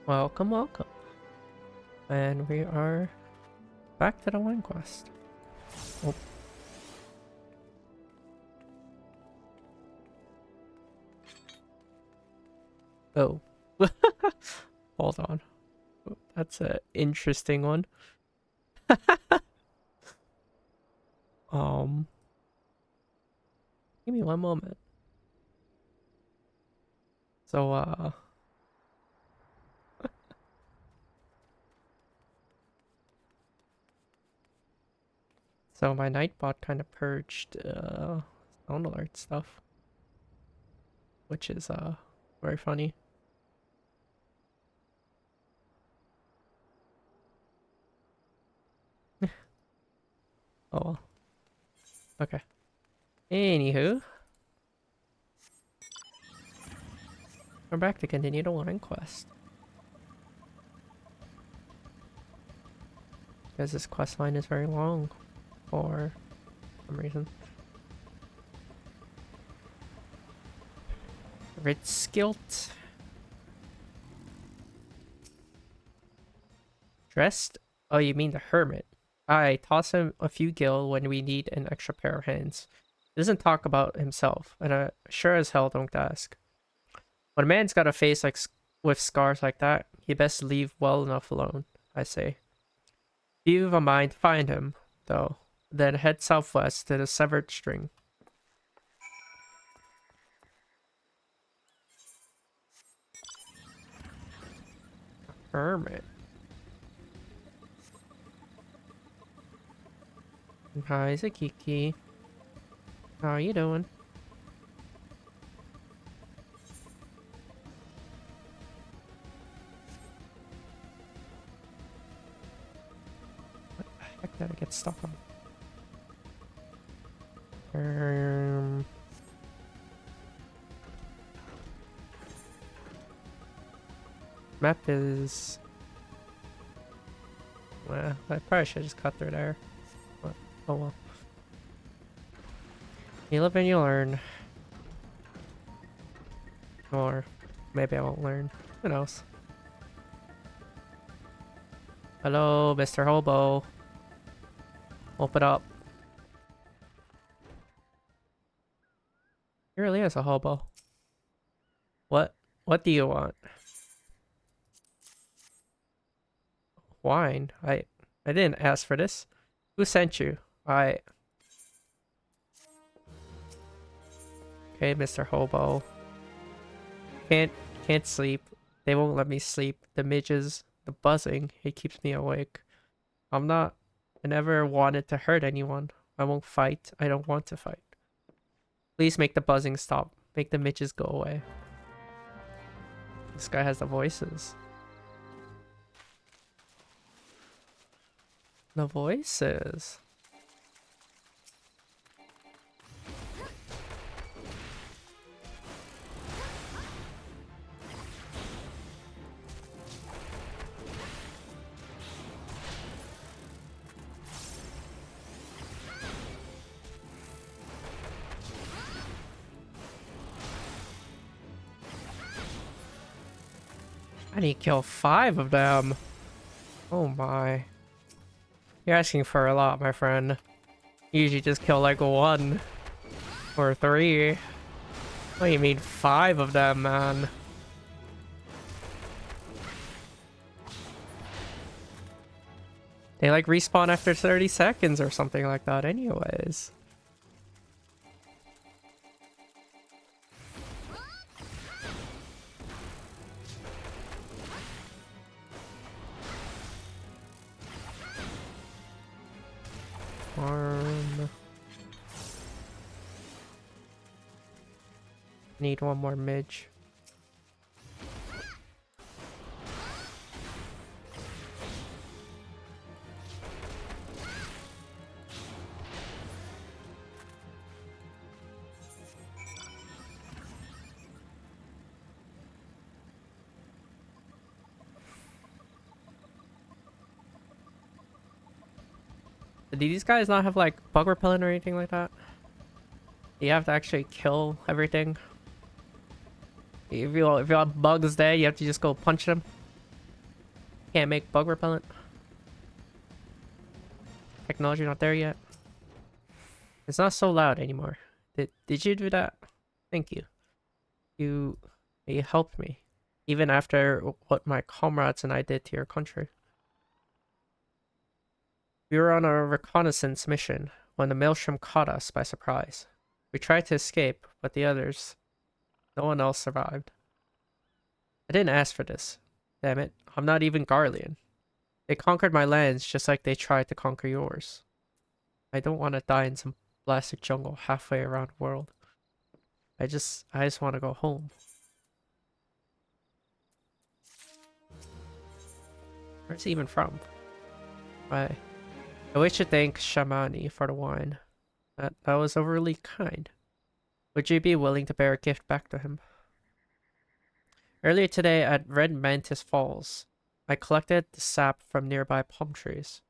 Welcome, welcome. And we are back to the line quest. Oh. Oh. Hold on. That's an interesting one. Give me one moment. So, so my Nightbot kind of purged, sound alert stuff. Which is, very funny. Oh well. Okay. Anywho. We're back to continue the line quest. Because this quest line is very long. For some reason. Ritskilt. Dressed? Oh, you mean the hermit. I toss him a few gil when we need an extra pair of hands. He doesn't talk about himself, and I sure as hell don't ask. When a man's got a face like with scars like that, he best leave well enough alone, I say. If you've a mind, find him, though. Then head southwest to the severed string. Hermit. Hi, Zakiki. How are you doing? What the heck did I get stuck on? Map is... Well, I probably should just cut through there. But, oh well. You live and you learn. Or maybe I won't learn. Who knows? Hello, Mr. Hobo. Open up. He really is a hobo. What do you want? Wine? I didn't ask for this. Who sent you? Okay, Mr. Hobo. Can't sleep. They won't let me sleep. The midges, the buzzing, it keeps me awake. I never wanted to hurt anyone. I won't fight. I don't want to fight. Please make the buzzing stop. Make the midges go away. This guy has the voices. The voices. I need to kill 5 of them. Oh my. You're asking for a lot, my friend. You usually just kill like 1 or 3. What do you mean 5 of them, man? They like respawn after 30 seconds or something like that anyways. Need one more midge. Do these guys not have like bug repellent or anything like that? You have to actually kill everything. If you have bugs there, you have to just go punch them. Can't make bug repellent. Technology not there yet. It's not so loud anymore. Did you do that? Thank you. You helped me. Even after what my comrades and I did to your country. We were on a reconnaissance mission when the maelstrom caught us by surprise. We tried to escape, but no one else survived. I didn't ask for this. Damn it, I'm not even Garlean. They conquered my lands just like they tried to conquer yours. I don't want to die in some blasted jungle halfway around the world. I just want to go home. Where's he even from? I wish to thank Shamani for the wine. That was overly kind. Would you be willing to bear a gift back to him? Earlier today at Red Mantis Falls, I collected the sap from nearby palm trees.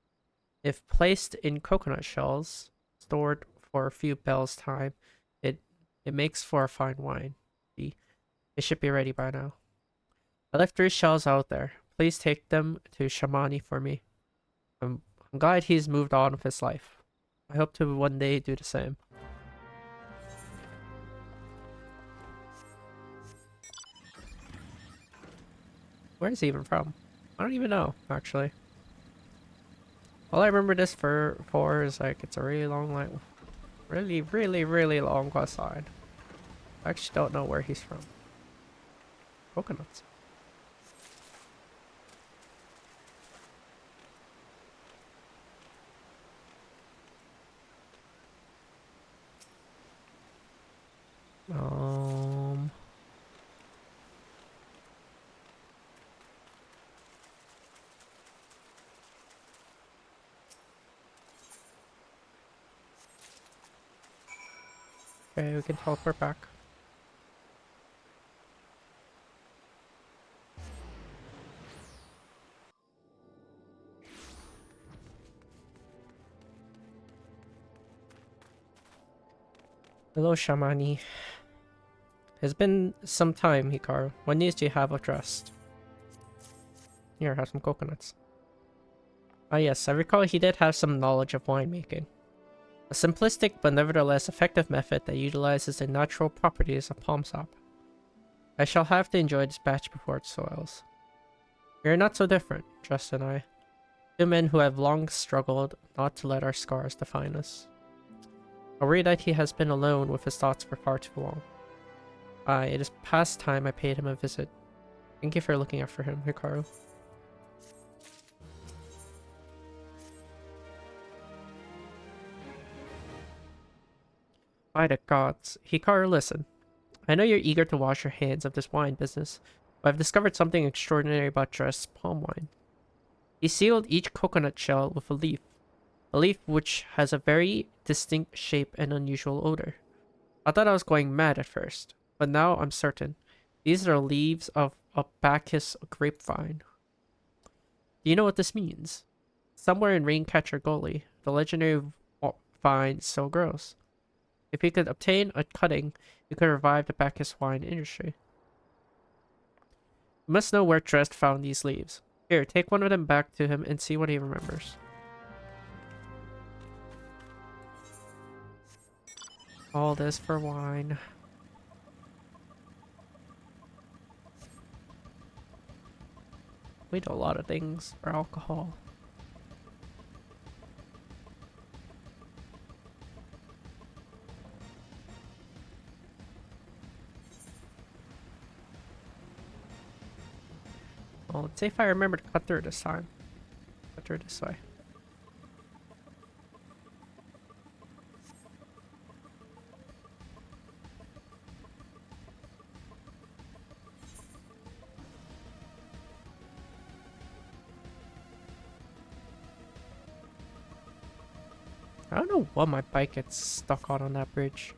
If placed in coconut shells, stored for a few bells' time, it makes for a fine wine. It should be ready by now. I left 3 shells out there. Please take them to Shamani for me. I'm glad he's moved on with his life. I hope to one day do the same. Where is he even from? I don't even know, actually. All I remember this for is like it's a really long, like really long quest line. I actually don't know where he's from. Coconuts. Okay, we can teleport back. Hello, Shamani. It's been some time, Hikaru. What news do you have of Trust? Here, have some coconuts. Ah yes, I recall he did have some knowledge of winemaking. A simplistic but nevertheless effective method that utilizes the natural properties of palm sap. I shall have to enjoy this batch before it soils. We are not so different, Trust and I. 2 men who have long struggled not to let our scars define us. I worry that he has been alone with his thoughts for far too long. It is past time I paid him a visit. Thank you for looking after him, Hikaru. By the gods. Hikaru, listen. I know you're eager to wash your hands of this wine business, but I've discovered something extraordinary about Dress's palm wine. He sealed each coconut shell with a leaf which has a very distinct shape and unusual odor. I thought I was going mad at first, but now I'm certain. These are leaves of a Bacchus grapevine. Do you know what this means? Somewhere in Raincatcher Gully, the legendary vine still grows. If we could obtain a cutting, we could revive the Bacchus wine industry. We must know where Drest found these leaves. Here, take one of them back to him and see what he remembers. All this for wine. We do a lot of things for alcohol. Well, let's see if I remember to cut through this time. Cut through this way. I don't know what my bike gets stuck on that bridge.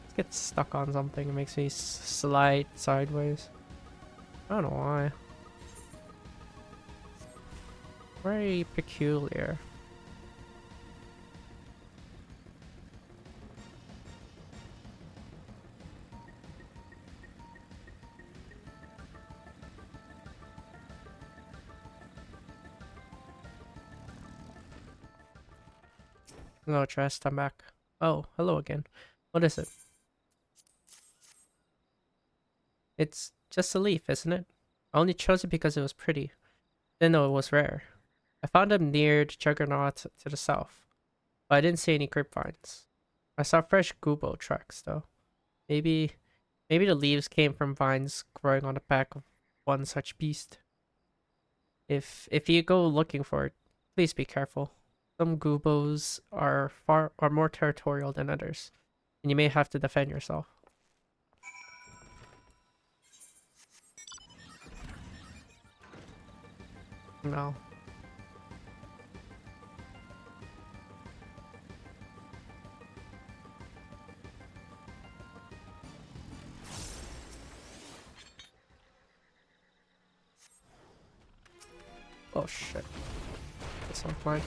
It gets stuck on something. It makes me slide sideways. I don't know why. Very peculiar. No, Trust, I'm back. Oh, hello again. What is it? It's just a leaf, isn't it? I only chose it because it was pretty. Didn't know it was rare. I found them near the Juggernaut to the south, but I didn't see any grapevines. I saw fresh gubo tracks, though. Maybe, maybe the leaves came from vines growing on the back of one such beast. If you go looking for it, please be careful. Some gubos are more territorial than others, and you may have to defend yourself. No. Oh shit. That's not fine.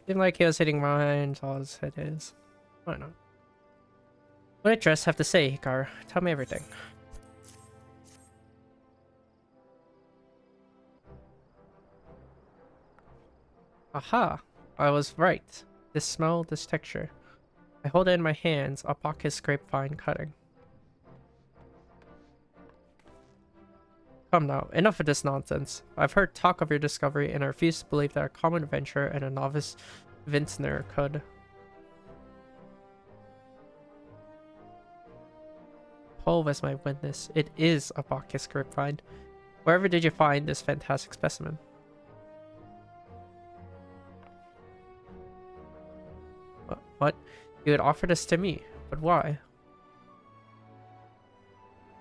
Seemed like he was hitting mine, all his head is. Why not? What did Dress have to say, Hikaru? Tell me everything. Aha! I was right. This smell, this texture. I hold it in my hands, a pocket grapevine cutting. Come now, enough of this nonsense. I've heard talk of your discovery and I refuse to believe that a common adventurer and a novice vintner could. Paul was my witness. It is a Bacchus grapevine. Wherever did you find this fantastic specimen? What? You would offer this to me, but why?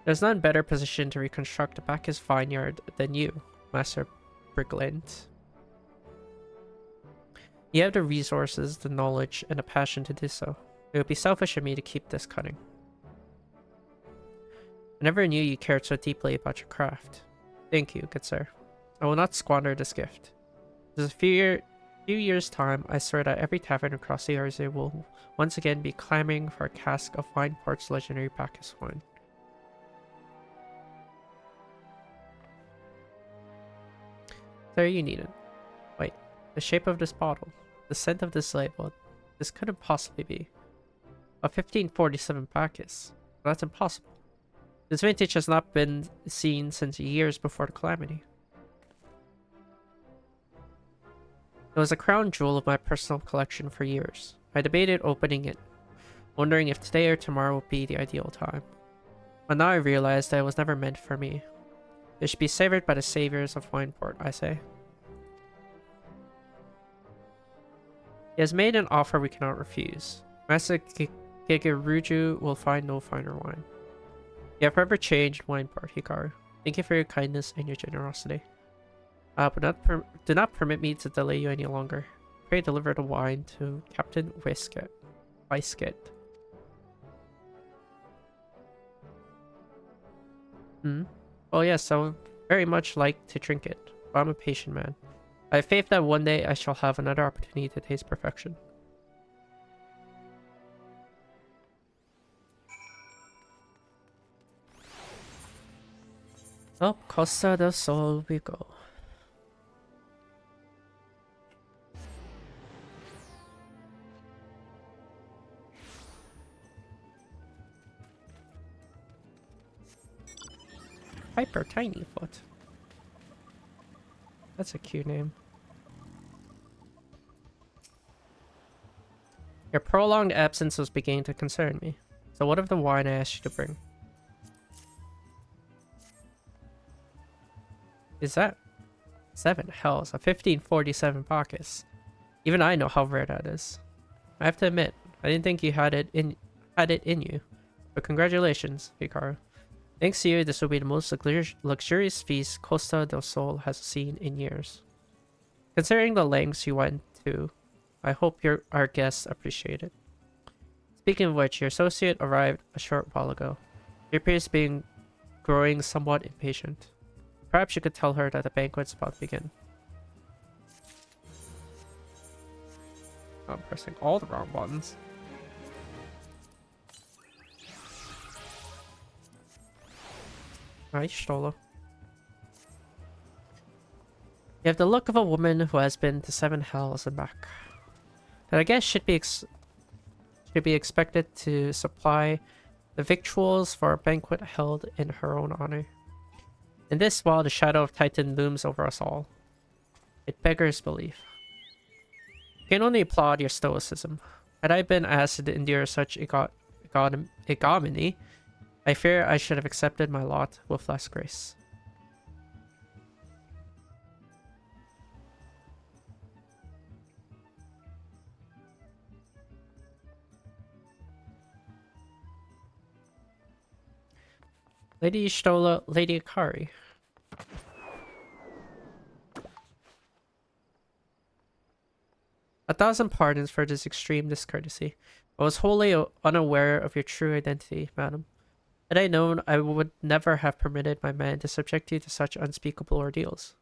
There's none better positioned to reconstruct a Bacchus vineyard than you, Master Brigland. You have the resources, the knowledge, and the passion to do so. It would be selfish of me to keep this cutting. I never knew you cared so deeply about your craft. Thank you, good sir. I will not squander this gift. In a few years' time, I swear that every tavern across the Earth will once again be clamoring for a cask of Wineport's legendary Bacchus wine. There you need it. Wait, the shape of this bottle, the scent of this label, this couldn't possibly be. A 1547 Bacchus. That's impossible. This vintage has not been seen since years before the calamity. It was a crown jewel of my personal collection for years. I debated opening it, wondering if today or tomorrow would be the ideal time. But now I realized that it was never meant for me. It should be savored by the saviors of Wineport, I say. He has made an offer we cannot refuse. Master Gigeruju will find no finer wine. You have forever changed Wineport, Hikaru. Thank you for your kindness and your generosity. But do not permit me to delay you any longer. Pray deliver the wine to Captain Wiskett. Well, yes, I would very much like to drink it, but I'm a patient man. I have faith that one day I shall have another opportunity to taste perfection. Up Costa del Sol we go. Hyper Tiny Foot. That's a cute name. Your prolonged absence was beginning to concern me. So what of the wine I asked you to bring? Is that 7 hells, a 1547 Bacchus? Even I know how rare that is. I have to admit, I didn't think you had it in you. But congratulations, Hikaru. Thanks to you, this will be the most luxurious feast Costa del Sol has seen in years. Considering the lengths you went to, I hope our guests appreciate it. Speaking of which, your associate arrived a short while ago. She appears to be growing somewhat impatient. Perhaps you could tell her that the banquet's about to begin. I'm pressing all the wrong buttons. Nice, Stolo. You have the look of a woman who has been to 7 hells and back. And I guess should be expected to supply the victuals for a banquet held in her own honor. In this, while the shadow of Titan looms over us all, it beggars belief. I can only applaud your stoicism. Had I been asked to endure such ignominy, I fear I should have accepted my lot with less grace. Lady Stola, Lady Akari. A thousand pardons for this extreme discourtesy. I was wholly unaware of your true identity, madam. Had I known, I would never have permitted my man to subject you to such unspeakable ordeals.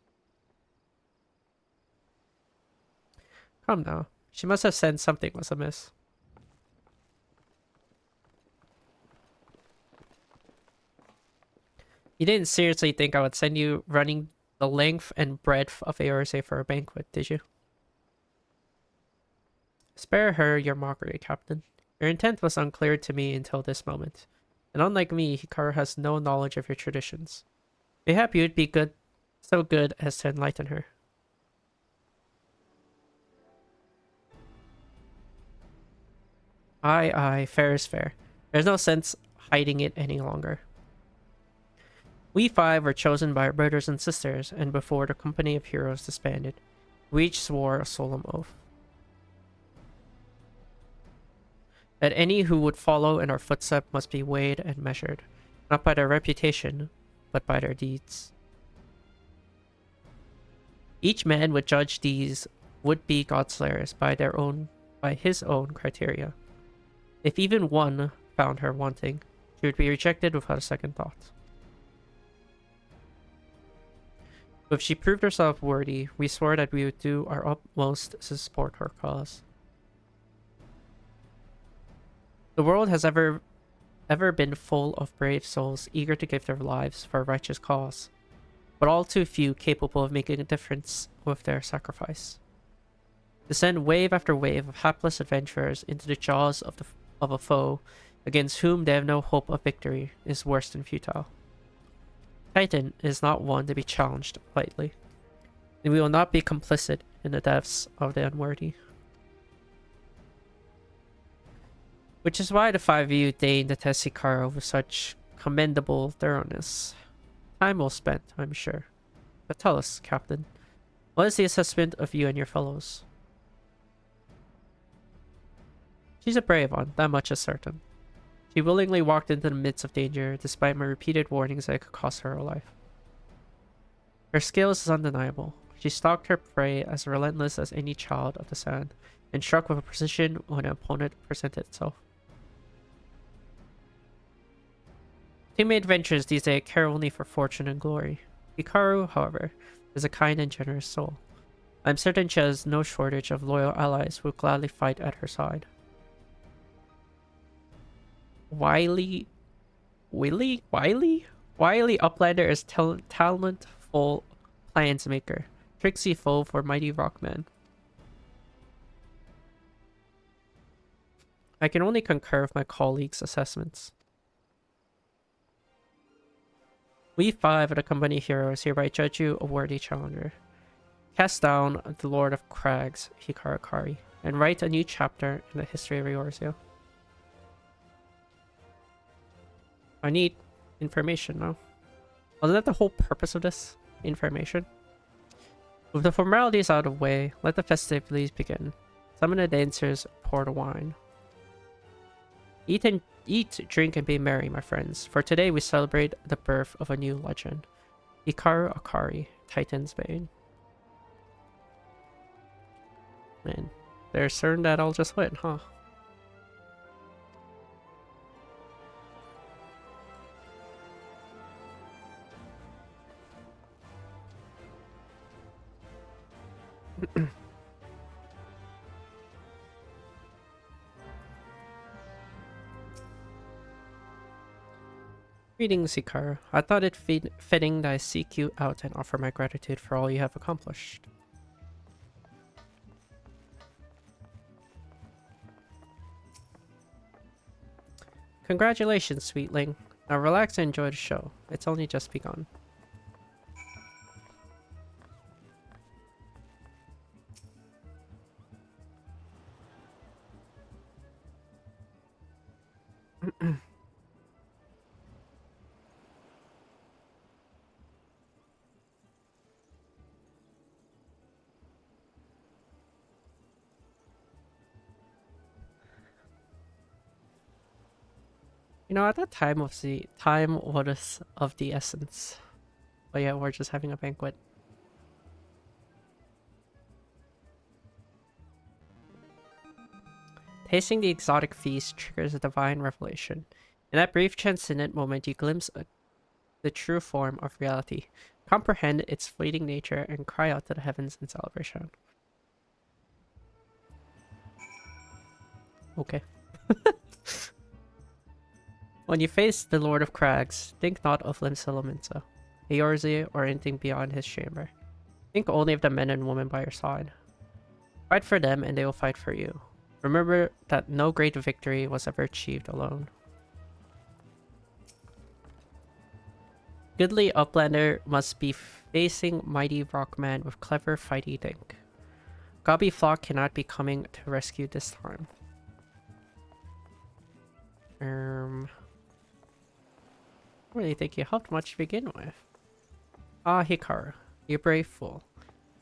Come now. She must have sensed something was amiss. You didn't seriously think I would send you running the length and breadth of Eorze for a banquet, did you? Spare her your mockery, Captain. Your intent was unclear to me until this moment. And unlike me, Hikaru has no knowledge of your traditions. Mayhap you'd be so good as to enlighten her. Aye, fair is fair. There's no sense hiding it any longer. We 5 were chosen by our brothers and sisters, and before the company of heroes disbanded, we each swore a solemn oath that any who would follow in our footsteps must be weighed and measured, not by their reputation, but by their deeds. Each man would judge these would-be godslayers by his own criteria. If even one found her wanting, she would be rejected without a second thought. But if she proved herself worthy, we swore that we would do our utmost to support her cause. The world has ever been full of brave souls eager to give their lives for a righteous cause, but all too few capable of making a difference with their sacrifice. To send wave after wave of hapless adventurers into the jaws of a foe against whom they have no hope of victory is worse than futile. Titan is not one to be challenged lightly, and we will not be complicit in the deaths of the unworthy. Which is why the 5 of you deigned to test Hikaru with such commendable thoroughness. Time well spent, I'm sure. But tell us, Captain, what is the assessment of you and your fellows? She's a brave one, that much is certain. She willingly walked into the midst of danger, despite my repeated warnings that it could cost her her life. Her skills is undeniable. She stalked her prey as relentless as any child of the sand, and struck with a precision when an opponent presented itself. Teammate adventures these days care only for fortune and glory. Hikaru, however, is a kind and generous soul. I am certain she has no shortage of loyal allies who will gladly fight at her side. Wily Uplander is talentful plans maker, tricksy foe for mighty Rockman. I can only concur with my colleagues' assessments. We 5 of the company heroes hereby judge you a worthy challenger. Cast down the Lord of Crags, Hikaru Akari, and write a new chapter in the history of Eorzea. I need information now. Wasn't that the whole purpose of this? Information? With the formalities out of the way, let the festivities begin. Summon the dancers, pour the wine. Eat, drink, and be merry, my friends, for today we celebrate the birth of a new legend. Hikaru Akari, Titan's Bane. Man, they're certain that I'll just win, huh? Greetings, Hikaru. I thought it fitting that I seek you out and offer my gratitude for all you have accomplished. Congratulations, sweetling. Now relax and enjoy the show. It's only just begun. You know, at that time was of the essence. But yeah, we're just having a banquet. Tasting the exotic feast triggers a divine revelation. In that brief transcendent moment, you glimpse the true form of reality, comprehend its fleeting nature, and cry out to the heavens in celebration. Okay. When you face the Lord of Crags, think not of Limsa, Eorze, or anything beyond his chamber. Think only of the men and women by your side. Fight for them and they will fight for you. Remember that no great victory was ever achieved alone. Goodly Uplander must be facing mighty Rockman with clever fighty think. Gobby Flock cannot be coming to rescue this time. I don't really think you helped much to begin with. Ah, Hikaru, you brave fool.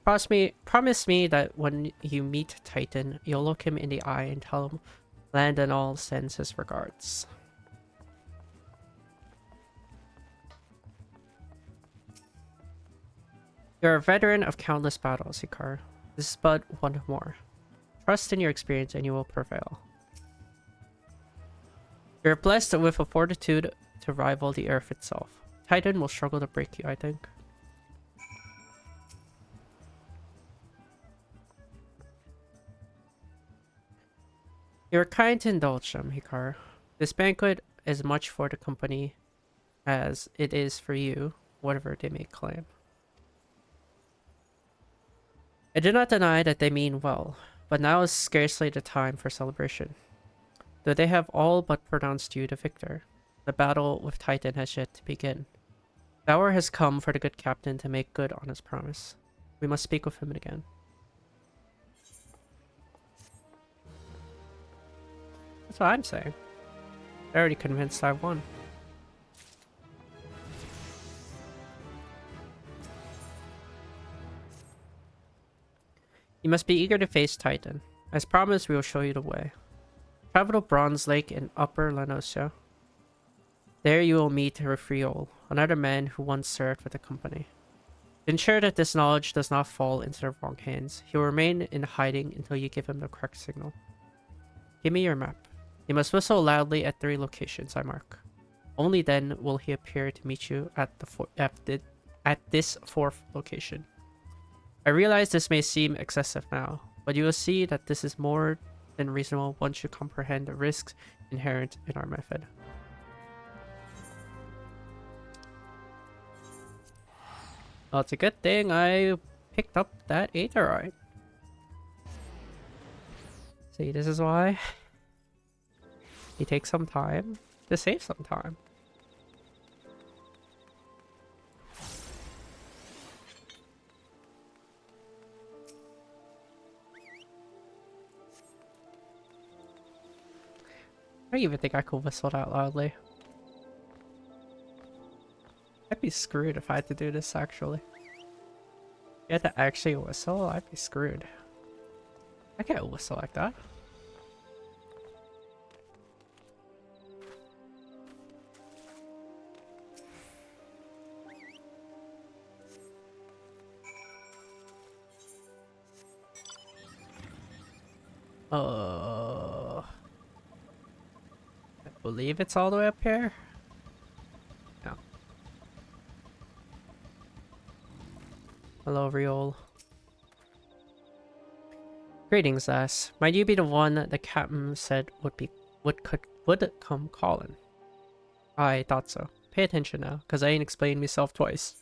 Promise me that when you meet Titan, you'll look him in the eye and tell him Land and all sends his regards. You're a veteran of countless battles, Hikaru. This is but one more. Trust in your experience and you will prevail. You're blessed with a fortitude to rival the earth itself. Titan will struggle to break you, I think. You're kind to indulge them, Hikaru. This banquet is much for the company as it is for you, whatever they may claim. I do not deny that they mean well, but now is scarcely the time for celebration. Though they have all but pronounced you the victor, the battle with Titan has yet to begin. The hour has come for the good captain to make good on his promise. We must speak with him again. That's what I'm saying. I'm already convinced I won. You must be eager to face Titan. As promised, we will show you the way. Travel to Bronze Lake in Upper Lanosia. There you will meet Refriol, another man who once served with the company. To ensure that this knowledge does not fall into the wrong hands, he will remain in hiding until you give him the correct signal. Give me your map. You must whistle loudly at 3 locations I mark. Only then will he appear to meet you at this 4th location. I realize this may seem excessive now, but you will see that this is more than reasonable once you comprehend the risks inherent in our method. Well, it's a good thing I picked up that Aetherite. See, this is why it takes some time to save some time. I don't even think I could whistle that loudly. I'd be screwed if I had to do this, actually. You had to actually whistle? I'd be screwed. I can't whistle like that. I believe it's all the way up here. Yeah. Hello, Riol. Greetings, lass. Might you be the one that the captain said would come calling? I thought so. Pay attention now, cause I ain't explained myself twice.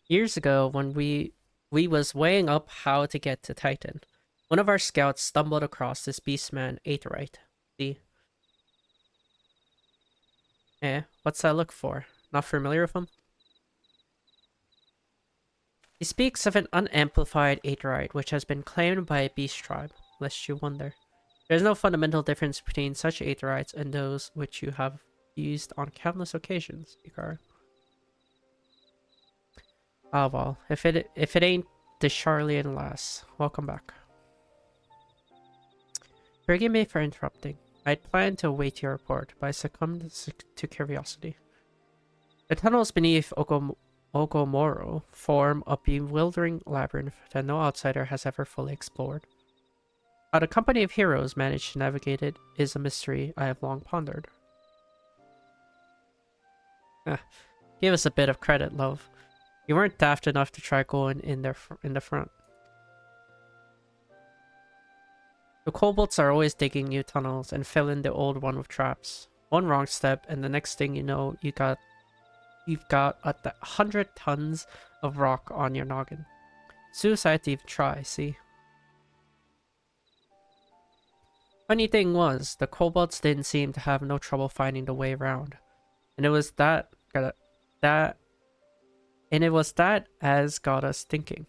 Years ago, when we was weighing up how to get to Titan, one of our scouts stumbled across this beastman Aetheryte. See? What's that look for? Not familiar with him? He speaks of an unamplified Aetheryte which has been claimed by a beast tribe, lest you wonder. There is no fundamental difference between such Aetherites and those which you have used on countless occasions, Ikara. Ah well, if it ain't the Charlian lass, welcome back. Forgive me for interrupting. I'd planned to await your report, but I succumbed to curiosity. The tunnels beneath Ogomoro form a bewildering labyrinth that no outsider has ever fully explored. How the company of heroes managed to navigate it is a mystery I have long pondered. Give us a bit of credit, love. You weren't daft enough to try going in the front. The kobolds are always digging new tunnels and filling the old one with traps. One wrong step, and the next thing you know, you've got 100 tons of rock on your noggin. Suicide to even try, see? Funny thing was, the kobolds didn't seem to have no trouble finding the way around. And it was that as got us thinking.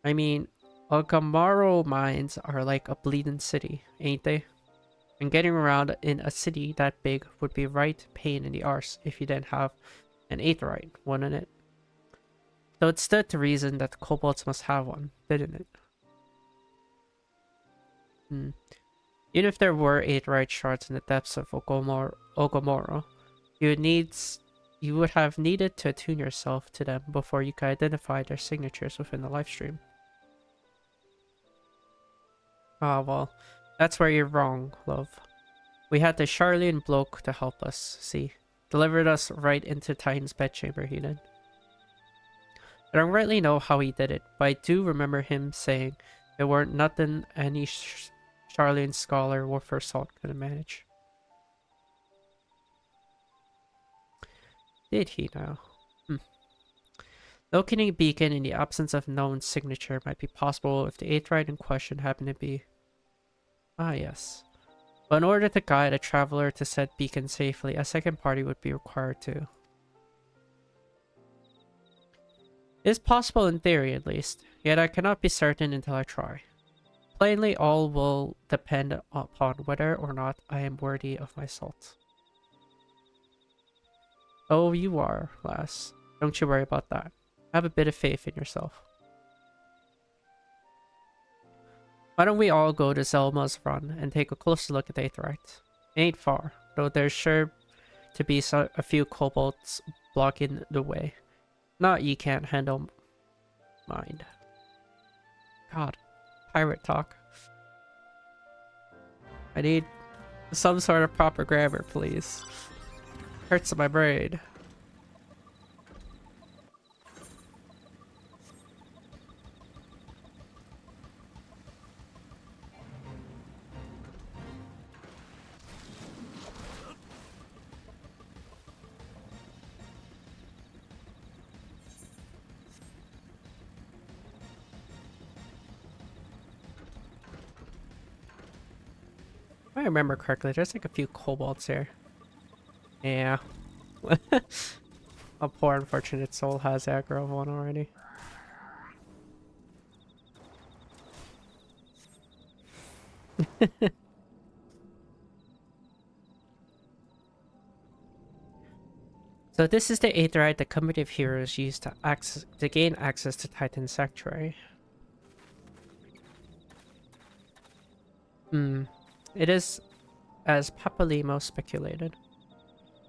I mean, Ogamaro mines are like a bleeding city, ain't they? And getting around in a city that big would be right pain in the arse if you didn't have an Aetheryte, wouldn't it? So it stood to reason that the kobolds must have one, didn't it? Even if there were Aetheryte shards in the depths of Ogomoro, you would have needed to attune yourself to them before you could identify their signatures within the livestream. Ah, well, that's where you're wrong, love. We had the Charlian bloke to help us, see. Delivered us right into Titan's bedchamber, he did. I don't really know how he did it, but I do remember him saying there weren't nothing any Charlian scholar worth her salt could manage. Did he now? Locating a beacon in the absence of known signature might be possible if the Aetheryte in question happened to be... Ah, yes. But in order to guide a traveler to said beacon safely, a second party would be required too. It is possible in theory, at least, yet I cannot be certain until I try. Plainly, all will depend upon whether or not I am worthy of my salt. Oh, you are, lass. Don't you worry about that. Have a bit of faith in yourself. Why don't we all go to Zelma's run and take a closer look at the Aetheryte? It ain't far, though there's sure to be a few kobolds blocking the way. Not ye can't handle mind. God, pirate talk. I need some sort of proper grammar, please. Hurts my brain. If I remember correctly, there's like a few kobolds here. Yeah. A poor unfortunate soul has aggro of one already. So this is the Aetheryte the company of heroes used to gain access to Titan's sanctuary. It is as Papalimo speculated.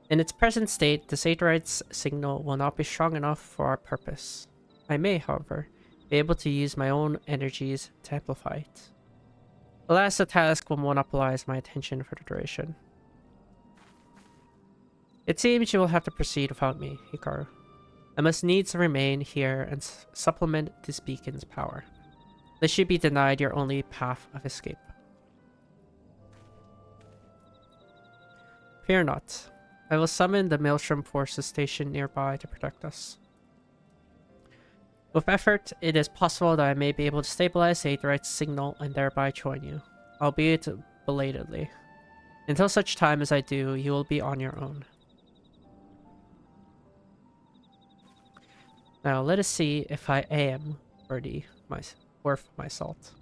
In its present state, the Aetheryte's signal will not be strong enough for our purpose. I may, however, be able to use my own energies to amplify it. Alas, the task will monopolize my attention for the duration. It seems you will have to proceed without me, Hikaru. I must needs remain here and supplement this beacon's power, lest you be denied your only path of escape. Fear not. I will summon the Maelstrom forces stationed nearby to protect us. With effort, it is possible that I may be able to stabilize the Aetheryte's signal and thereby join you, albeit belatedly. Until such time as I do, you will be on your own. Now, let us see if I am worth my salt.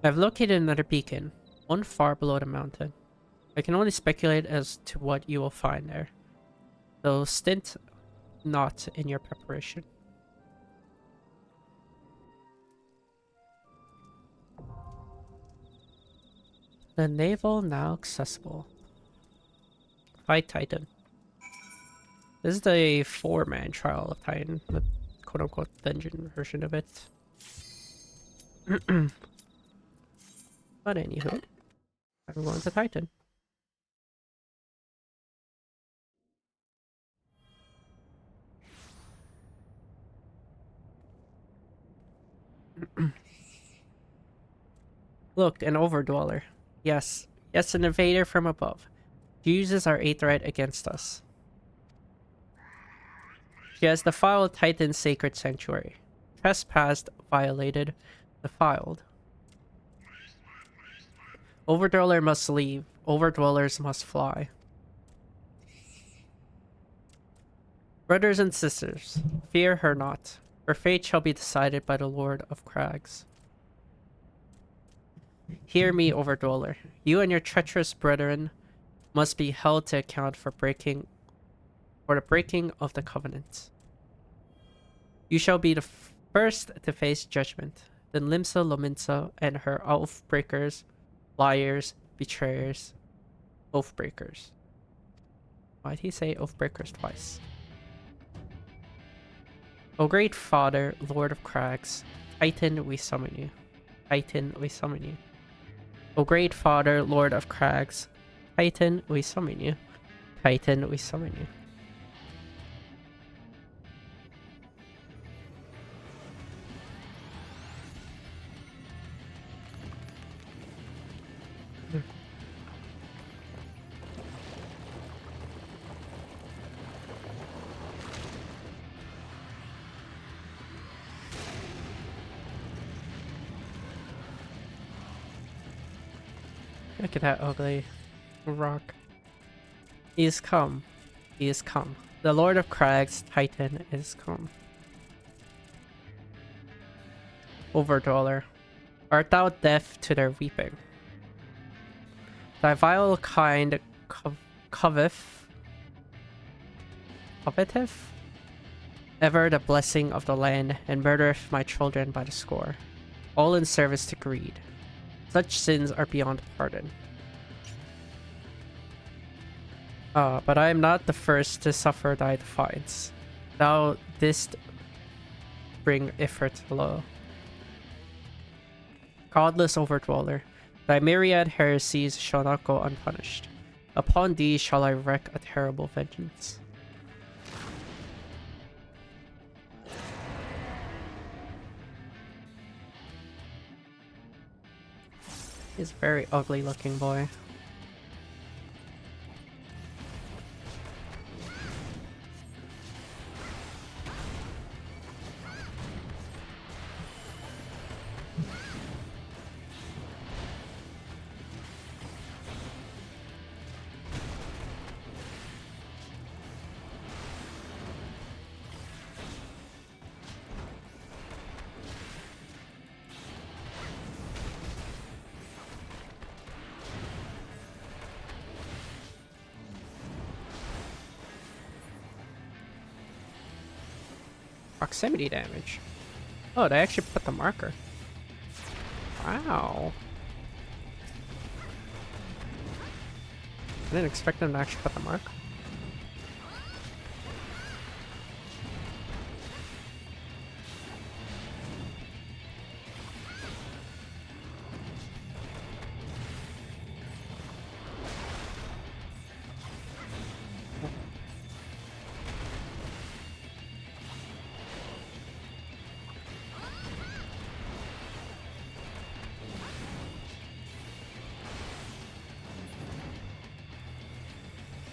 I've located another beacon, one far below the mountain. I can only speculate as to what you will find there, though stint not in your preparation. The naval now accessible. Fight Titan. This is the 4-man trial of Titan, the quote-unquote dungeon version of it. But anywho, I'm going to Titan. Look, an Overdweller. Yes, an invader from above. She uses our Aetheryte against us. She has defiled Titan's sacred sanctuary. Trespassed, violated, defiled. Overdweller must leave. Overdwellers must fly. Brothers and sisters, fear her not. Her fate shall be decided by the Lord of Crags. Hear me, Overdweller. You and your treacherous brethren must be held to account for the breaking of the covenant. You shall be the first to face judgment. Then Limsa Lominsa and her oath-breakers, liars, betrayers, oath-breakers. Why'd he say oath-breakers twice? O great Father, Lord of Crags, Titan, we summon you. Titan, we summon you. O great Father, Lord of Crags, Titan, we summon you. Titan, we summon you. Look at that ugly rock. He is come. He is come. The Lord of Crags, Titan, is come. Overdweller, art thou deaf to their weeping? Thy vile kind coveteth ever the blessing of the land, and murdereth my children by the score, all in service to greed. Such sins are beyond pardon. But I am not the first to suffer thy defiance. Thou didst bring Ifrit low. Godless Overdweller, thy myriad heresies shall not go unpunished. Upon thee shall I wreak a terrible vengeance. He's a very ugly looking boy. proximity damage. Oh, they actually put the marker. Wow. I didn't expect them to actually put the marker.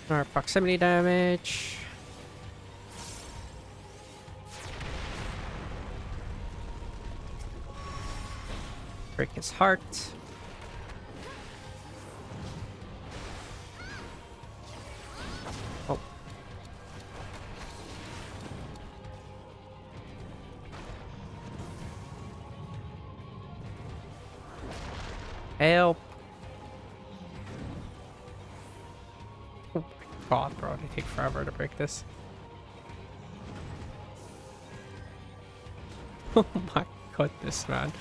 Our proximity damage. Break his heart. Oh. Help. God, bro, they take forever to break this. Oh my goodness, man.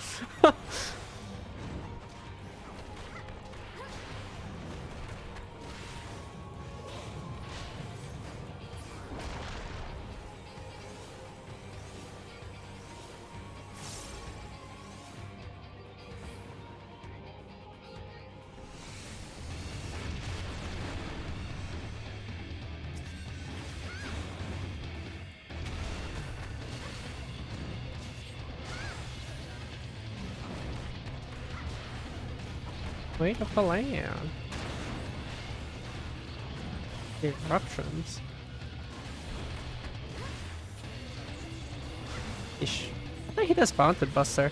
Way to land. Eruptions. Ish. I think he does Bounted Buster.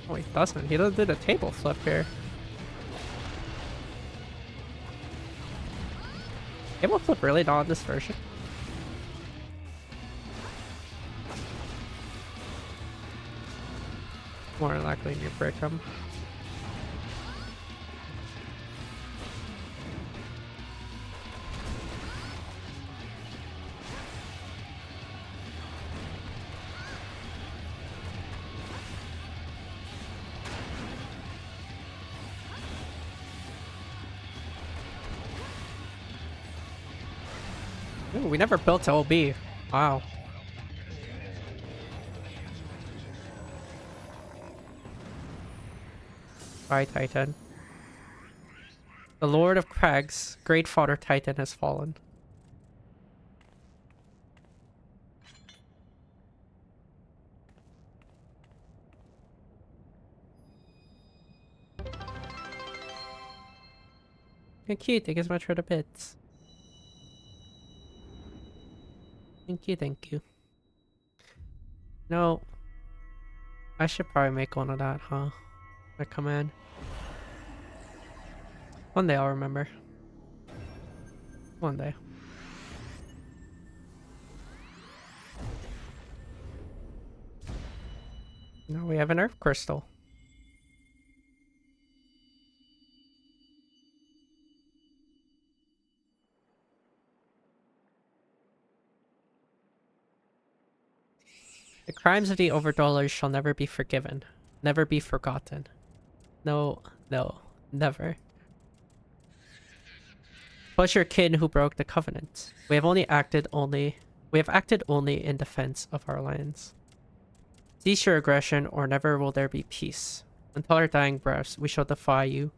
Oh, he doesn't. He doesn't do the table flip here. Table flip really not on this version? More than likely you break him. Ooh, we never built LB. Wow. Bye, Titan. The Lord of Crags, great fodder Titan, has fallen. Thank you, thank you so much for the bits. Thank you, thank you. No. I should probably make one of that, huh? That command. One day I'll remember. One day. Now we have an Earth Crystal. The crimes of the overdwellers shall never be forgiven, never be forgotten. No, no, never. 'Twas your kin who broke the covenant. We have acted only in defense of our lands. Cease your aggression, or never will there be peace. Until our dying breaths, we shall defy you,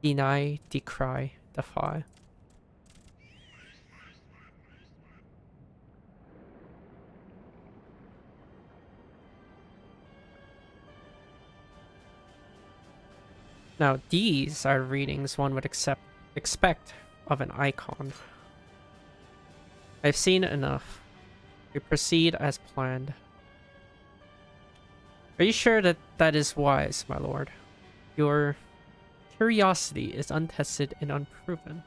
deny, decry, defy. Now, these are readings one would expect of an icon. I've seen enough. We proceed as planned. Are you sure that that is wise, my lord? Your curiosity is untested and unproven.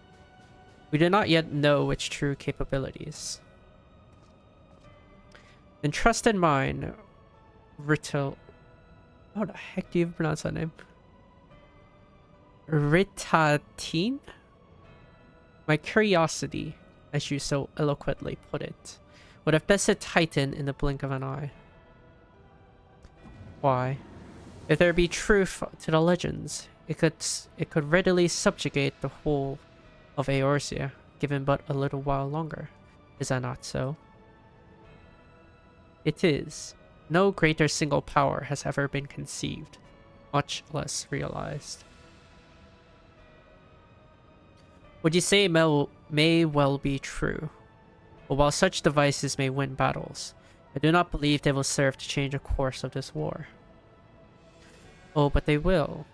We do not yet know its true capabilities. In trust in mine, Rital... How the heck do you pronounce that name? Ritatine? My curiosity, as you so eloquently put it, would have bested Titan in the blink of an eye. Why? If there be truth to the legends, it could readily subjugate the whole of Eorzea, given but a little while longer. Is that not so? It is. No greater single power has ever been conceived, much less realized. What you say may well be true, but while such devices may win battles, I do not believe they will serve to change the course of this war. Oh, but they will.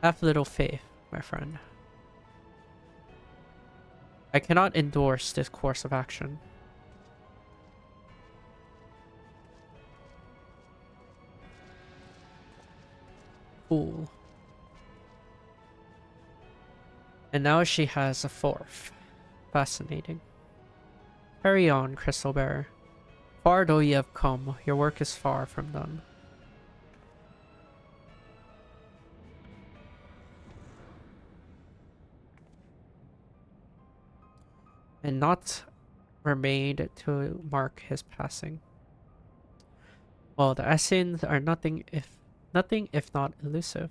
Have little faith, my friend. I cannot endorse this course of action. Cool. And now she has a fourth. Fascinating. Carry on, Crystal Bearer. Far though ye have come, your work is far from done. And not remained to mark his passing. Well, the Assassins are nothing if not elusive.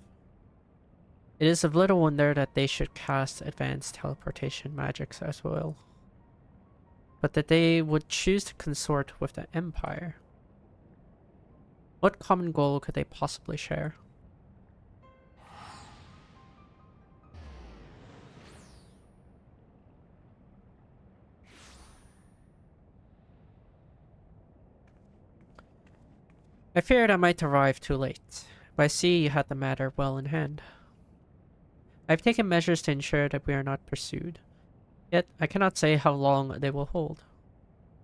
It is of little wonder that they should cast advanced teleportation magics as well. But that they would choose to consort with the Empire. What common goal could they possibly share? I feared I might arrive too late, but I see you had the matter well in hand. I have taken measures to ensure that we are not pursued, yet I cannot say how long they will hold.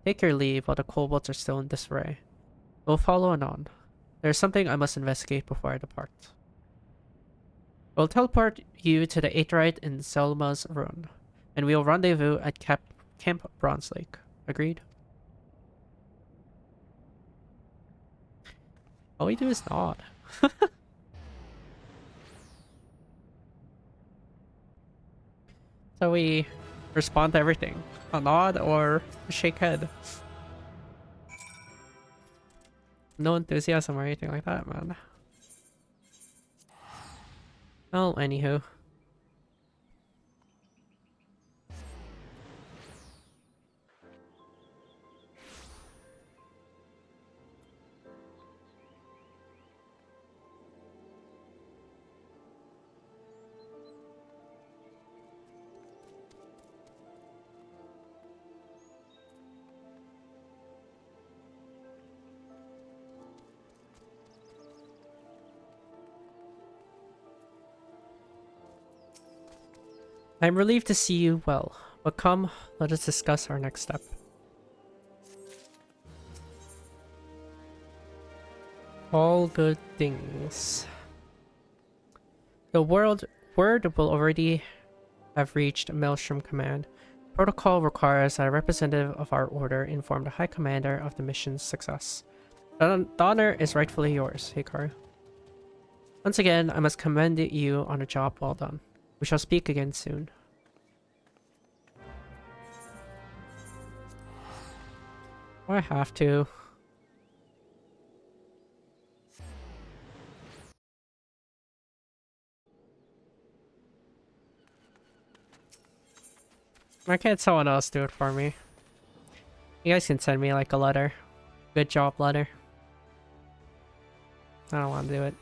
Take your leave while the kobolds are still in disarray. We'll follow anon. There is something I must investigate before I depart. We'll teleport you to the Aetheryte in Selma's Rune, and we'll rendezvous at Camp Bronze Lake. Agreed? All we do is nod. So we respond to everything. A nod or a shake head. No enthusiasm or anything like that, man. Well, anywho. I'm relieved to see you well, but come, let us discuss our next step. All good things. The word will already have reached Maelstrom Command. Protocol requires that a representative of our order inform the High Commander of the mission's success. The honor is rightfully yours, Hikaru. Once again, I must commend you on a job well done. We shall speak again soon. I have to. Why can't someone else do it for me? You guys can send me like a letter. Good job letter. I don't want to do it.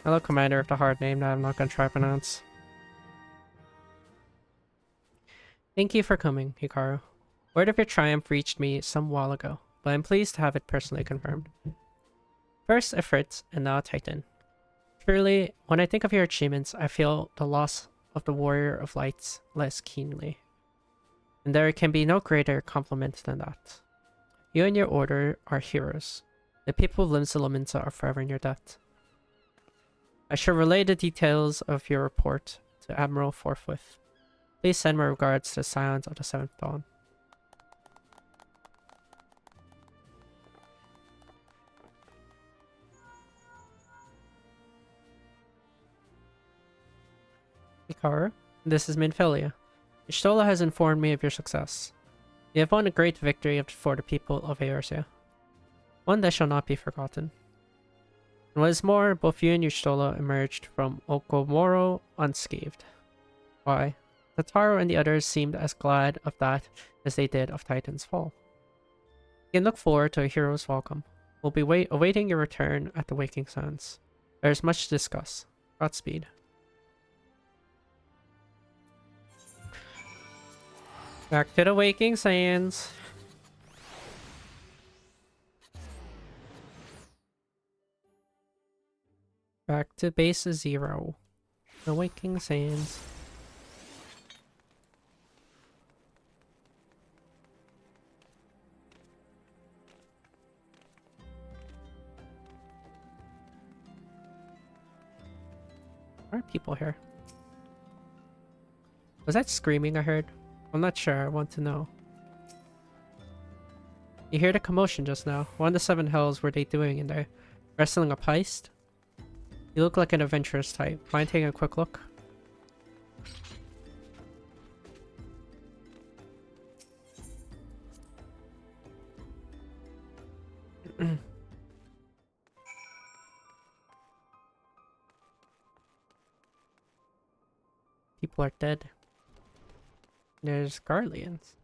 Hello, Commander of the hard name that I'm not going to try to pronounce. Thank you for coming, Hikaru. Word of your triumph reached me some while ago, but I'm pleased to have it personally confirmed. First a Fritz, and now a Titan. Truly, when I think of your achievements, I feel the loss of the Warrior of Lights less keenly. And there can be no greater compliment than that. You and your order are heroes. The people of Limsa are forever in your debt. I shall relay the details of your report to Admiral forthwith. Please send my regards to the Scions of the Seventh Dawn. Kaoru. This is Minfilia. Y'shtola has informed me of your success. You have won a great victory for the people of Eorzea. One that shall not be forgotten. And what is more, both you and Y'shtola emerged from Okomoro unscathed. Why? Tataru and the others seemed as glad of that as they did of Titan's fall. You can look forward to a hero's welcome. We'll be awaiting your return at the Waking Sands. There is much to discuss. Godspeed. Back to the Waking Sands. Back to base 0. The Waking Sands. There are people here. Was that screaming I heard? I'm not sure. I want to know. You hear the commotion just now. What in the seven hells were they doing in there? Wrestling a heist? You look like an adventurous type. Mind taking a quick look? People are dead. There's Garleans.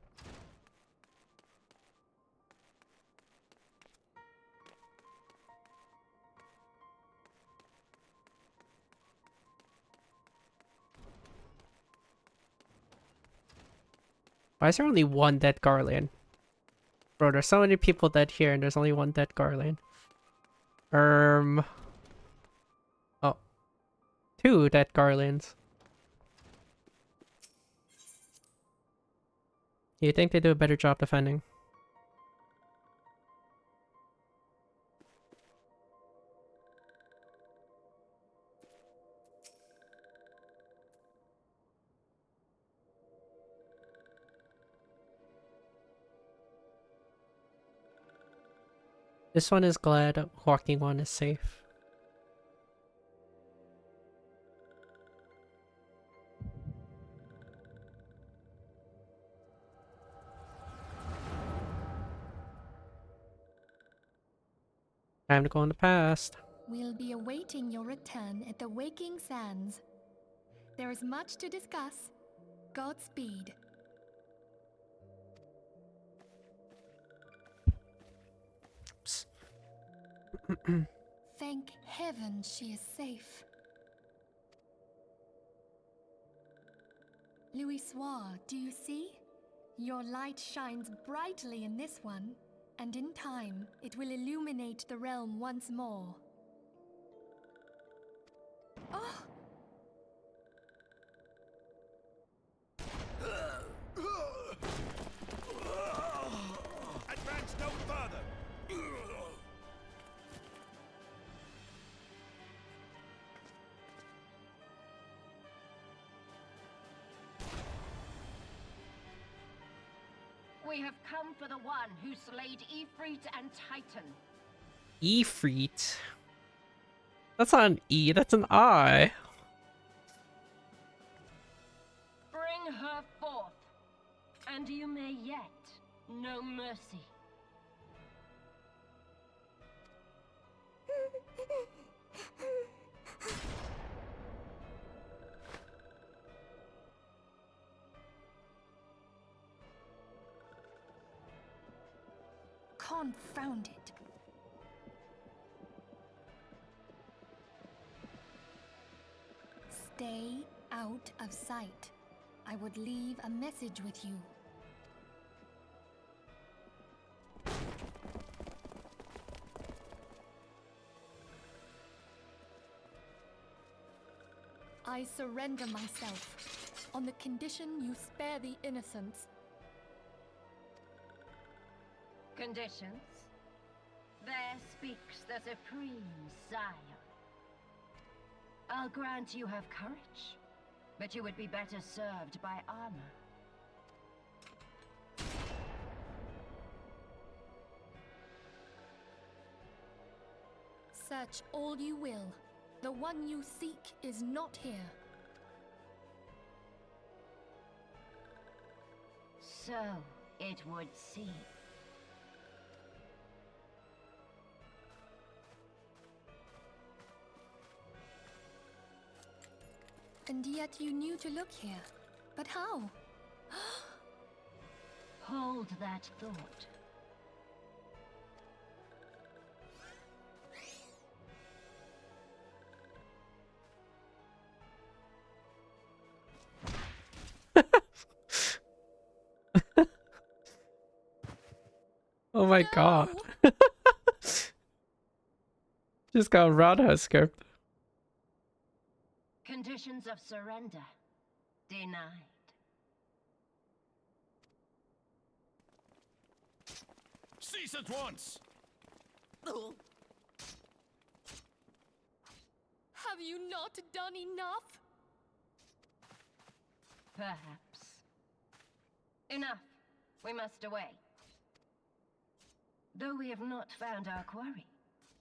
Why is there only one dead Garlean? Bro, there's so many people dead here and there's only one dead Garlean. Oh. 2 dead Garleans. You think they do a better job defending? This one is glad walking one is safe. Time to go in the past. We'll be awaiting your return at the Waking Sands. There is much to discuss. Godspeed. Thank heaven she is safe. Louisoire, do you see? Your light shines brightly in this one, and in time, it will illuminate the realm once more. Oh! Advance no further! We have come for the one who slayed Ifrit and Titan. Ifrit? That's not an E, that's an I. Bring her forth, and you may yet know mercy. Confound it. Stay out of sight. I would leave a message with you. I surrender myself, on the condition you spare the innocents. Conditions? There speaks the Supreme Sire. I'll grant you have courage, but you would be better served by armor. Search all you will. The one you seek is not here. So it would seem. And yet you knew to look here. But how? Hold that thought. Oh my god. Just got Radha script. Conditions of surrender denied. Cease at once! Have you not done enough? Perhaps. Enough. We must away. Though we have not found our quarry,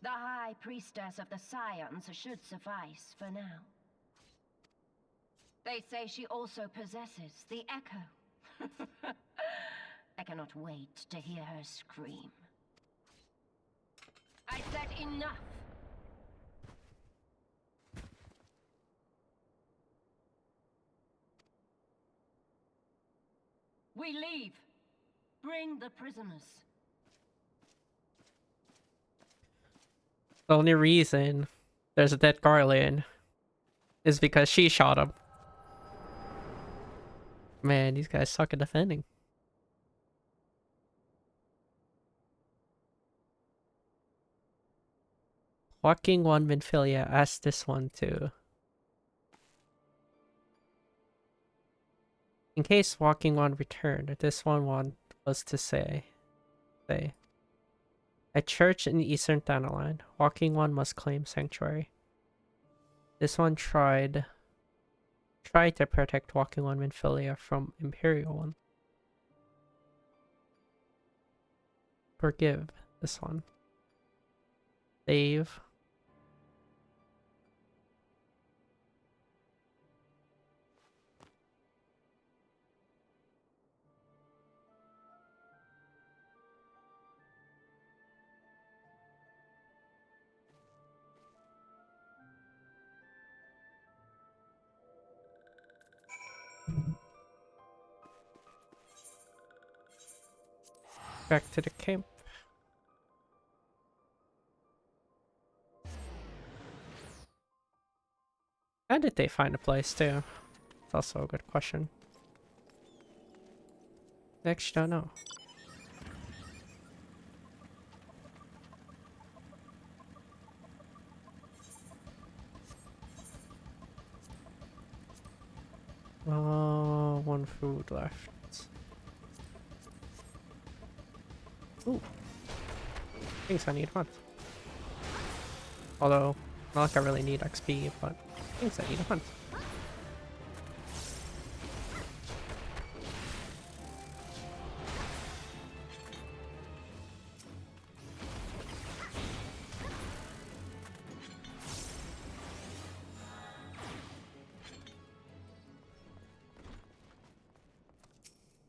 the High Priestess of the Scions should suffice for now. They say she also possesses the Echo. I cannot wait to hear her scream. I said enough! We leave. Bring the prisoners. The only reason there's a dead Garland is because she shot him. Man, these guys suck at defending. Walking one Minfilia asked this one too. In case Walking One returned, this one was to say. At church in Eastern Thanalan, Walking One must claim sanctuary. This one tried to protect Walking One Minfilia from Imperial One. Forgive this one. Save. Back to the camp. How did they find a place too? It's also a good question. Next, don't know. One food left. Ooh. Things I need hunt. Although, not like I really need XP, but things I need to hunt.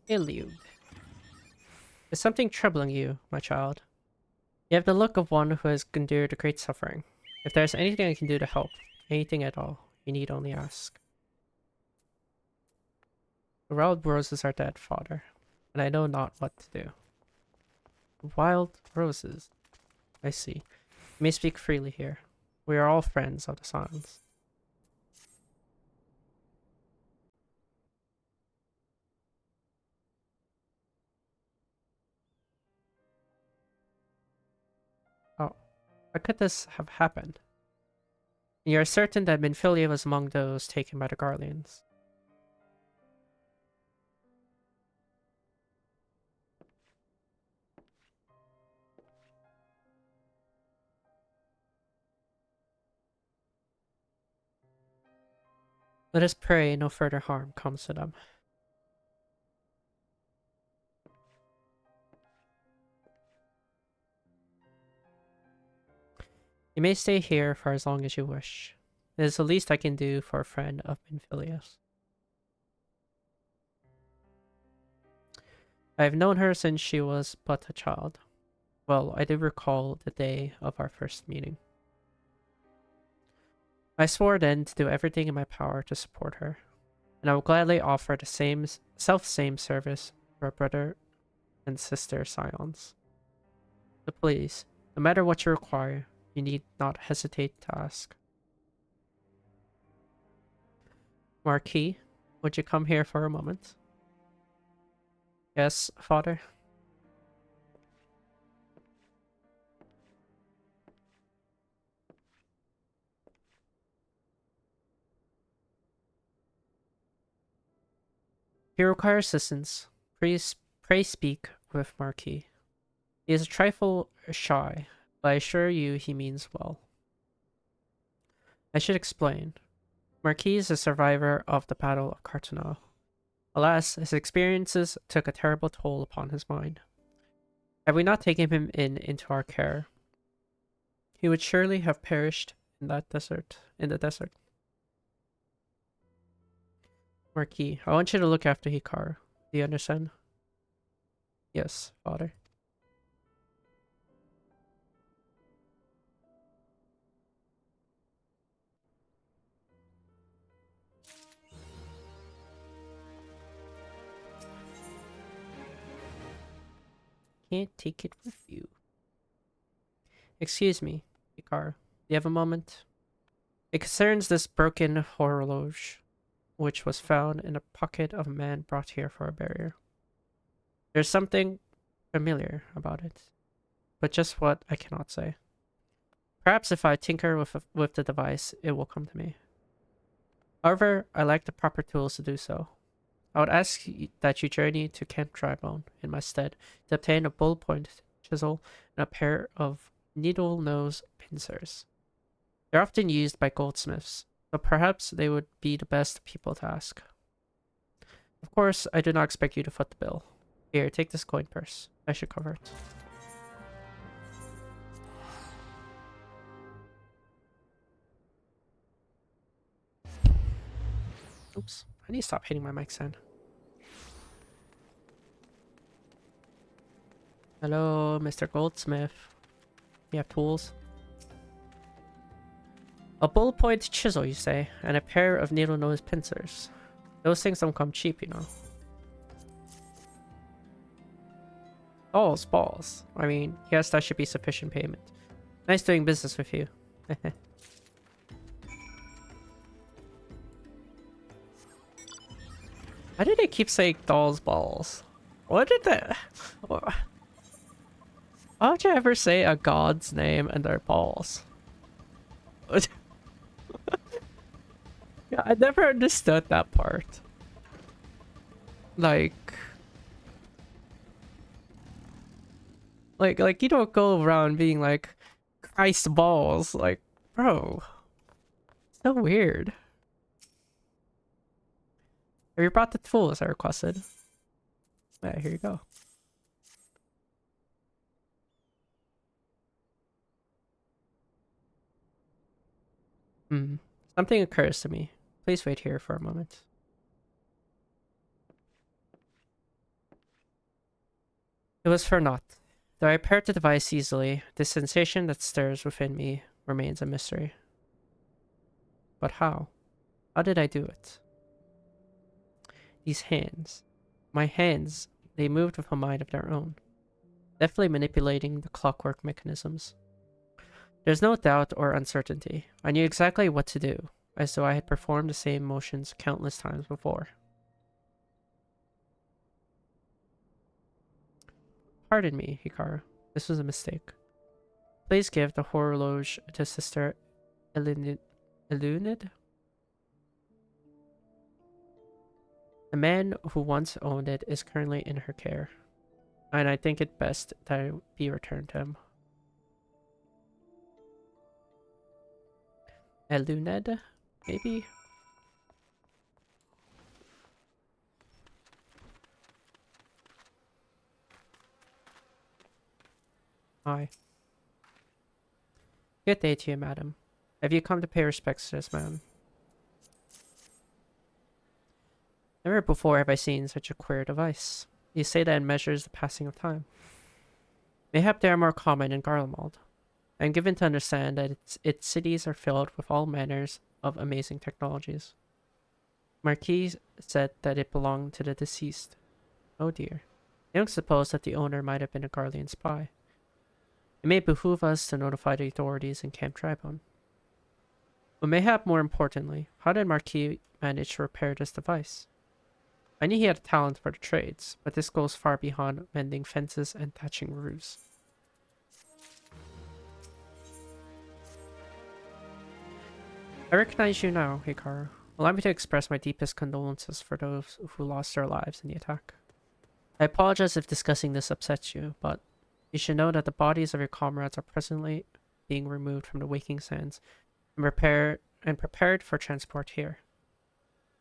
Elude. Is something troubling you, my child? You have the look of one who has endured great suffering. If there is anything I can do to help, anything at all, you need only ask. The wild roses are dead, father, and I know not what to do. Wild roses. I see. You may speak freely here. We are all friends of the Scions. Oh, how could this have happened? You are certain that Minfilia was among those taken by the Garleans. Let us pray no further harm comes to them. You may stay here for as long as you wish. It is the least I can do for a friend of Minfilia's. I've known her since she was but a child. Well, I do recall the day of our first meeting. I swore then to do everything in my power to support her, and I will gladly offer the same service for a brother and sister scions. So please, no matter what you require, you need not hesitate to ask. Marquis, would you come here for a moment? Yes, father. If you require assistance, pray speak with Marquis. He is a trifle shy, but I assure you he means well. I should explain. Marquis is a survivor of the Battle of Cartonneau. Alas, his experiences took a terrible toll upon his mind. Had we not taken him into our care, he would surely have perished in the desert. Marquis, I want you to look after Hikaru. Do you understand? Yes, father. Can't take it with you. Excuse me, Hikaru. Do you have a moment? It concerns this broken horologe, which was found in a pocket of a man brought here for a barrier. There's something familiar about it, but just what I cannot say. Perhaps if I tinker with the device, it will come to me. However, I lack the proper tools to do so. I would ask that you journey to Camp Drybone in my stead to obtain a ballpoint chisel and a pair of needle nose pincers. They're often used by goldsmiths, so perhaps they would be the best people to ask. Of course, I do not expect you to foot the bill. Here, take this coin purse. I should cover it. Oops, I need to stop hitting my mic stand. Hello, Mr. Goldsmith. You have tools? A ballpoint chisel, you say, and a pair of needle nose pincers. Those things don't come cheap, you know. Balls. I mean, yes, that should be sufficient payment. Nice doing business with you. Why did they keep saying dolls balls? What did that? Why would you ever say a god's name and their balls? Yeah, I never understood that part. Like you don't go around being like, Christ balls. Like, bro. So weird. Have you brought the tools I requested? Yeah, here you go. Something occurs to me. Please wait here for a moment. It was for naught. Though I paired the device easily, the sensation that stirs within me remains a mystery. But how? How did I do it? These hands. My hands, they moved with a mind of their own, deftly manipulating the clockwork mechanisms. There's no doubt or uncertainty. I knew exactly what to do, as though I had performed the same motions countless times before. Pardon me, Hikaru. This was a mistake. Please give the horologe to Sister Elunid? The man who once owned it is currently in her care, and I think it best that it be returned to him. Eluned, maybe? Hi. Good day to you, madam. Have you come to pay respects to this man? Never before have I seen such a queer device. You say that it measures the passing of time. Mayhap they are more common in Garlemald. I am given to understand that its cities are filled with all manners of amazing technologies. Marquis said that it belonged to the deceased. Oh dear. I don't suppose that the owner might have been a Garlean spy. It may behoove us to notify the authorities in Camp Tribune. But mayhap more importantly, how did Marquis manage to repair this device? I knew he had a talent for the trades, but this goes far beyond mending fences and thatching roofs. I recognize you now, Hikaru. Allow me to express my deepest condolences for those who lost their lives in the attack. I apologize if discussing this upsets you, but you should know that the bodies of your comrades are presently being removed from the Waking Sands and prepared for transport here.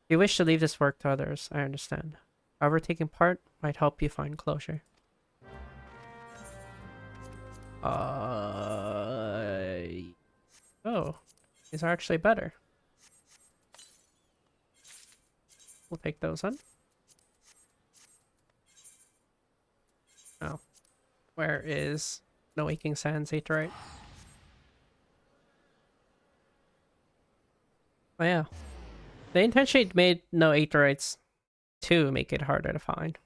If you wish to leave this work to others, I understand. However, taking part might help you find closure. Oh, these are actually better. We'll take those on. Oh. Where is no Waking Sands Aetheryte? Oh yeah. They intentionally made no Aetherytes to make it harder to find.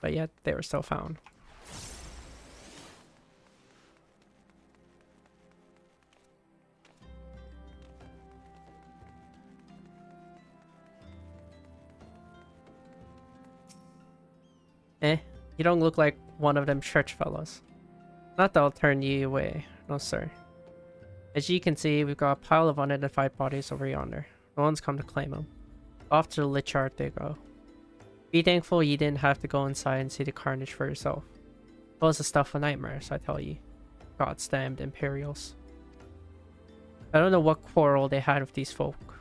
But yet, they were still found. You don't look like one of them church fellows. Not that I'll turn you away. No, sir. As you can see, we've got a pile of unidentified bodies over yonder. No one's come to claim them. Off to the lich yard they go. Be thankful you didn't have to go inside and see the carnage for yourself. It was the stuff of nightmares, I tell you. God-damned Imperials. I don't know what quarrel they had with these folk,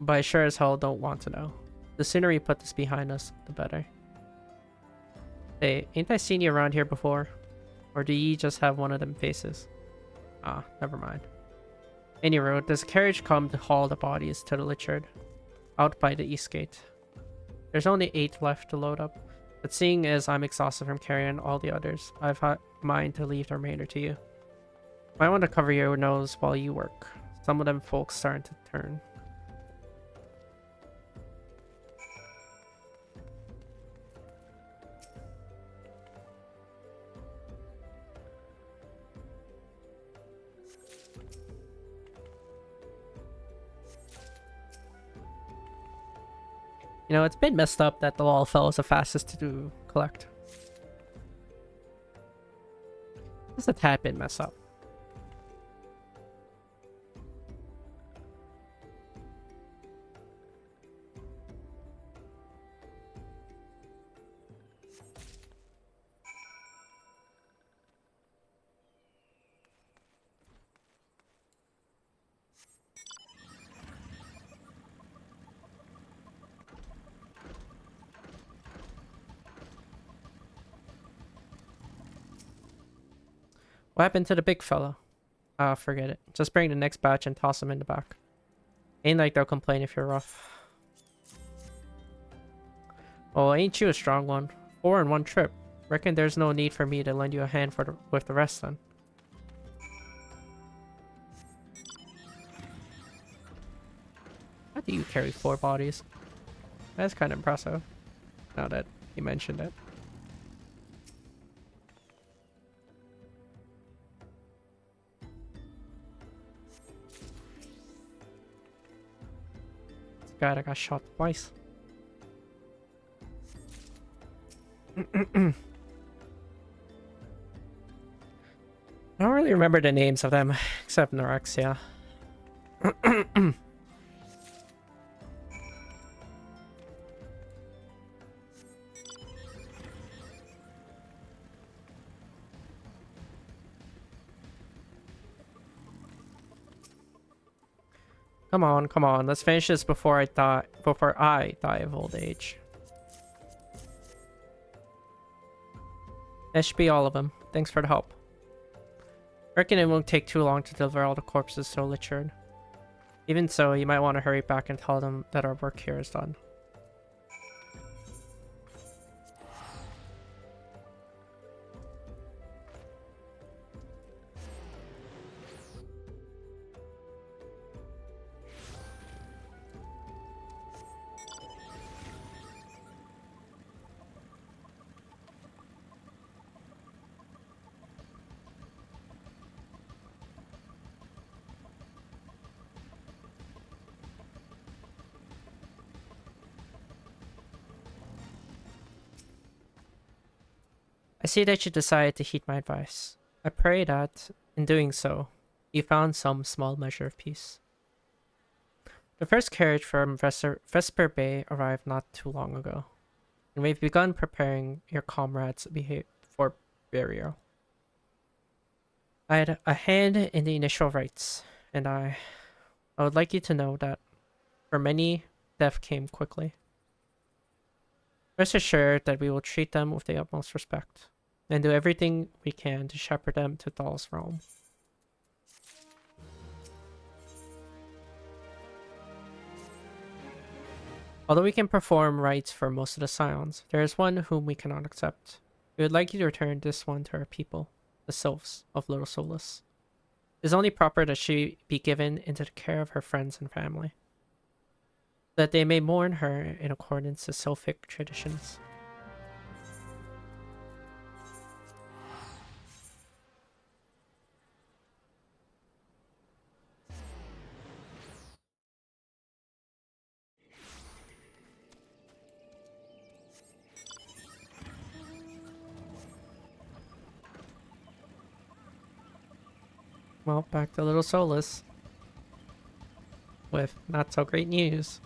but I sure as hell don't want to know. The sooner we put this behind us, the better. Hey, ain't I seen you around here before? Or do ye just have one of them faces? Ah, never mind. Any road, does a carriage come to haul the bodies to the lich yard? Out by the east gate. There's only 8 left to load up, but seeing as I'm exhausted from carrying all the others, I've had mind to leave the remainder to you. Might want to cover your nose while you work. Some of them folks starting to turn. You know, it's been messed up that the Lolfell is the fastest to collect. Just a tad bit messed up. What happened to the big fella? Ah, forget it. Just bring the next batch and toss them in the back. Ain't like they'll complain if you're rough. Oh, ain't you a strong one? 4 in one trip. Reckon there's no need for me to lend you a hand with the rest then. How do you carry 4 bodies? That's kind of impressive. Now that you mentioned it. God, I got shot twice. I don't really remember the names of them, except Norexia. Come on, come on. Let's finish this before I die of old age. That should be all of them. Thanks for the help. Reckon it won't take too long to deliver all the corpses to the lich yard. Even so, you might want to hurry back and tell them that our work here is done. see that you decided to heed my advice. I pray that, in doing so, you found some small measure of peace. The first carriage from Vesper Bay arrived not too long ago, and we've begun preparing your comrades' for burial. I had a hand in the initial rites, and I would like you to know that, for many, death came quickly. Rest assured that we will treat them with the utmost respect, and do everything we can to shepherd them to Thal's realm. Although we can perform rites for most of the Scions, there is one whom we cannot accept. We would like you to return this one to our people, the Sylphs of Little Solus. It is only proper that she be given into the care of her friends and family, so that they may mourn her in accordance to Sylphic traditions. Well, back to Little Solus with not so great news.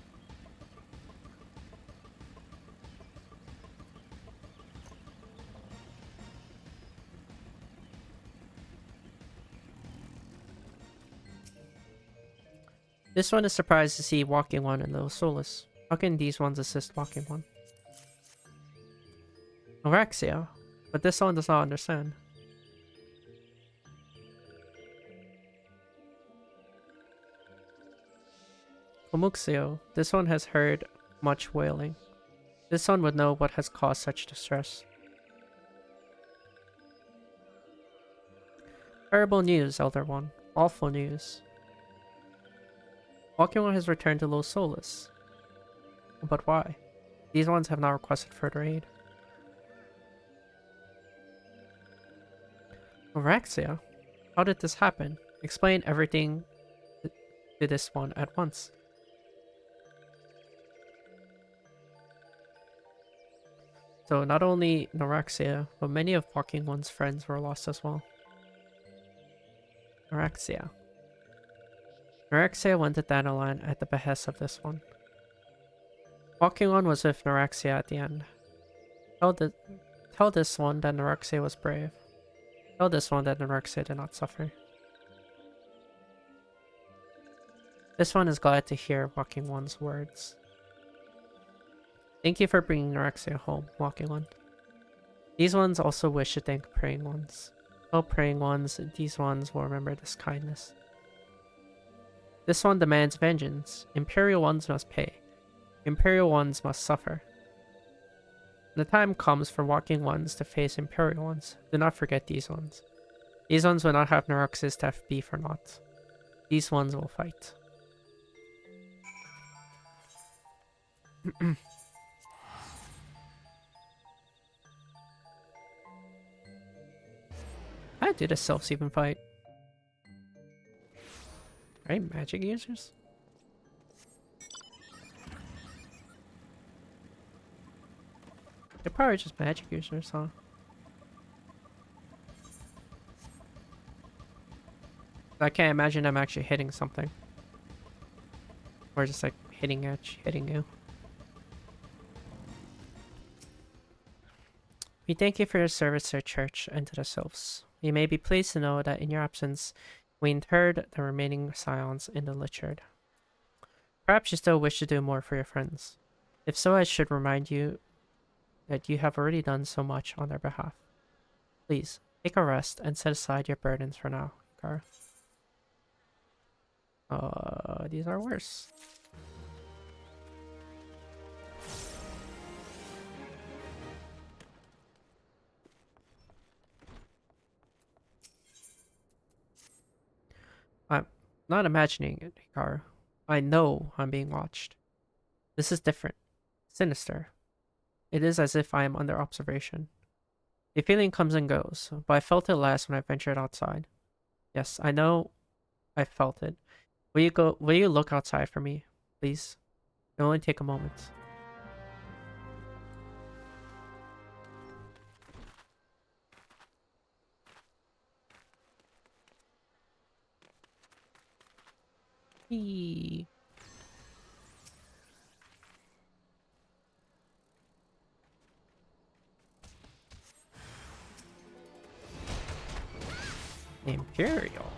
This one is surprised to see Walking One in Little Solus. How can these ones assist Walking One? Orexia, but this one does not understand. Omuxio, this one has heard much wailing. This one would know what has caused such distress. Terrible news, Elder One. Awful news. Walking One has returned to Little Solus. But why? These ones have not requested further aid. Orexia? How did this happen? Explain everything to this one at once. So not only Norexia, but many of Walking One's friends were lost as well. Norexia. Norexia went to Dandelion at the behest of this one. Walking One was with Norexia at the end. Tell this one that Norexia was brave. Tell this one that Norexia did not suffer. This one is glad to hear Walking One's words. Thank you for bringing Norexia home, Walking One. These ones also wish to thank Praying Ones. Tell Praying Ones these ones will remember this kindness. This one demands vengeance. Imperial Ones must pay. Imperial Ones must suffer. When the time comes for Walking Ones to face Imperial Ones, do not forget these ones. These ones will not have Nerox's death be for naught. These ones will fight. How do the Sylphs even fight? Right, magic users? They're probably just magic users, huh? I can't imagine them actually hitting something. Or just like hitting you. We thank you for your service to the church and to the Sylphs. You may be pleased to know that in your absence, we interred the remaining Scions in the Lichard. Perhaps you still wish to do more for your friends. If so, I should remind you that you have already done so much on their behalf. Please, take a rest and set aside your burdens for now, Gar. These are worse. I'm not imagining it, Hikaru. I know I'm being watched. This is different. Sinister. It is as if I am under observation. The feeling comes and goes, but I felt it last when I ventured outside. Yes, I know I felt it. Will you look outside for me, please? It'll only take a moment. Eee. Imperial.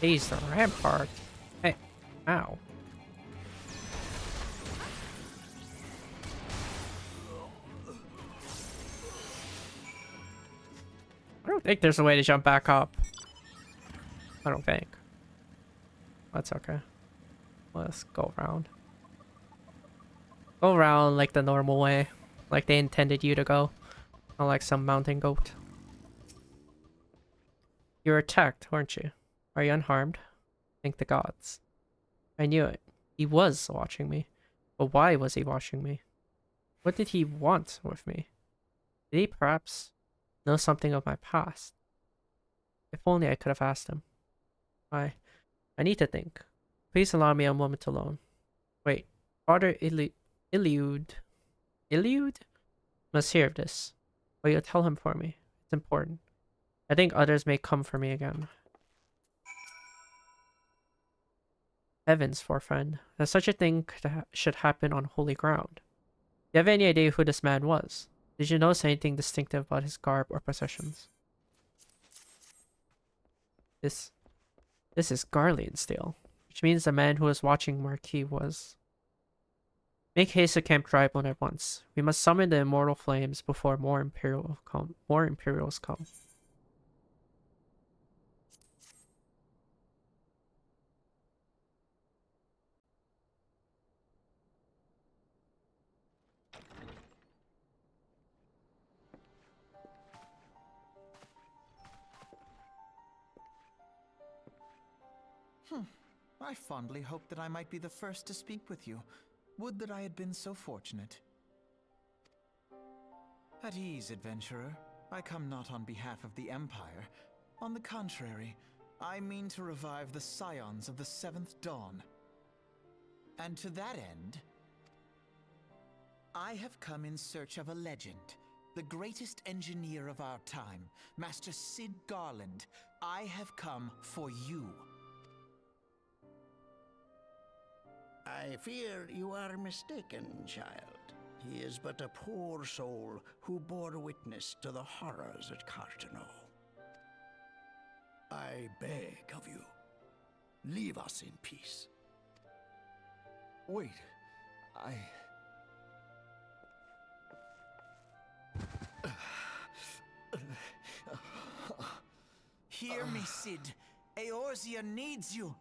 He's the rampart. Hey, ow. I don't think there's a way to jump back up. I don't think. That's okay. Let's go around. Go around like the normal way. Like they intended you to go. Not like some mountain goat. You were attacked, weren't you? Are you unharmed? Thank the gods. I knew it. He was watching me. But why was he watching me? What did he want with me? Did he perhaps know something of my past? If only I could have asked him. I need to think. Please allow me a moment alone. Wait, Father Iliud must hear of this. Will you tell him for me? It's important. I think others may come for me again. Heavens, for friend, that such a thing should happen on holy ground. Do you have any idea who this man was? Did you notice anything distinctive about his garb or possessions? This is Garlean steel, which means the man who was watching Marquis was. Make haste to Camp Tribune at once. We must summon the immortal flames before more Imperials come. I fondly hoped that I might be the first to speak with you. Would that I had been so fortunate. At ease, adventurer. I come not on behalf of the Empire. On the contrary, I mean to revive the scions of the Seventh Dawn. And to that end, I have come in search of a legend. The greatest engineer of our time, Master Cid Garland. I have come for you. I fear you are mistaken, child. He is but a poor soul who bore witness to the horrors at Cartano. I beg of you, leave us in peace. Wait, Hear me, Cid. Eorzea needs you.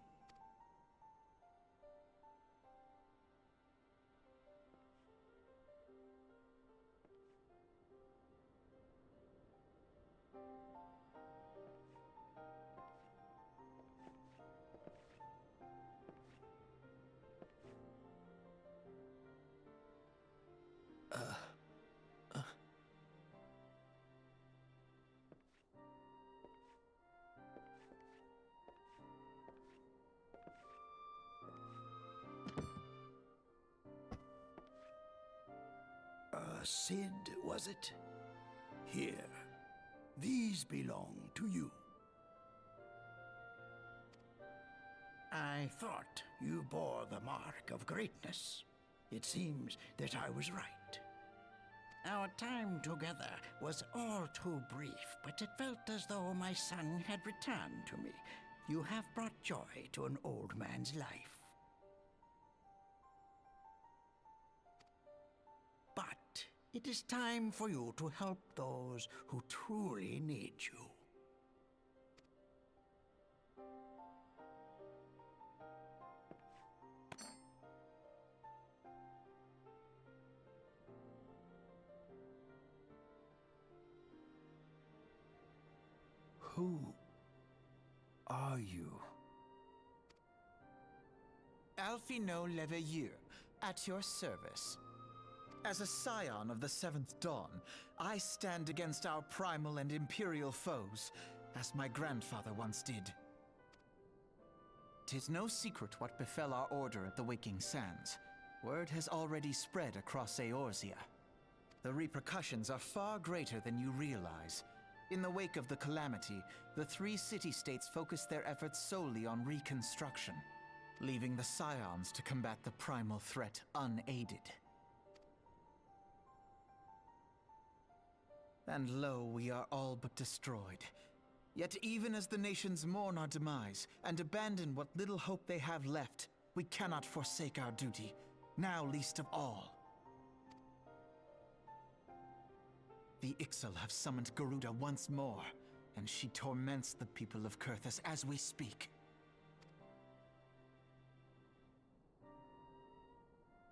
Cid, was it? Here, these belong to you. I thought you bore the mark of greatness. It seems that I was right. Our time together was all too brief, but it felt as though my son had returned to me. You have brought joy to an old man's life. But it is time for you to help those who truly need you. Who are you? Alphino Leveilleur, at your service. As a scion of the Seventh Dawn, I stand against our primal and imperial foes, as my grandfather once did. 'Tis no secret what befell our order at the Waking Sands. Word has already spread across Eorzea. The repercussions are far greater than you realize. In the wake of the calamity, the 3 city-states focused their efforts solely on reconstruction, leaving the Scions to combat the primal threat unaided. And lo, we are all but destroyed. Yet even as the nations mourn our demise and abandon what little hope they have left, we cannot forsake our duty, now least of all. The Ixal have summoned Garuda once more, and she torments the people of Kurthus as we speak.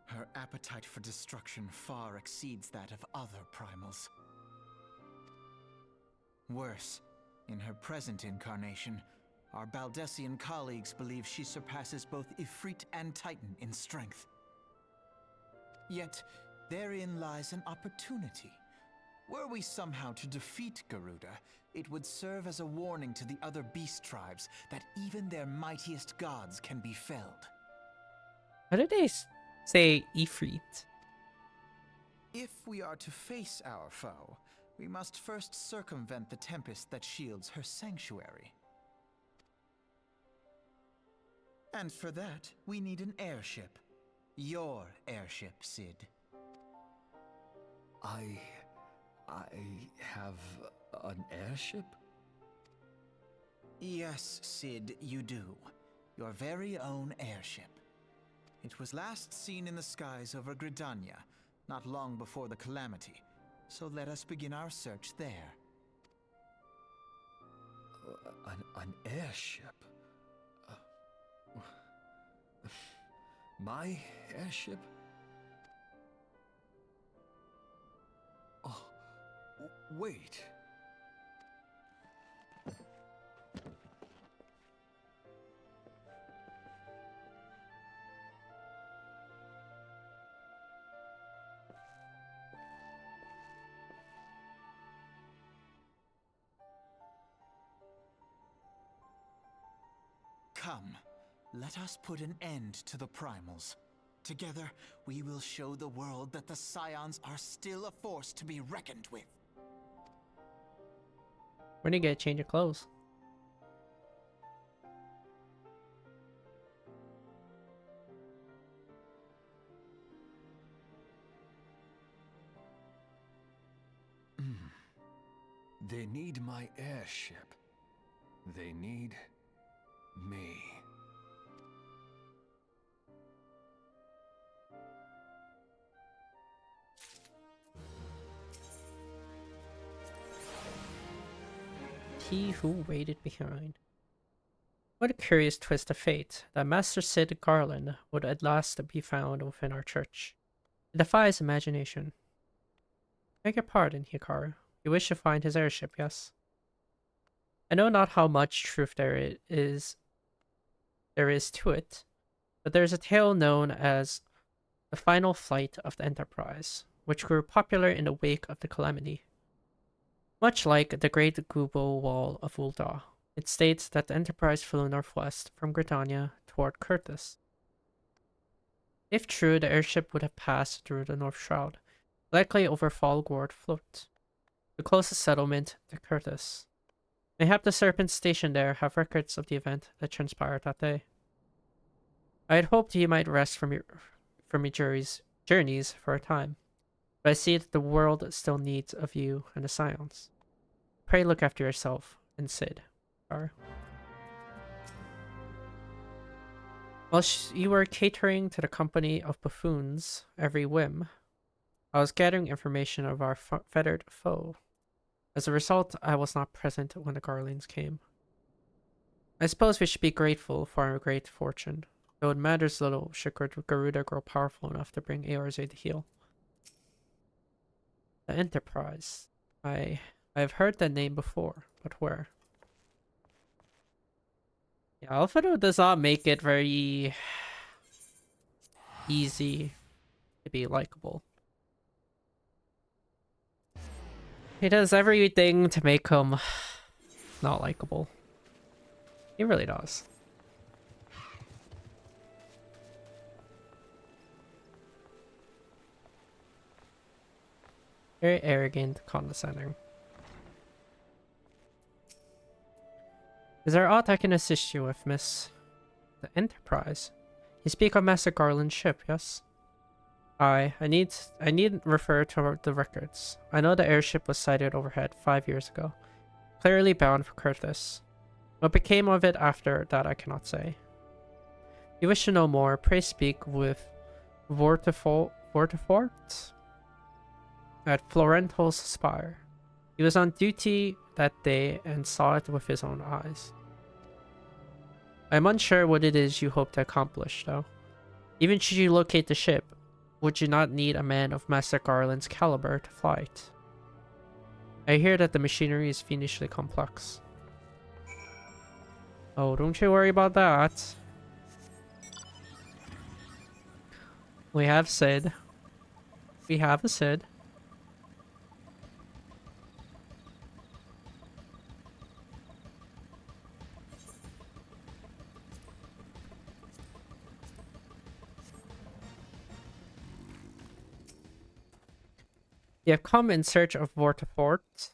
Her appetite for destruction far exceeds that of other primals. Worse, in her present incarnation, our Baldessian colleagues believe she surpasses both Ifrit and Titan in strength. Yet, therein lies an opportunity. Were we somehow to defeat Garuda, it would serve as a warning to the other beast tribes that even their mightiest gods can be felled. How did they say Ifrit? If we are to face our foe, we must first circumvent the tempest that shields her sanctuary. And for that, we need an airship. Your airship, Sid. I have an airship? Yes, Sid, you do. Your very own airship. It was last seen in the skies over Gridania, not long before the calamity. So let us begin our search there. An airship? My airship? Oh, wait. Come, let us put an end to the primals. Together, we will show the world that the Scions are still a force to be reckoned with. When do you get a change of clothes? They need my airship. They need me. He who waited behind. What a curious twist of fate that Master Sid Garland would at last be found within our church. It defies imagination. Beg your pardon, Hikaru. You wish to find his airship, yes? I know not how much truth there is to it, but there is a tale known as the final flight of the Enterprise, which grew popular in the wake of the calamity. Much like the Great Gubo Wall of Ul'dah, it states that the Enterprise flew northwest from Gridania toward Kurthus. If true, the airship would have passed through the North Shroud, likely over Falgord Float, the closest settlement to Kurthus. Mayhap the serpents stationed there have records of the event that transpired that day. I had hoped you might rest from your journeys for a time, but I see that the world still needs of you and the Scions. Pray look after yourself and Sid. While you were catering to the company of buffoons' every whim, I was gathering information of our fettered foe. As a result, I was not present when the Garlands came. I suppose we should be grateful for our great fortune, though it matters little should Garuda grow powerful enough to bring Eorze to heel. The Enterprise. I have heard that name before, but where? Yeah, Alphado does not make it very easy to be likable. He does everything to make him not likable. He really does. Very arrogant, condescending. Is there aught I can assist you with, miss? The Enterprise? You speak of Master Garland's ship, yes? I need refer to the records. I know the airship was sighted overhead 5 years ago. Clearly bound for Curtis. What became of it after that I cannot say. If you wish to know more, pray speak with Vortifort at Florento's Spire. He was on duty that day and saw it with his own eyes. I am unsure what it is you hope to accomplish, though. Even should you locate the ship, would you not need a man of Master Garland's caliber to fly it? I hear that the machinery is fiendishly complex. Oh, don't you worry about that. We have Sid. We have a Sid. You have come in search of Vortifort,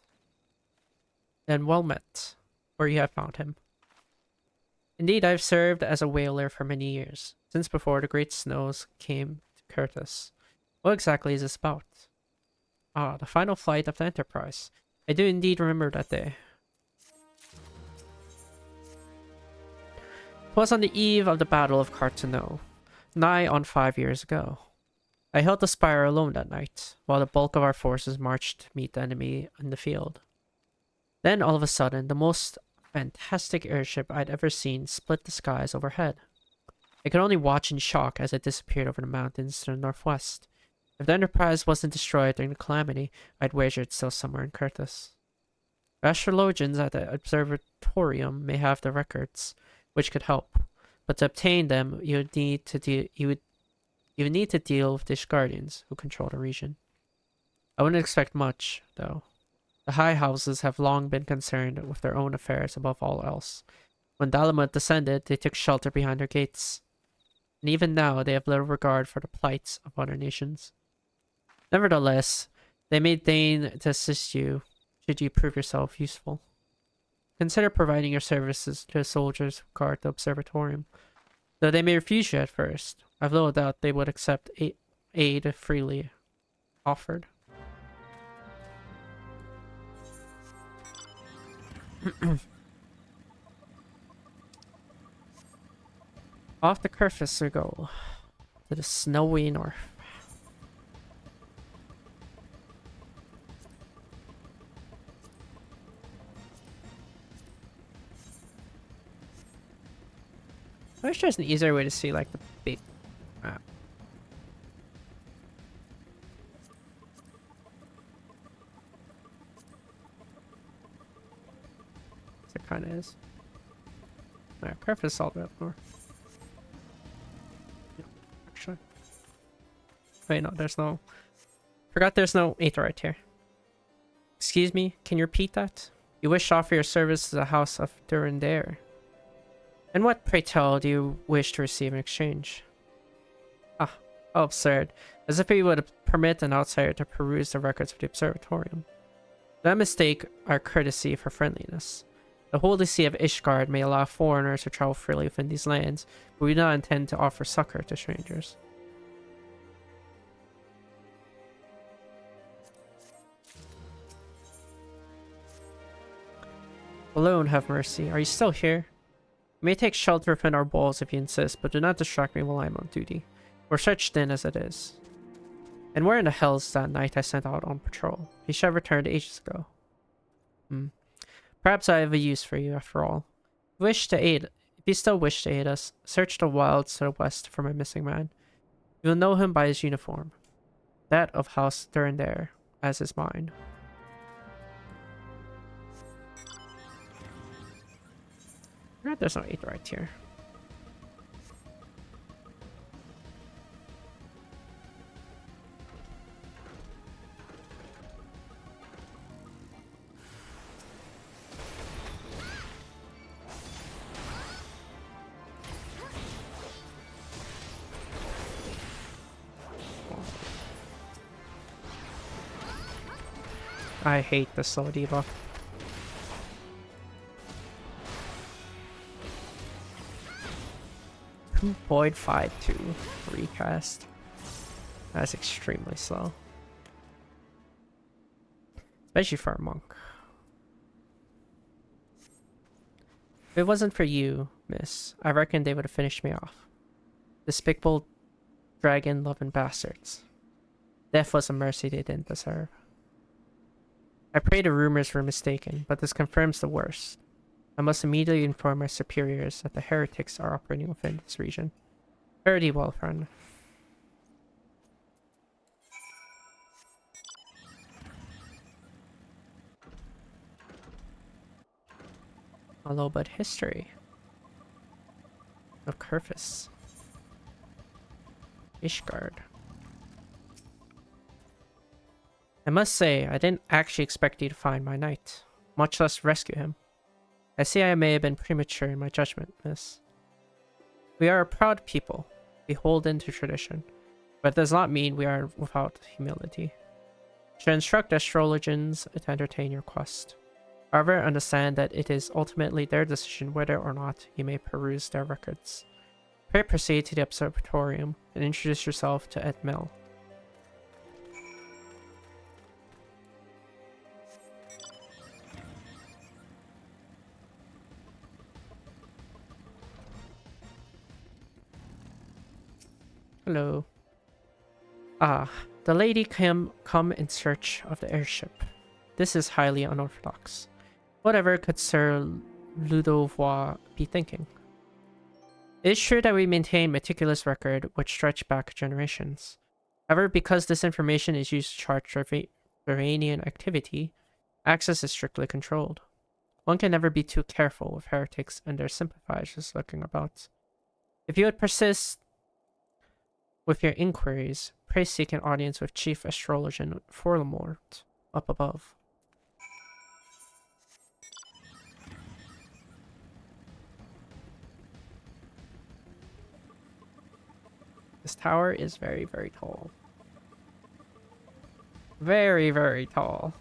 and well met, where you have found him. Indeed, I've served as a whaler for many years, since before the great snows came to Curtis. What exactly is this about? Ah, the final flight of the Enterprise. I do indeed remember that day. It was on the eve of the Battle of Carteneau, nigh on 5 years ago. I held the spire alone that night, while the bulk of our forces marched to meet the enemy in the field. Then, all of a sudden, the most fantastic airship I'd ever seen split the skies overhead. I could only watch in shock as it disappeared over the mountains to the northwest. If the Enterprise wasn't destroyed during the calamity, I'd wager it's still somewhere in Curtis. Astrologians at the observatorium may have the records, which could help, but to obtain them, you would need to deal with these guardians who control the region. I wouldn't expect much, though. The high houses have long been concerned with their own affairs above all else. When Dalamud descended, they took shelter behind their gates. And even now, they have little regard for the plights of other nations. Nevertheless, they may deign to assist you should you prove yourself useful. Consider providing your services to the soldiers who guard the observatorium. Though they may refuse you at first, I've little doubt they would accept aid freely offered. Off the Curtis we go, to the snowy north. I wish there's an easier way to see like the big map. It kind of is. Alright, Curtis is all the way up north. Yep, actually. Wait, no, there's no... Forgot there's no Aetheryte here. Excuse me, can you repeat that? You wish to offer your service to the House of Durandare. And what, pray tell, do you wish to receive in exchange? Ah, how absurd. As if we would permit an outsider to peruse the records of the observatorium. That mistake our courtesy for friendliness. The Holy See of Ishgard may allow foreigners to travel freely within these lands, but we do not intend to offer succor to strangers. Alone, have mercy. Are you still here? You may take shelter within our walls if you insist, but do not distract me while I'm on duty. We're stretched thin as it is. And where in the hell is that knight I sent out on patrol? He should have returned ages ago. Perhaps I have a use for you after all. If you still wish to aid us, search the wilds to the west for my missing man. You will know him by his uniform. That of House Durandare, as is mine. There's no Aetheryte here. I hate the slow debuff. .52 recast. That's extremely slow. Especially for a monk. If it wasn't for you, miss, I reckon they would have finished me off. Despicable dragon-loving bastards. Death was a mercy they didn't deserve. I pray the rumors were mistaken, but this confirms the worst. I must immediately inform my superiors that the heretics are operating within this region. Fare thee well, friend. A little bit history of Kerfus. Ishgard. I must say, I didn't actually expect you to find my knight, much less rescue him. I see I may have been premature in my judgment, miss. We are a proud people, beholden to tradition, but it does not mean we are without humility. Should instruct astrologians to entertain your quest. However, understand that it is ultimately their decision whether or not you may peruse their records. Pray proceed to the observatorium and introduce yourself to Ed Mill. Hello. Ah, the lady come in search of the airship. This is highly unorthodox. Whatever could Sir Ludovois be thinking? It is true that we maintain meticulous record which stretch back generations. However, because this information is used to chart Varanian activity, access is strictly controlled. One can never be too careful with heretics and their sympathizers lurking about. If you would persist with your inquiries, pray seek an audience with Chief Astrologian Forlamort up above. This tower is very, very tall. Very, very tall.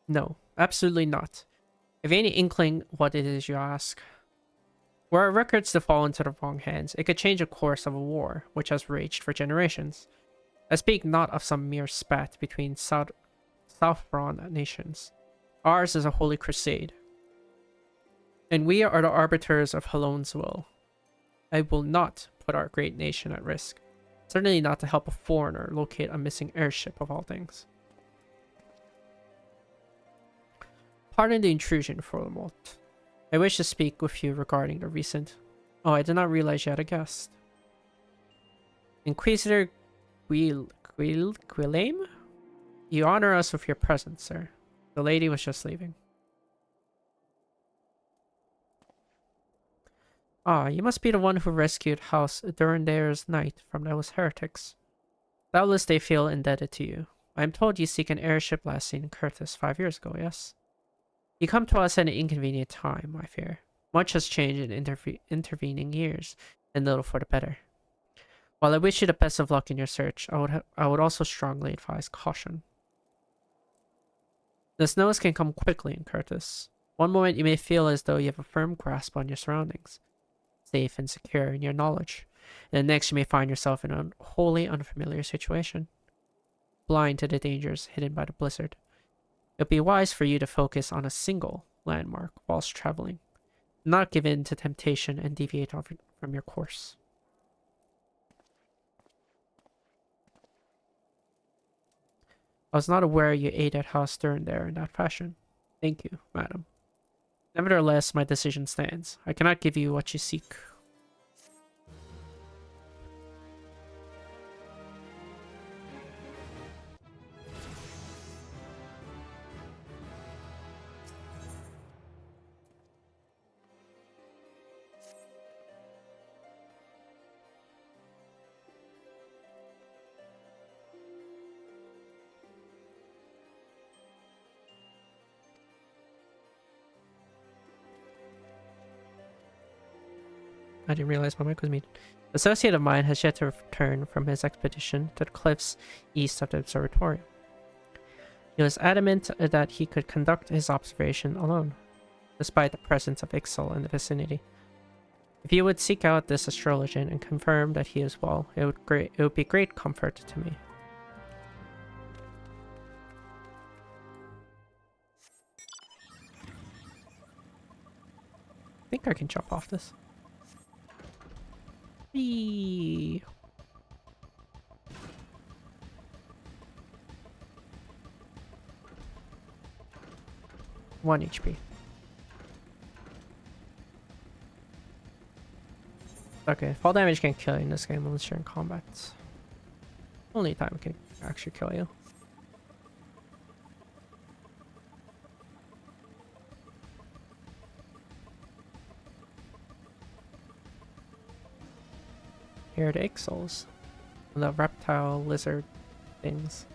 No, absolutely not. If any inkling what it is you ask. Were our records to fall into the wrong hands, it could change the course of a war which has raged for generations. I speak not of some mere spat between Southron nations. Ours is a holy crusade, and we are the arbiters of Halone's will. I will not put our great nation at risk, certainly not to help a foreigner locate a missing airship of all things. Pardon the intrusion, Forlamort. I wish to speak with you regarding the recent... Oh, I did not realize you had a guest. Inquisitor Guillaume? You honor us with your presence, sir. The lady was just leaving. Ah, you must be the one who rescued House Durandair's knight from those heretics. Doubtless they feel indebted to you. I am told you seek an airship last seen in Curtis 5 years ago, yes? You come to us at an inconvenient time, I fear. Much has changed in intervening years, and little for the better. While I wish you the best of luck in your search, I would also strongly advise caution. The snows can come quickly in Curtis. One moment you may feel as though you have a firm grasp on your surroundings, safe and secure in your knowledge, and the next you may find yourself in a wholly unfamiliar situation, blind to the dangers hidden by the blizzard. It would be wise for you to focus on a single landmark whilst traveling, not give in to temptation and deviate from your course. I was not aware you ate at House Durandair in that fashion. Thank you, madam. Nevertheless, my decision stands. I cannot give you what you seek. I didn't realize my mic was muted. The associate of mine has yet to return from his expedition to the cliffs east of the observatory. He was adamant that he could conduct his observation alone, despite the presence of Ixal in the vicinity. If you would seek out this astrologian and confirm that he is well, it would be great comfort to me. I think I can jump off this. Whee! 1 HP. Okay, fall damage can kill you in this game unless you're in combat. Only time it can actually kill you. Here are the Ixals. The reptile lizard things.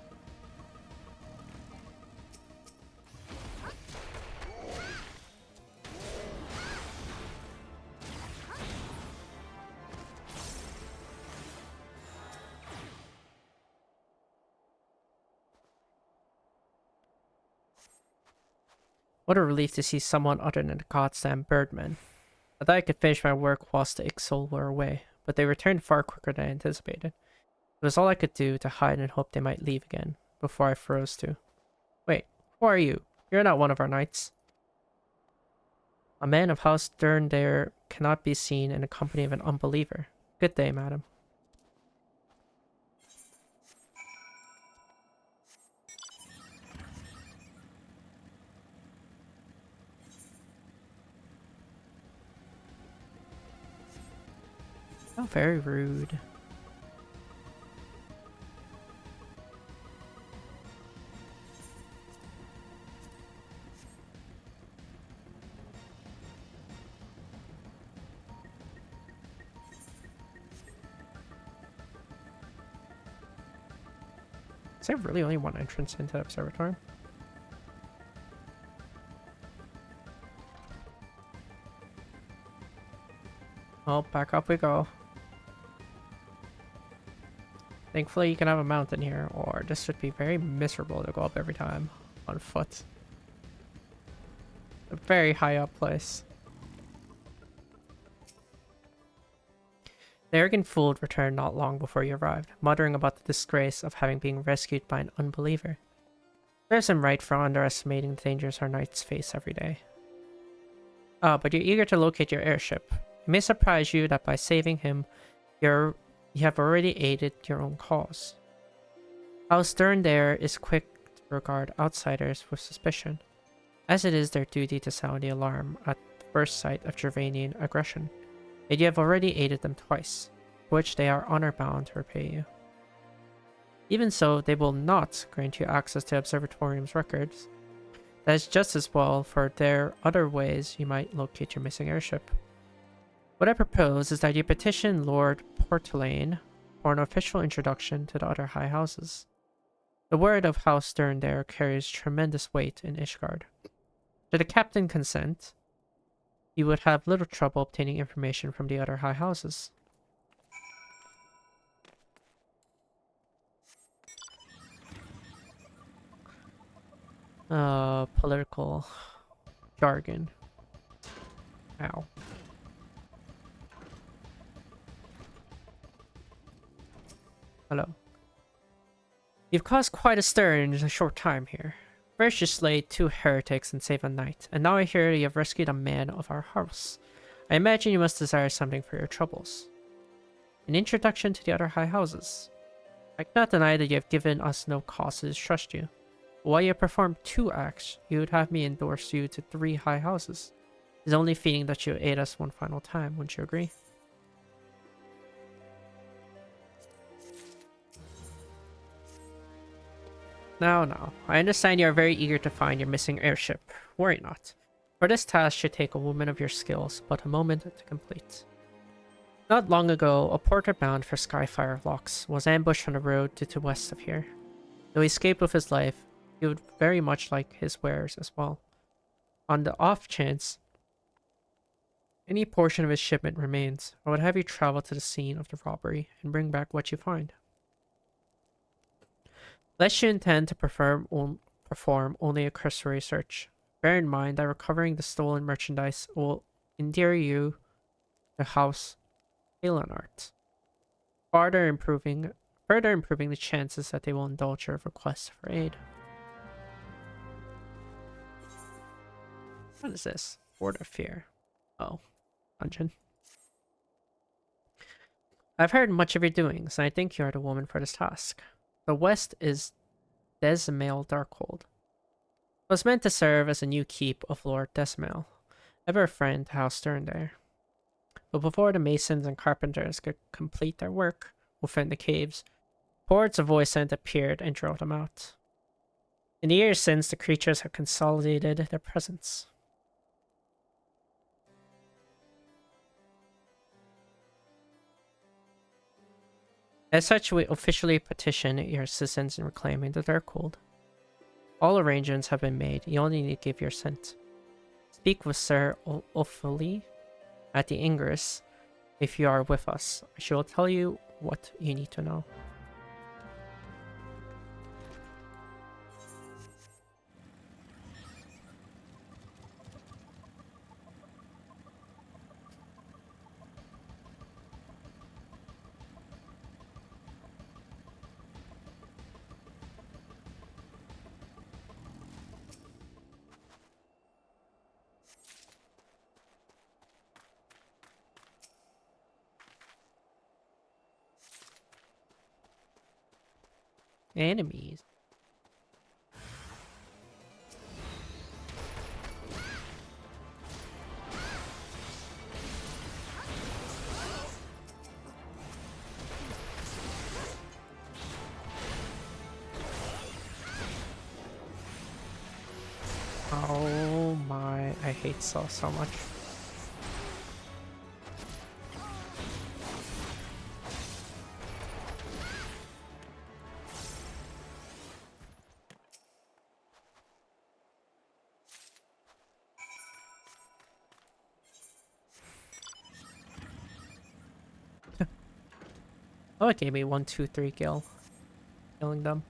What a relief to see someone other than the goddamn birdmen. I thought I could finish my work whilst the Ixal were away, but they returned far quicker than I anticipated. It was all I could do to hide and hope they might leave again, before I froze to. Wait, who are you? You're not one of our knights. A man of House Sterndare cannot be seen in the company of an unbeliever. Good day, madam. Oh, very rude. Is there really only one entrance into the observatory? Oh, back up we go. Thankfully you can have a mountain here, or this would be very miserable to go up every time on foot. A very high up place. The arrogant fool returned not long before you arrived, muttering about the disgrace of having been rescued by an unbeliever. There's him right for underestimating the dangers our knights face every day. Ah, but you're eager to locate your airship. It may surprise you that by saving him, you have already aided your own cause. House Sterndare is quick to regard outsiders with suspicion, as it is their duty to sound the alarm at the first sight of Gervanian aggression. Yet you have already aided them twice, for which they are honor-bound to repay you. Even so, they will not grant you access to Observatorium's records. That is just as well, for there are other ways you might locate your missing airship. What I propose is that you petition Lord Portelaine for an official introduction to the other high houses. The word of House Sterndare carries tremendous weight in Ishgard. Should the captain consent, you would have little trouble obtaining information from the other high houses. Political jargon. Ow. Hello. You've caused quite a stir in a short time here. First you slayed 2 heretics and saved a knight, and now I hear you have rescued a man of our house. I imagine you must desire something for your troubles. An introduction to the other high houses. I cannot deny that you have given us no cause to distrust you. But while you have performed 2 acts, you would have me endorse you to 3 high houses. It's only fitting that you aid us one final time, wouldn't you agree? Now, I understand you are very eager to find your missing airship. Worry not. For this task should take a woman of your skills, but a moment to complete. Not long ago, a porter bound for Skyfire Locks was ambushed on the road to the west of here. Though he escaped with his life, he would very much like his wares as well. On the off chance Any portion of his shipment remains, I would have you travel to the scene of the robbery and bring back what you find. Unless you intend to perform only a cursory search, bear in mind that recovering the stolen merchandise will endear you to House Halenart, further improving the chances that they will indulge your request for aid. What is this? Word of Fear. Oh, dungeon. I've heard much of your doings, and I think you are the woman for this task. The west is Desmail Darkhold. It was meant to serve as a new keep of Lord Desmail, ever a friend to House Stern there. But before the masons and carpenters could complete their work within the caves, hordes of Voicent appeared and drove them out. In the years since, the creatures have consolidated their presence. As such, we officially petition your assistance in reclaiming the Darkhold. All arrangements have been made. You only need to give your assent. Speak with Sir Ophelie at the Ingress if you are with us. She will tell you what you need to know. Enemies. Oh my, I hate Saw so much. Oh, it gave me 1, 2, 3 kill. Killing them.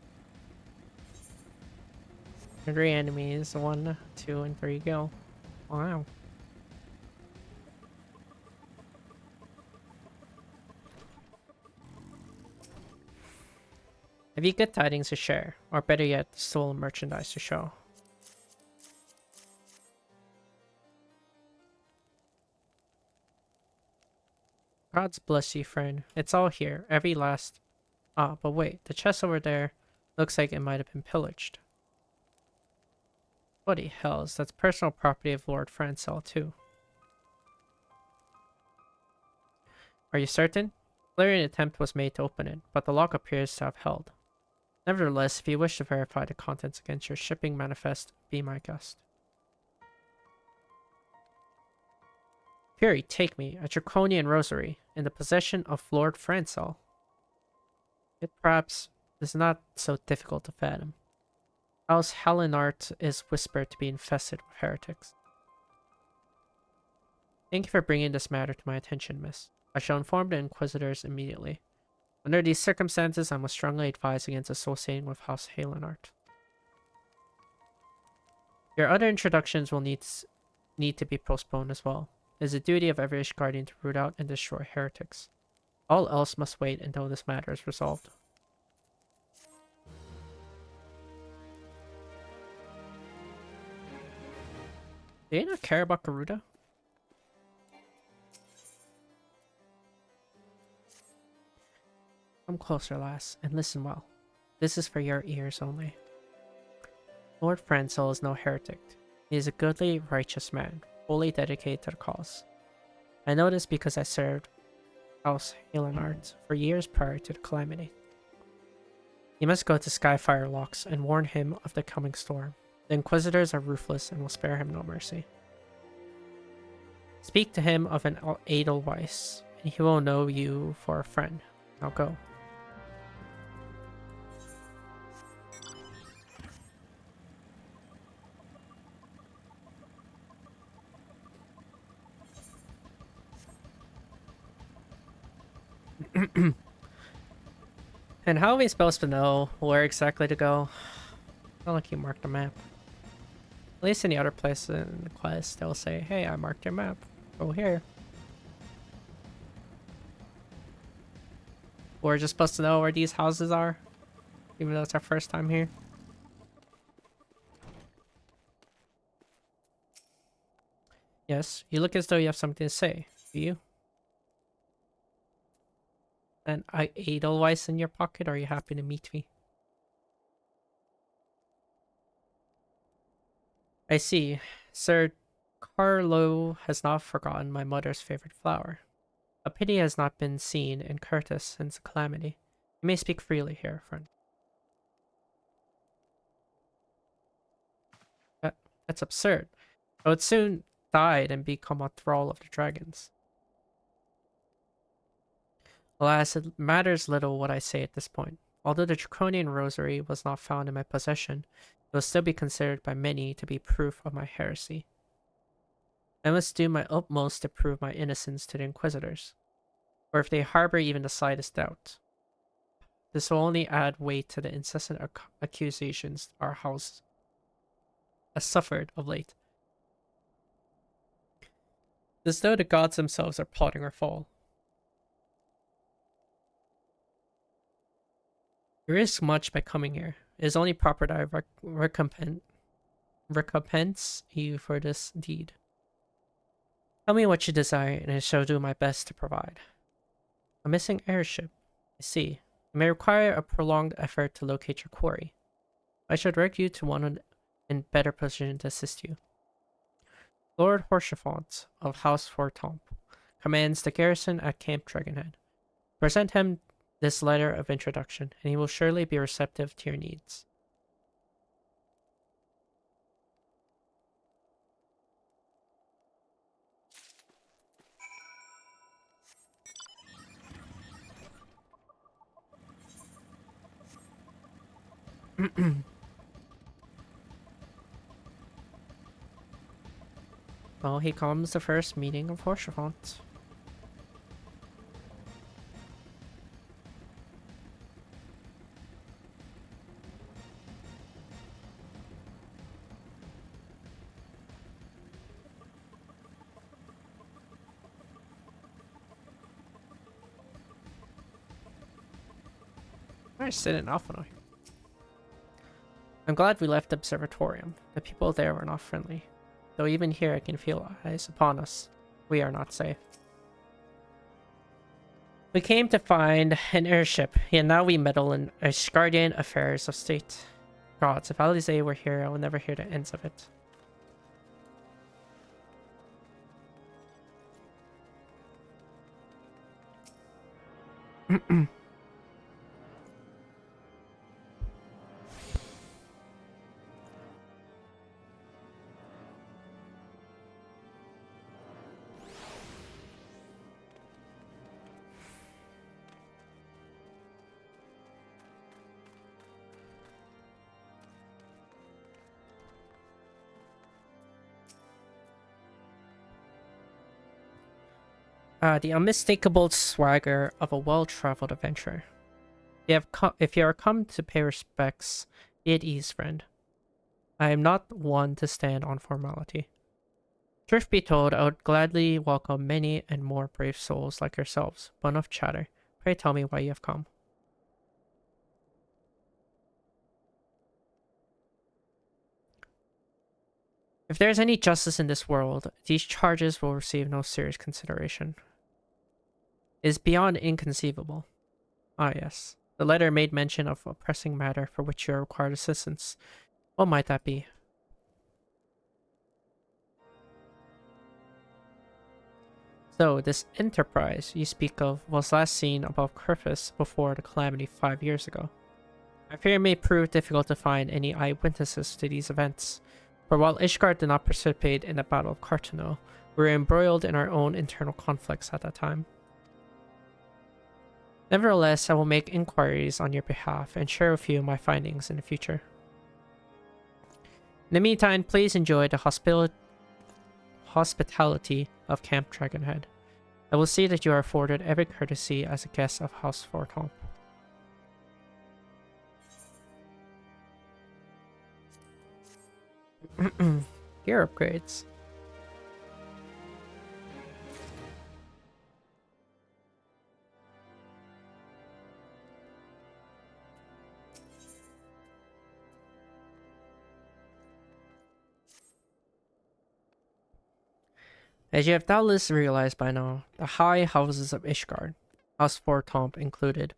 3 enemies, 1, 2, and 3 kill. Wow. Have you good tidings to share? Or better yet, stolen merchandise to show? Gods bless you, friend. It's all here. Every last... Ah, but wait. The chest over there looks like it might have been pillaged. Bloody hells. That's personal property of Lord Francel, too. Are you certain? Clearly an attempt was made to open it, but the lock appears to have held. Nevertheless, if you wish to verify the contents against your shipping manifest, be my guest. Fury, take me, a draconian rosary, in the possession of Lord Francel. It perhaps is not so difficult to fathom. House Halenart is whispered to be infested with heretics. Thank you for bringing this matter to my attention, miss. I shall inform the Inquisitors immediately. Under these circumstances, I must strongly advise against associating with House Halenart. Your other introductions will need to be postponed as well. It is the duty of every Ishgardian to root out and destroy heretics. All else must wait until this matter is resolved. Do you not care about Garuda? Come closer, lass, and listen well. This is for your ears only. Lord Francel is no heretic. He is a goodly, righteous man, fully dedicated to the cause. I know this because I served House Halenart for years prior to the calamity. You must go to Skyfire Locks and warn him of the coming storm. The Inquisitors are ruthless and will spare him no mercy. Speak to him of an Edelweiss, and he will know you for a friend. Now go. And how are we supposed to know where exactly to go? Not like you marked a map. At least in the other place in the quest, they'll say, hey, I marked your map. Go here. We're just supposed to know where these houses are, even though it's our first time here. Yes, you look as though you have something to say. Do you? An Edelweiss in your pocket? Are you happy to meet me? I see. Sir Carlo has not forgotten my mother's favorite flower. A pity has not been seen in Curtis since the calamity. You may speak freely here, friend. That's absurd. I would soon die and become a thrall of the dragons. Alas, it matters little what I say at this point. Although the draconian rosary was not found in my possession, it will still be considered by many to be proof of my heresy. I must do my utmost to prove my innocence to the Inquisitors, or if they harbor even the slightest doubt. This will only add weight to the incessant accusations our house has suffered of late. As though the gods themselves are plotting our fall. You risk much by coming here. It is only proper that I recompense you for this deed. Tell me what you desire, and I shall do my best to provide. A missing airship. I see. You may require a prolonged effort to locate your quarry. I shall direct you to one in better position to assist you. Lord Horsefont of House Fortomp commands the garrison at Camp Dragonhead. Present him this letter of introduction, and he will surely be receptive to your needs. Well, here comes the first meeting of Horsefont. I sit in Alphanoi. I'm glad we left the observatorium. The people there were not friendly. Though even here I can feel eyes upon us. We are not safe. We came to find an airship, and now we meddle in Asgardian affairs of state. Gods, if Alize were here, I would never hear the ends of it. The unmistakable swagger of a well-traveled adventurer. If you are come to pay respects, be at ease, friend. I am not one to stand on formality. Truth be told, I would gladly welcome many and more brave souls like yourselves, but enough chatter. Pray tell me why you have come. If there is any justice in this world, these charges will receive no serious consideration. It is beyond inconceivable. Ah, yes. The letter made mention of a pressing matter for which you required assistance. What might that be? So, this enterprise you speak of was last seen above Curtis before the calamity 5 years ago. I fear it may prove difficult to find any eyewitnesses to these events, for while Ishgard did not participate in the Battle of Cartano, we were embroiled in our own internal conflicts at that time. Nevertheless, I will make inquiries on your behalf and share with you my findings in the future. In the meantime, please enjoy the hospitality of Camp Dragonhead. I will see that you are afforded every courtesy as a guest of House Fortomp. Gear upgrades. As you have doubtless realized by now, the high houses of Ishgard, House Fortomp included,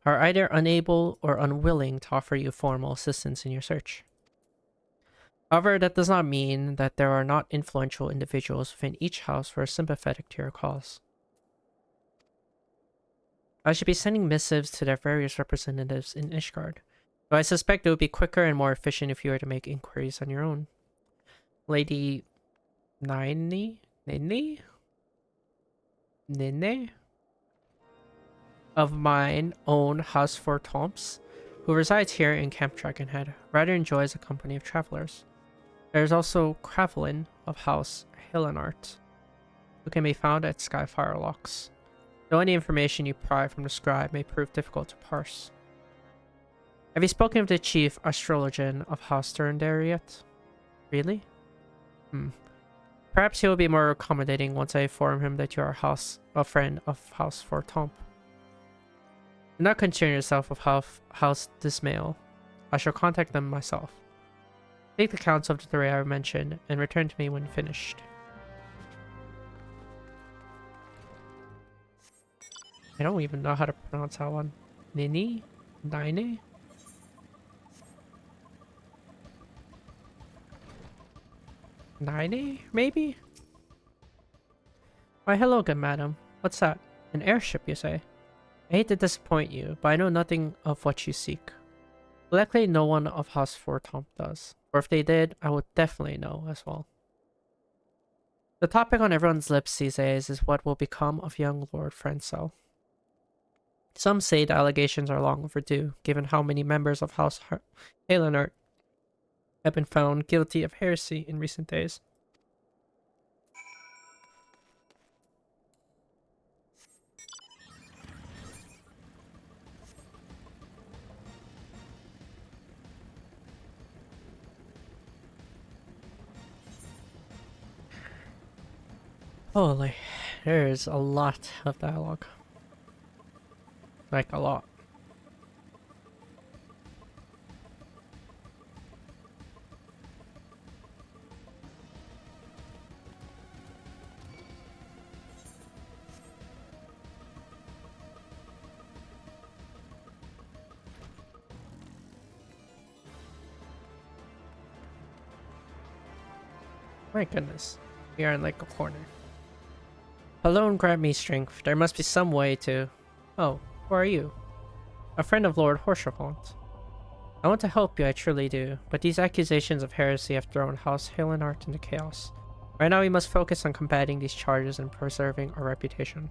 are either unable or unwilling to offer you formal assistance in your search. However, that does not mean that there are not influential individuals within each house who are sympathetic to your cause. I should be sending missives to their various representatives in Ishgard, though I suspect it would be quicker and more efficient if you were to make inquiries on your own. Lady Nini of mine own House Fortomps, who resides here in Camp Dragonhead, rather enjoys the company of travelers. There is also Cravelin of House Hillenart, who can be found at Skyfire Locks, though any information you pry from the scribe may prove difficult to parse. Have you spoken with the chief astrologian of House Sterndare yet? Really? Perhaps he will be more accommodating once I inform him that you are a friend of House Fortomp. Do not concern yourself with House Dismail. I shall contact them myself. Take the counsel of the three I mentioned and return to me when finished. I don't even know how to pronounce that one. Nini? Nine? Nine, maybe? Why, hello, good madam. What's that? An airship, you say? I hate to disappoint you, but I know nothing of what you seek. Likely no one of House Fortomp does. Or if they did, I would definitely know as well. The topic on everyone's lips these days is what will become of young Lord Francel. Some say the allegations are long overdue, given how many members of House Halenart have been found guilty of heresy in recent days. Holy, there's a lot of dialogue. Like a lot. My goodness, we are in like a corner. Alone grant me strength. There must be some way to... Oh, who are you? A friend of Lord Horshafont. I want to help you, I truly do, but these accusations of heresy have thrown House Halenart into chaos. Right now we must focus on combating these charges and preserving our reputation.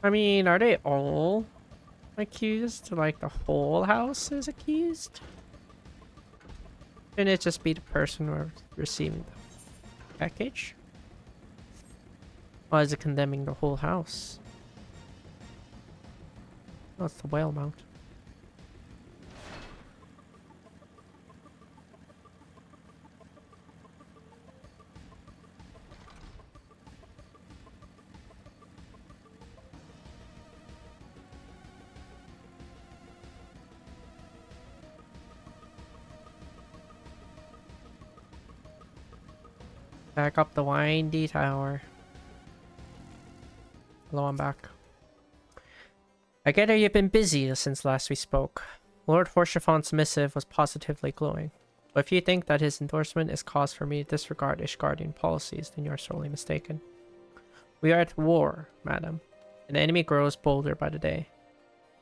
I mean, are they all accused? Like the whole house is accused? Shouldn't it just be the person who are receiving the package? Why is it condemning the whole house? Oh, it's the whale mount. Back up the windy tower. Hello, I'm back. I gather you've been busy since last we spoke. Lord Horshafont's missive was positively glowing. But if you think that his endorsement is cause for me to disregard Ishgardian policies, then you are sorely mistaken. We are at war, madam, and the enemy grows bolder by the day.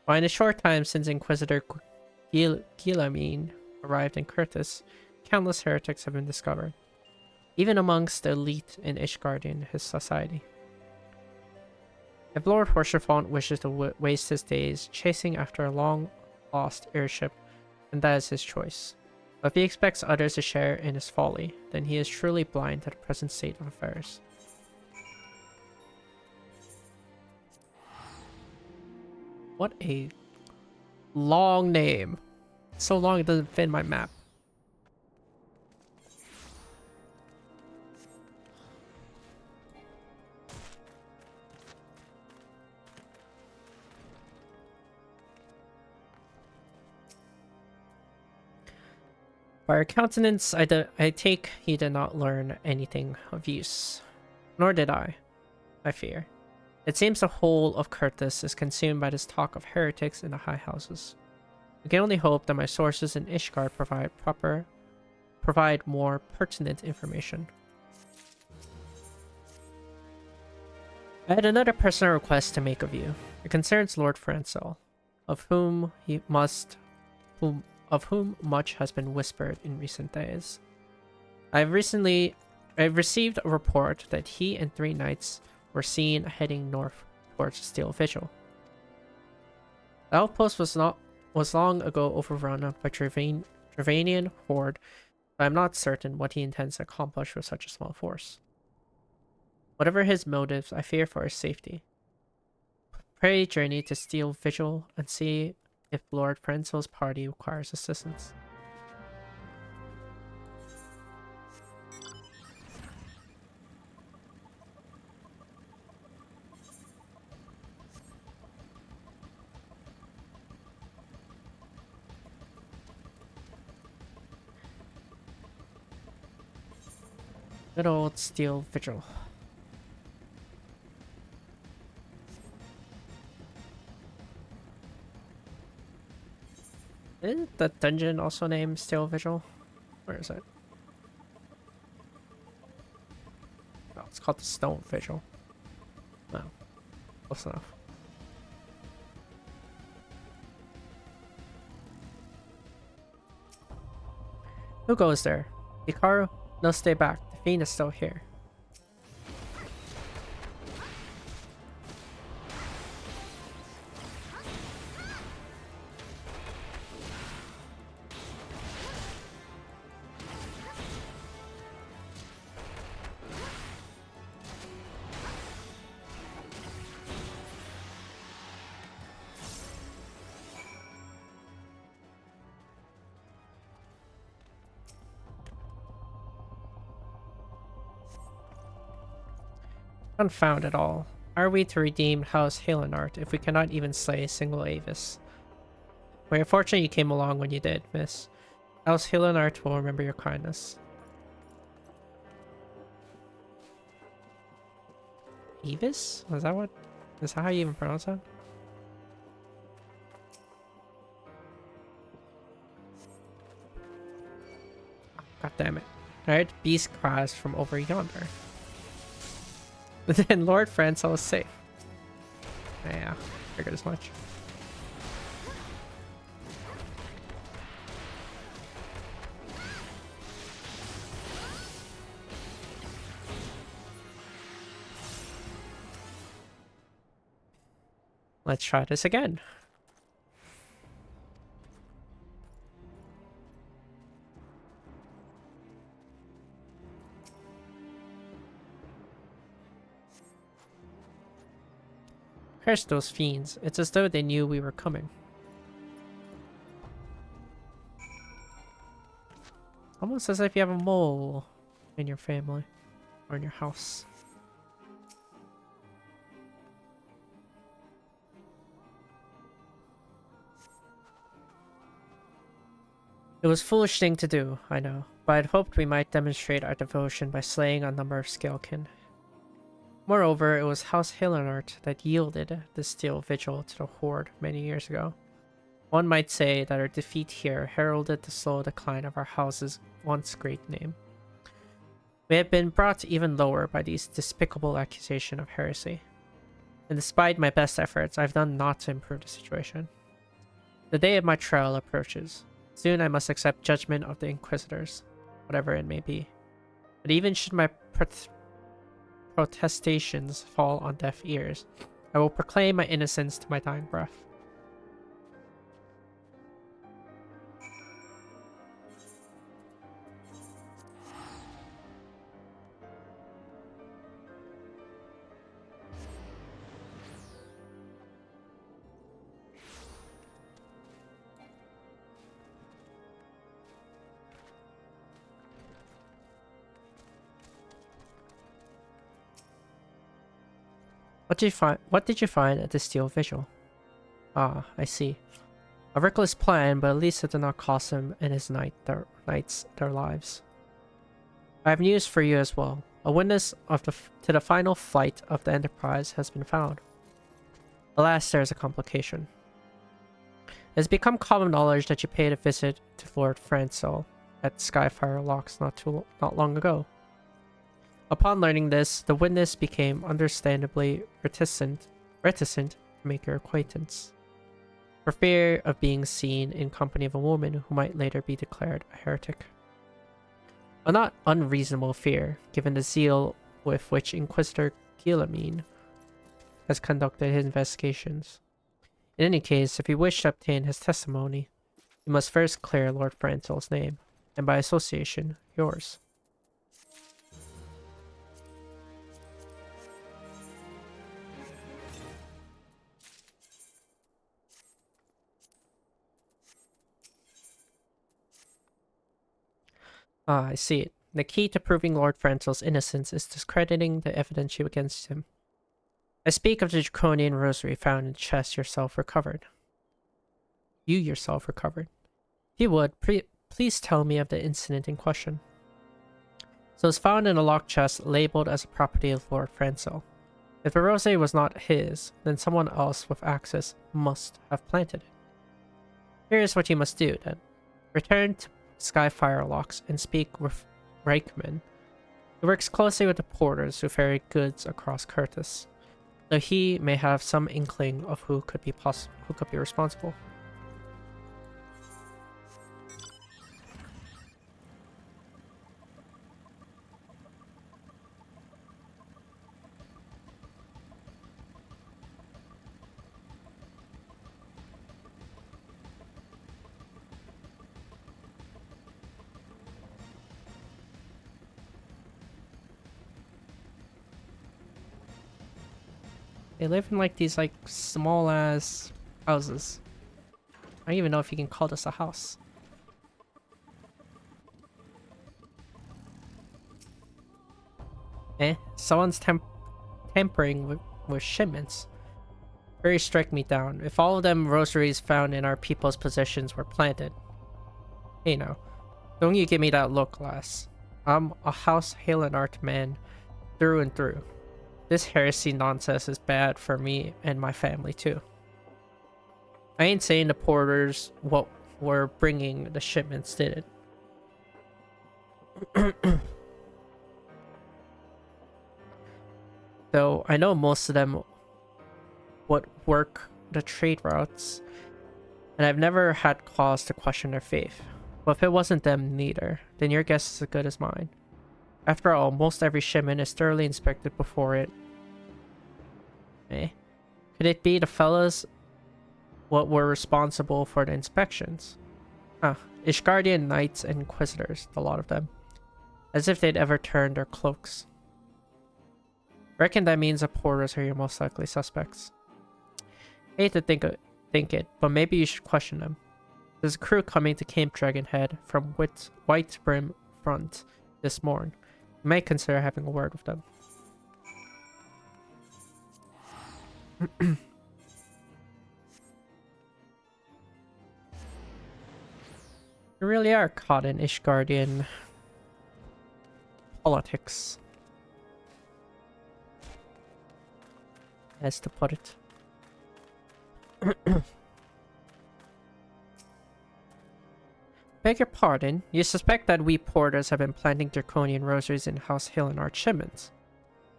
While in the short time since Inquisitor Guillermine arrived in Curtis, countless heretics have been discovered, even amongst the elite in Ishgardian his society. If Lord Horshafont wishes to waste his days chasing after a long-lost airship and that is his choice. But if he expects others to share in his folly, then he is truly blind to the present state of affairs. What a long name. So long it doesn't fit in my map. By her countenance, I take he did not learn anything of use. Nor did I fear. It seems the whole of Curtis is consumed by this talk of heretics in the high houses. I can only hope that my sources in Ishgard provide more pertinent information. I had another personal request to make of you. It concerns Lord Francel, of whom much has been whispered in recent days. I've received a report that he and 3 knights were seen heading north towards Steel Vigil. The outpost was long ago overrun by Dravanian horde, but I'm not certain what he intends to accomplish with such a small force. Whatever his motives, I fear for his safety. Pray journey to Steel Vigil and see if Lord Francel's party requires assistance. Good old Steel Vigil. Isn't the dungeon also named Steel Vigil? Where is it? Oh, it's called the Stone Vigil. No. Close enough. Who goes there? Hikaru? No, stay back. The fiend is still here. Confound it all. Are we to redeem House Halenart if we cannot even slay a single Avis? We're fortunate you came along when you did, miss. House Halenart will remember your kindness. Avis? Is that how you even pronounce that? God damn it. Alright, beast cries from over yonder. Then Lord Francel is safe. Yeah, figured as much. Let's try this again. Curse those fiends. It's as though they knew we were coming. Almost as if you have a mole in your family or in your house. It was a foolish thing to do, I know, but I'd hoped we might demonstrate our devotion by slaying a number of Scalekin. Moreover, it was House Halenart that yielded the Steel Vigil to the Horde many years ago. One might say that our defeat here heralded the slow decline of our house's once great name. We have been brought even lower by these despicable accusations of heresy. And despite my best efforts, I've done naught to improve the situation. The day of my trial approaches. Soon I must accept judgment of the Inquisitors, whatever it may be. But even should my protestations fall on deaf ears, I will proclaim my innocence to my dying breath. What did you find at the steel vigil? Ah, I see. A reckless plan, but at least it did not cost him and his knights their lives. I have news for you as well. A witness to the final flight of the Enterprise has been found. Alas, there is a complication. It has become common knowledge that you paid a visit to Lord Francel at Skyfire Locks not long ago. Upon learning this, the witness became understandably reticent to make your acquaintance, for fear of being seen in company of a woman who might later be declared a heretic. A not unreasonable fear, given the zeal with which Inquisitor Guillemine has conducted his investigations. In any case, if you wish to obtain his testimony, you must first clear Lord Francel's name, and by association, yours. Ah, I see it. The key to proving Lord Francel's innocence is discrediting the evidence against him. I speak of the draconian rosary found in the chest yourself recovered. You yourself recovered. If you would, please tell me of the incident in question. So it's found in a locked chest labeled as a property of Lord Francel. If the rosary was not his, then someone else with access must have planted it. Here's what you must do, then. Return to Skyfire Locks and speak with Reichman. He works closely with the porters who ferry goods across Curtis, though he may have some inkling of who could be responsible. They live in like these like small ass houses. I don't even know if you can call this a house. Someone's tampering with shipments. Very strike me down. If all of them rosaries found in our people's possessions were planted. Hey now, don't you give me that look, lass. I'm a House Halenart man through and through. This heresy nonsense is bad for me and my family too. I ain't saying the porters what were bringing the shipments did it. Though I know most of them would work the trade routes, and I've never had cause to question their faith. But if it wasn't them neither, then your guess is as good as mine. After all, most every shipment is thoroughly inspected before it. Could it be the fellas what were responsible for the inspections? Ishgardian knights and inquisitors, the lot of them. As if they'd ever turned their cloaks. Reckon that means the porters are your most likely suspects. Hate to think it, but maybe you should question them. There's a crew coming to Camp Dragonhead from White Brim Front this morn. You might consider having a word with them. You really are caught in Ishgardian politics, as to put it. Beg your pardon, you suspect that we porters have been planting draconian rosaries in House Halenart shipments?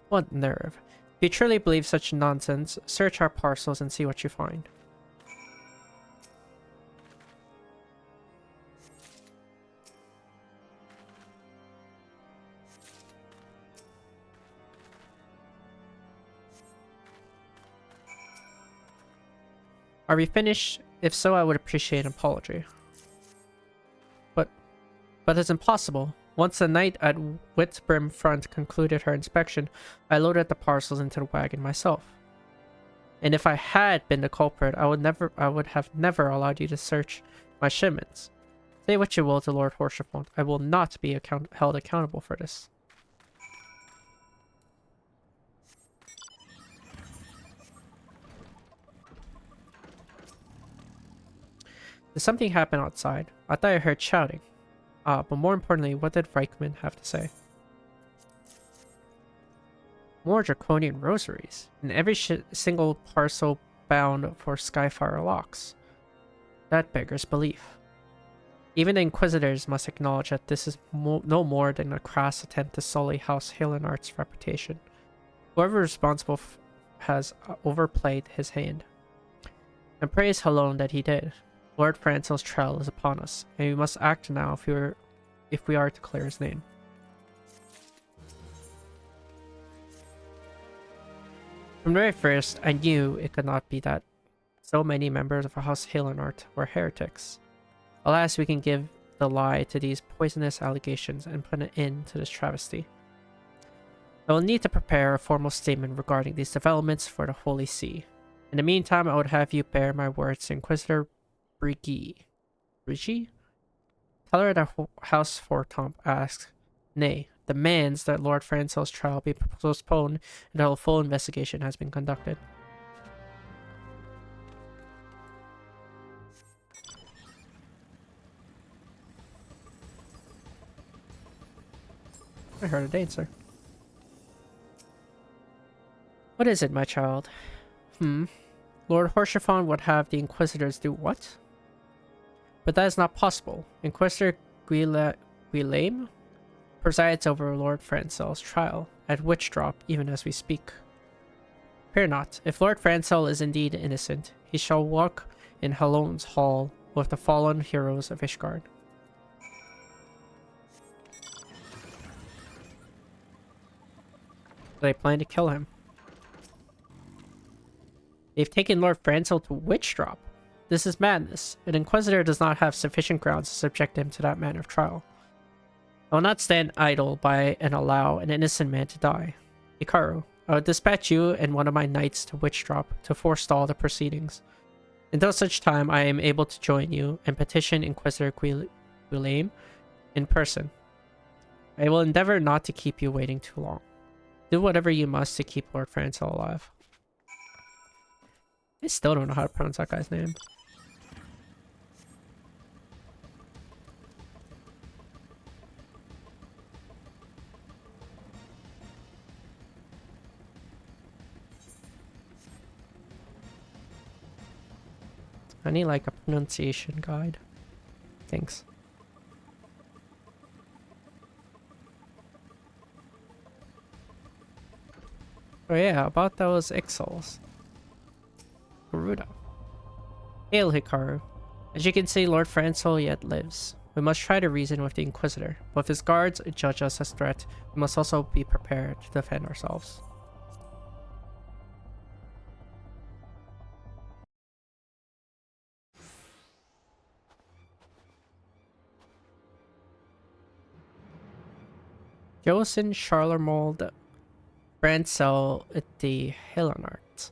What nerve. If you truly believe such nonsense, search our parcels and see what you find. Are we finished? If so, I would appreciate an apology. But it's impossible. Once the knight at Whitbrim Front concluded her inspection, I loaded the parcels into the wagon myself. And if I had been the culprit, I would have never allowed you to search my shipments. Say what you will to Lord Horshafont, I will not be held accountable for this. Did something happen outside? I thought I heard shouting. But more importantly, what did Reichman have to say? More draconian rosaries, and every single parcel bound for Skyfire locks. That beggars belief. Even the Inquisitors must acknowledge that this is no more than a crass attempt to sully House Halenart's reputation. Whoever is responsible has overplayed his hand. And praise Halone that he did. Lord Francel's trial is upon us, and we must act now if we are to clear his name. From the very first, I knew it could not be that so many members of House Halenart were heretics. Alas, we can give the lie to these poisonous allegations and put an end to this travesty. I will need to prepare a formal statement regarding these developments for the Holy See. In the meantime, I would have you bear my words to Inquisitor Brigi. Brigi? Tell her that House Fortomp asks, nay, demands that Lord Francel's trial be postponed until a full investigation has been conducted. I heard a dancer. What is it, my child? Lord Horschiffon would have the Inquisitors do what? But that is not possible. Inquisitor Guillaume presides over Lord Francel's trial at Witch Drop even as we speak. Fear not. If Lord Francel is indeed innocent, he shall walk in Halone's hall with the fallen heroes of Ishgard. They plan to kill him. They've taken Lord Francel to Witch Drop. This is madness. An Inquisitor does not have sufficient grounds to subject him to that manner of trial. I will not stand idle by and allow an innocent man to die. Hikaru, I will dispatch you and one of my knights to Witch Drop to forestall the proceedings. Until such time, I am able to join you and petition Inquisitor Guillaume in person. I will endeavor not to keep you waiting too long. Do whatever you must to keep Lord Francel alive. I still don't know how to pronounce that guy's name. I need like a pronunciation guide. Thanks. Oh yeah, about those Ixals. Garuda. Hail, Hikaru. As you can see, Lord Francel yet lives. We must try to reason with the Inquisitor, but if his guards judge us as threat, we must also be prepared to defend ourselves. Josen Charlermold Francel de Helenart.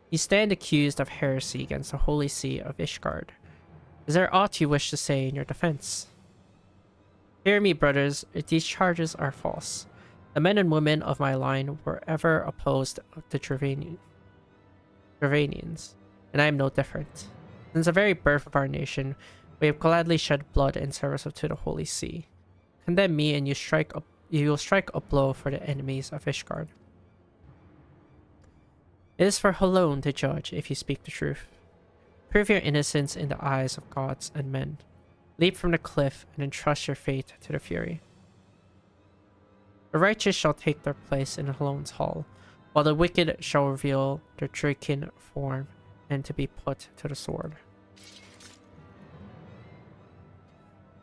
You stand accused of heresy against the Holy See of Ishgard. Is there aught you wish to say in your defense? Hear me, brothers, these charges are false. The men and women of my line were ever opposed to Travanians, and I am no different. Since the very birth of our nation, we have gladly shed blood in service to the Holy See. Condemn me, and you will strike a blow for the enemies of Ishgard. It is for Halone to judge if you speak the truth. Prove your innocence in the eyes of gods and men. Leap from the cliff and entrust your fate to the Fury. The righteous shall take their place in Halone's hall, while the wicked shall reveal their Draken form and to be put to the sword.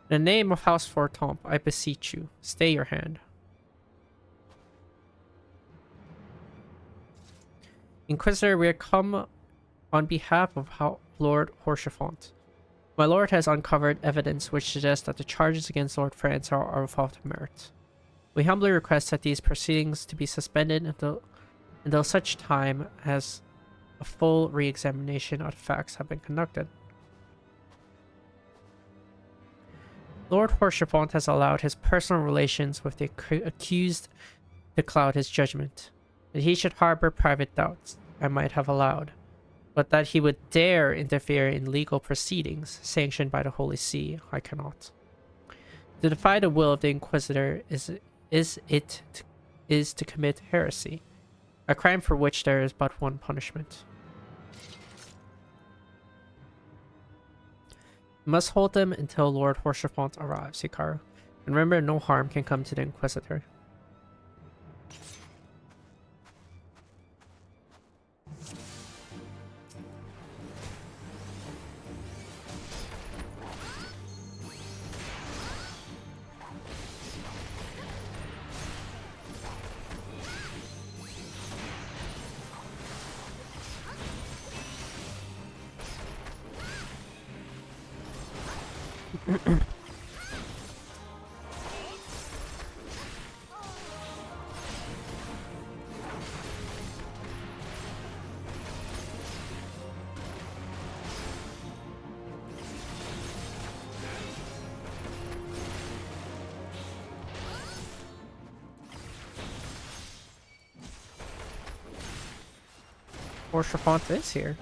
In the name of House Fortomp, I beseech you, stay your hand. Inquisitor, we are come on behalf of Lord Horschiffon. My lord has uncovered evidence which suggests that the charges against Lord Francel are without merit. We humbly request that these proceedings to be suspended until such time as a full re-examination of the facts have been conducted. Lord Horschiffon has allowed his personal relations with the accused to cloud his judgment. That he should harbor private doubts, I might have allowed. But that he would dare interfere in legal proceedings sanctioned by the Holy See, I cannot. To defy the will of the Inquisitor is to commit heresy, a crime for which there is but one punishment. You must hold them until Lord Horsefont arrives, Hikaru. And remember, no harm can come to the Inquisitor. Horsefont is here.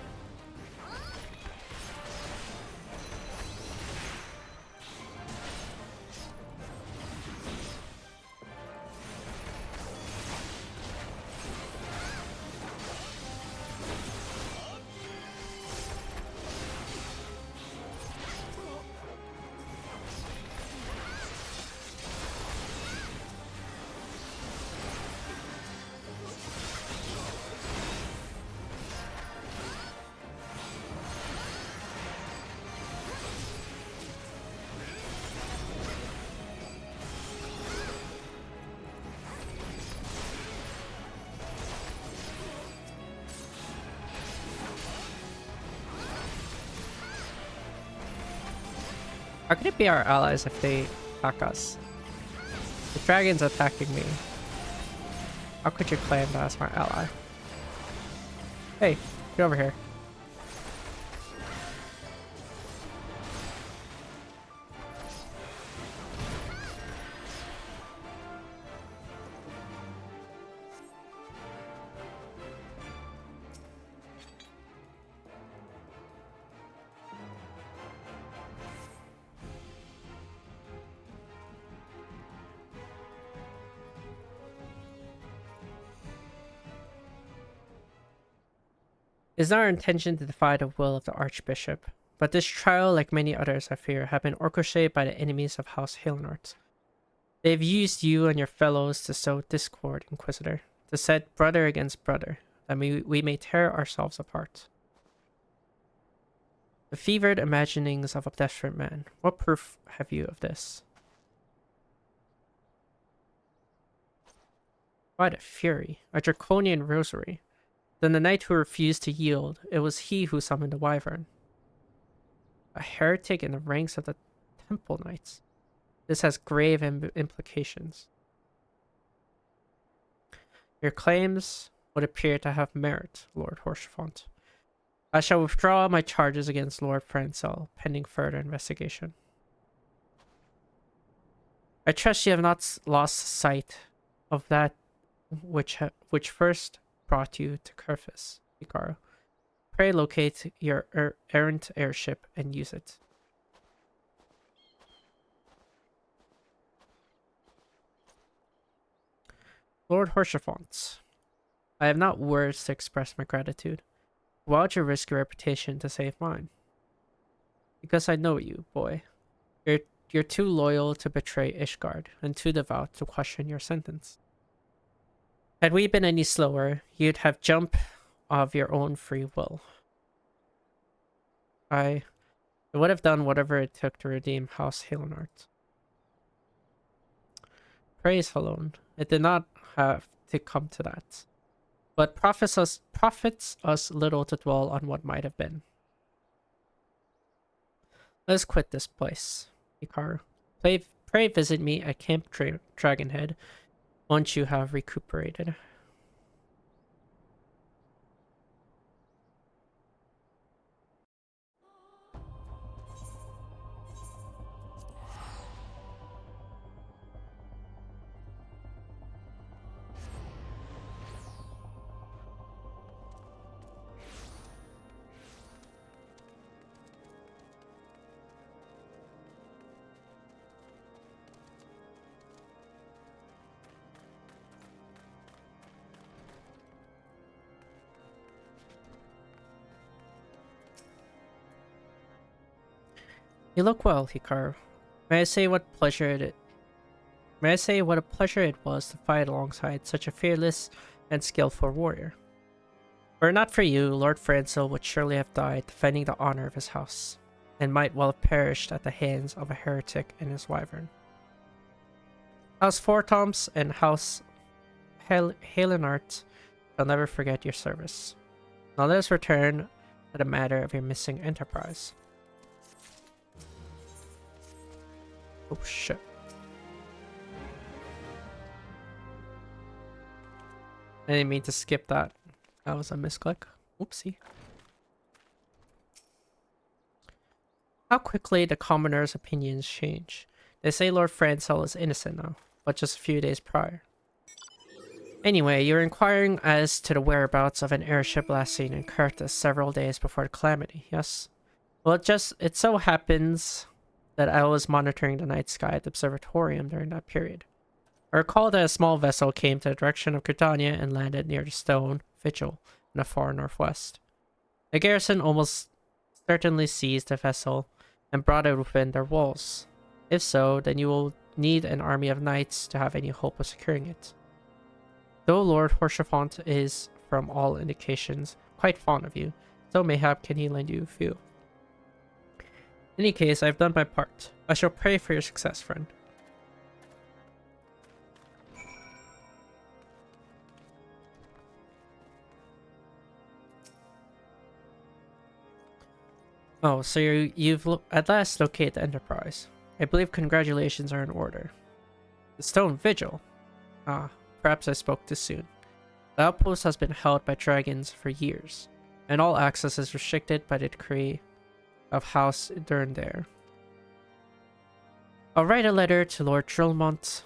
How can it be our allies if they attack us? The dragon's attacking me. How could you claim that as my ally? Hey, get over here. It is not our intention to defy the will of the Archbishop, but this trial, like many others I fear, have been orchestrated by the enemies of House Halenort. They have used you and your fellows to sow discord, Inquisitor, to set brother against brother, that we may tear ourselves apart. The fevered imaginings of a desperate man. What proof have you of this? By the fury, a draconian rosary. Then the knight who refused to yield, it was he who summoned the wyvern. A heretic in the ranks of the Temple Knights. This has grave implications. Your claims would appear to have merit, Lord Horsefont. I shall withdraw my charges against Lord Francel, pending further investigation. I trust you have not lost sight of that which first brought you to Kerfis, Hikaru. Pray locate your errant airship and use it. Lord Horsefont, I have not words to express my gratitude. Why would you risk your reputation to save mine? Because I know you, boy. You're too loyal to betray Ishgard, and too devout to question your sentence. Had we been any slower, you'd have jumped of your own free will. I would have done whatever it took to redeem House Halenort. Praise alone. It did not have to come to that. But profits us little to dwell on what might have been. Let us quit this place, Hikaru. Pray visit me at Camp Dragonhead once you have recuperated. You look well, Hikaru. May I say what a pleasure it was to fight alongside such a fearless and skillful warrior. Were it not for you, Lord Franzel would surely have died defending the honor of his house, and might well have perished at the hands of a heretic and his wyvern. House Fortoms and House Halenart shall never forget your service. Now let us return to the matter of your missing enterprise. Oh shit. I didn't mean to skip that. That was a misclick. Oopsie. How quickly the commoners' opinions change. They say Lord Franzel is innocent now, but just a few days prior. Anyway, you're inquiring as to the whereabouts of an airship last seen in Curtis several days before the calamity, yes? Well, it so happens that I was monitoring the night sky at the observatorium during that period. I recall that a small vessel came to the direction of Gridania and landed near the stone vigil in the far northwest. The garrison almost certainly seized the vessel and brought it within their walls. If so, then you will need an army of knights to have any hope of securing it. Though Lord Horchefant is, from all indications, quite fond of you, so mayhap can he lend you a few. In any case, I have done my part. I shall pray for your success, friend. Oh, so you've at last located the Enterprise. I believe congratulations are in order. The Stone Vigil? Ah, perhaps I spoke too soon. The outpost has been held by dragons for years, and all access is restricted by the decree of House Durndair. I'll write a letter to Lord Trillmont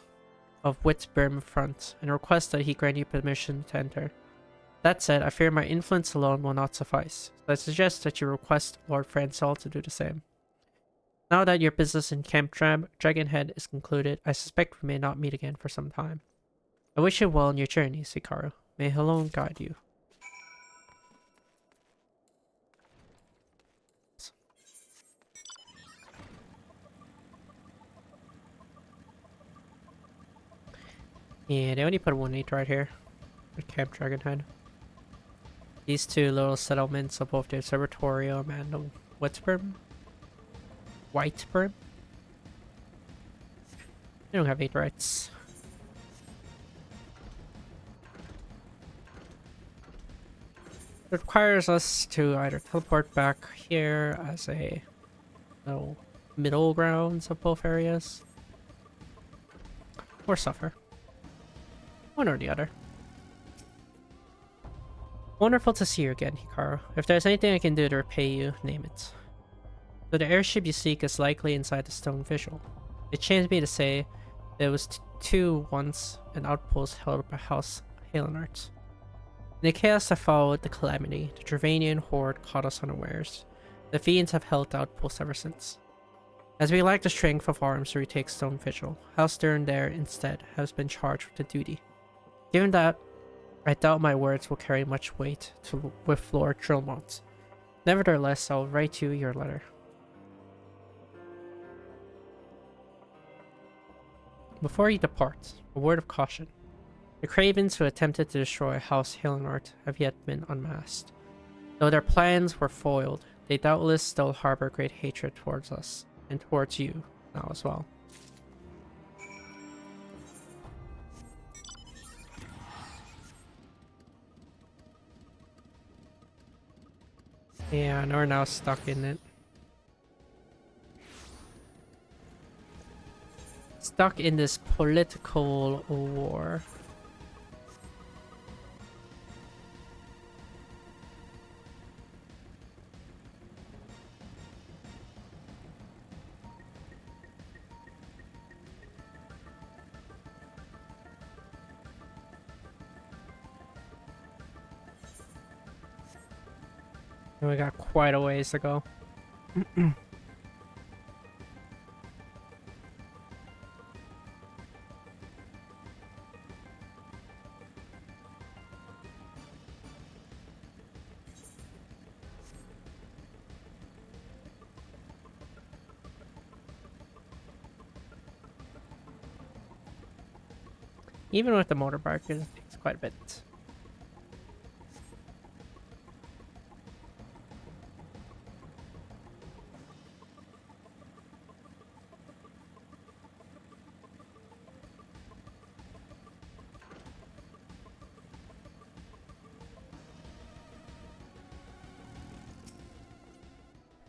of Whitburn Front and request that he grant you permission to enter. That said, I fear my influence alone will not suffice, so I suggest that you request Lord Franzel to do the same. Now that your business in Camp Dragonhead is concluded, I suspect we may not meet again for some time. I wish you well in your journey, Hikaru. May he alone guide you. Yeah, they only put 1-8 right here at Camp Dragonhead. These two little settlements of both the Observatorium and the Whitburn. They don't have 8 rights. It requires us to either teleport back here as a little middle grounds of both areas, or suffer. One or the other. Wonderful to see you again, Hikaru. If there's anything I can do to repay you, name it. So the airship you seek is likely inside the stone visual. It shames me to say there was once an outpost held by House Halenart. In the chaos that followed the calamity, the Dravanian horde caught us unawares. The fiends have held the outpost ever since. As we lack the strength of arms to retake Stone Vigil, House Durndair instead has been charged with the duty. Given that, I doubt my words will carry much weight with Lord Trillmont. Nevertheless, I'll write you your letter. Before you depart, a word of caution. The cravens who attempted to destroy House Halenart have yet been unmasked. Though their plans were foiled, they doubtless still harbor great hatred towards us, and towards you now as well. Yeah, and we're now stuck in it. Stuck in this political war. And we got quite a ways to go. Even with the motorbike, it takes quite a bit.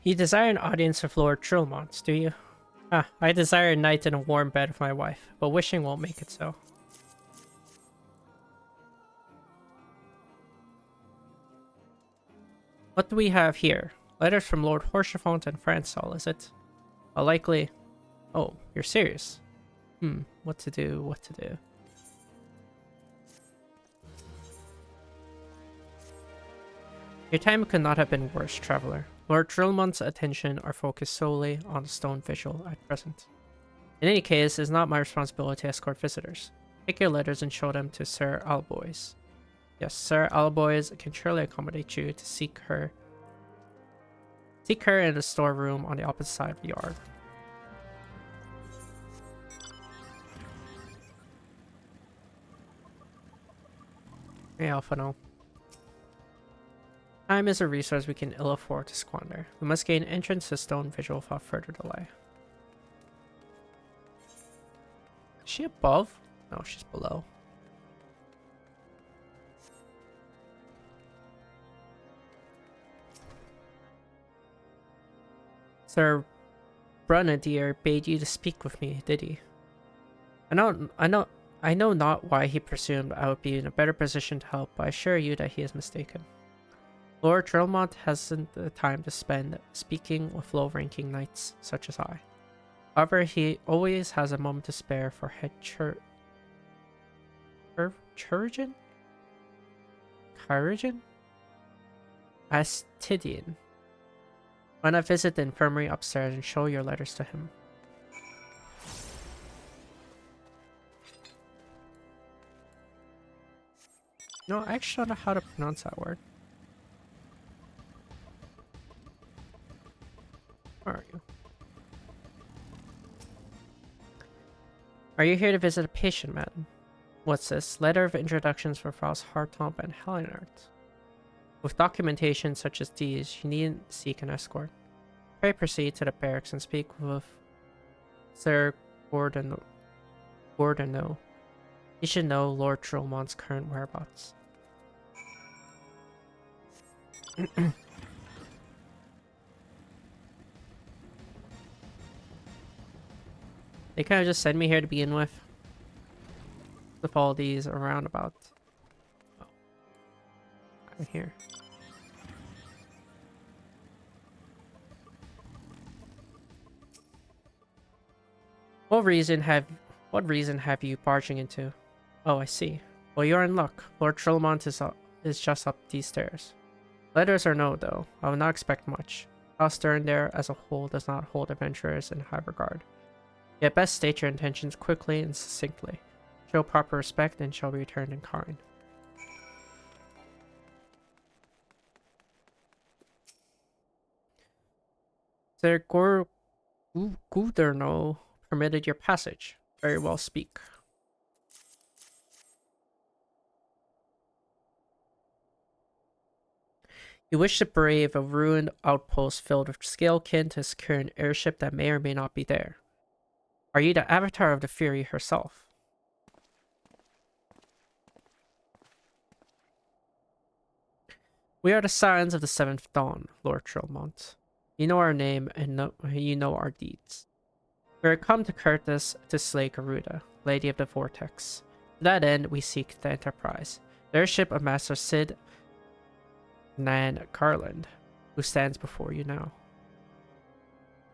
You desire an audience of Lord Trillmont, do you? Ah, I desire a night in a warm bed with my wife, but wishing won't make it so. What do we have here? Letters from Lord Horchefont and Fransol, is it? A likely... Oh, you're serious? What to do, what to do. Your time could not have been worse, traveler. Lord Trillmont's attention are focused solely on the stone vigil at present. In any case, it is not my responsibility to escort visitors. Take your letters and show them to Sir Alboys. Yes, Sir Alboys can surely accommodate you to seek her in the storeroom on the opposite side of the yard. Hey, Alphano. Time is a resource we can ill afford to squander. We must gain entrance to Stone Vigil without further delay. Is she above? No, she's below. Sir Brunadier bade you to speak with me, did he? I know not why he presumed I would be in a better position to help, but I assure you that he is mistaken. Lord Trillmont hasn't the time to spend speaking with low-ranking knights such as I. However, he always has a moment to spare for head chirurgeon? Astidian. Why not visit the infirmary upstairs and show your letters to him? No, I actually don't know how to pronounce that word. Where are you? Are you here to visit a patient, madam? What's this? Letter of introductions for Frau's Hartomp and Helinart. With documentation such as these, you needn't seek an escort. Pray proceed to the barracks and speak with Sir Gordon. He should know Lord Trillmont's current whereabouts. They kind of just send me here to begin with all these around about. Oh, I'm here. What reason have you barging into? Oh, I see. Well, you're in luck. Lord Trillmont is just up these stairs. Letters or no, though, I would not expect much. House Durandare as a whole does not hold adventurers in high regard. Yet best state your intentions quickly and succinctly. Show proper respect and shall be returned in kind. Sir Guderno permitted your passage. Very well speak. You wish to brave a ruined outpost filled with scalekin to secure an airship that may or may not be there. Are you the avatar of the Fury herself? We are the Scions of the Seventh Dawn, Lord Trillmont. You know our name and you know our deeds. We are come to Curtis to slay Garuda, Lady of the Vortex. To that end, we seek the Enterprise, the airship of Master Sid Nan Garland, who stands before you now.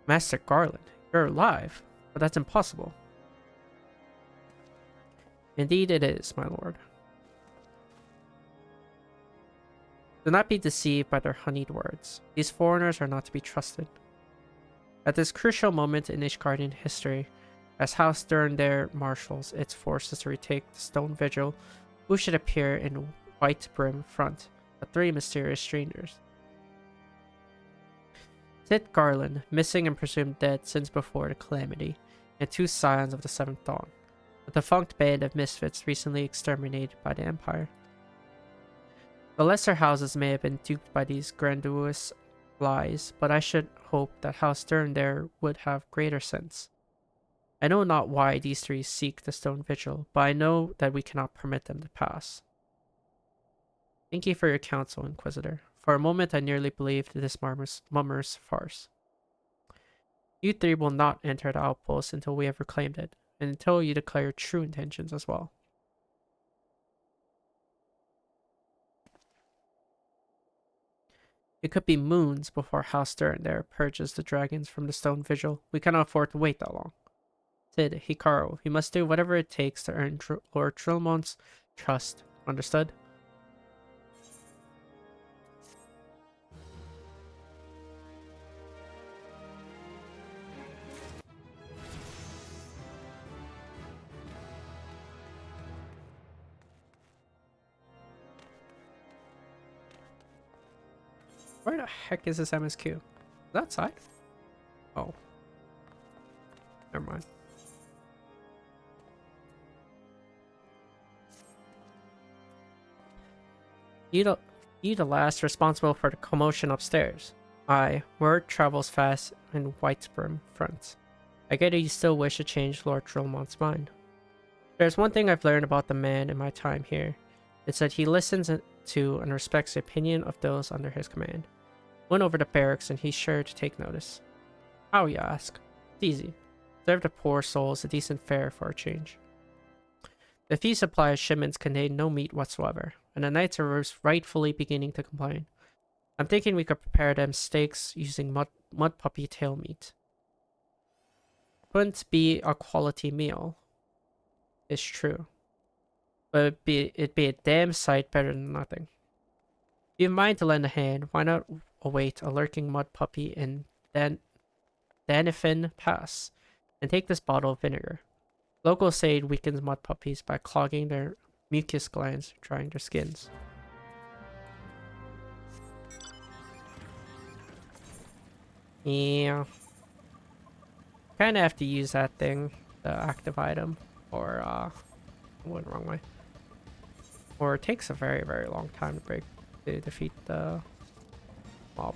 Master Garland, you're alive, but that's impossible. Indeed it is, my lord. Do not be deceived by their honeyed words. These foreigners are not to be trusted. At this crucial moment in Ishgardian history, as House Durandare marshals its forces to retake the Stone Vigil, who should appear in white brim front but 3 mysterious strangers. Sid Garland, missing and presumed dead since before the calamity, and 2 Scions of the Seventh Dawn. a defunct band of misfits recently exterminated by the Empire. The lesser houses may have been duped by these grandiose lies, but I should hope that House Stern there would have greater sense. I know not why these three seek the stone vigil, but I know that we cannot permit them to pass. Thank you for your counsel, Inquisitor. For a moment I nearly believed this mummer's farce. You three will not enter the outpost until we have reclaimed it, and until you declare your true intentions as well. It could be moons before House Stern there purges the dragons from the stone vigil. We cannot afford to wait that long. Sid, Hikaru, we must do whatever it takes to earn Lord Trilmon's trust. Understood? Where the heck is this MSQ? Is that outside? Oh. Never mind. You the last responsible for the commotion upstairs. Aye, word travels fast in Whitesbrim front. I get it you still wish to change Lord Trilmon's mind. There's one thing I've learned about the man in my time here. It's that he listens to and respects the opinion of those under his command. Went over the barracks and he's sure to take notice. How, you ask? It's easy. Serve the poor souls a decent fare for a change. The few supply shipments contain no meat whatsoever, and the knights are rightfully beginning to complain. I'm thinking we could prepare them steaks using mud puppy tail meat. Wouldn't be a quality meal. It's true. But it'd be a damn sight better than nothing. If you have mind to lend a hand, why not await a lurking mud puppy in Danifin Pass, and take this bottle of vinegar. Locals say it weakens mud puppies by clogging their mucus glands, drying their skins. Yeah. Kinda have to use that thing, the active item, or I went the wrong way. Or it takes a very, very long time to defeat the mob.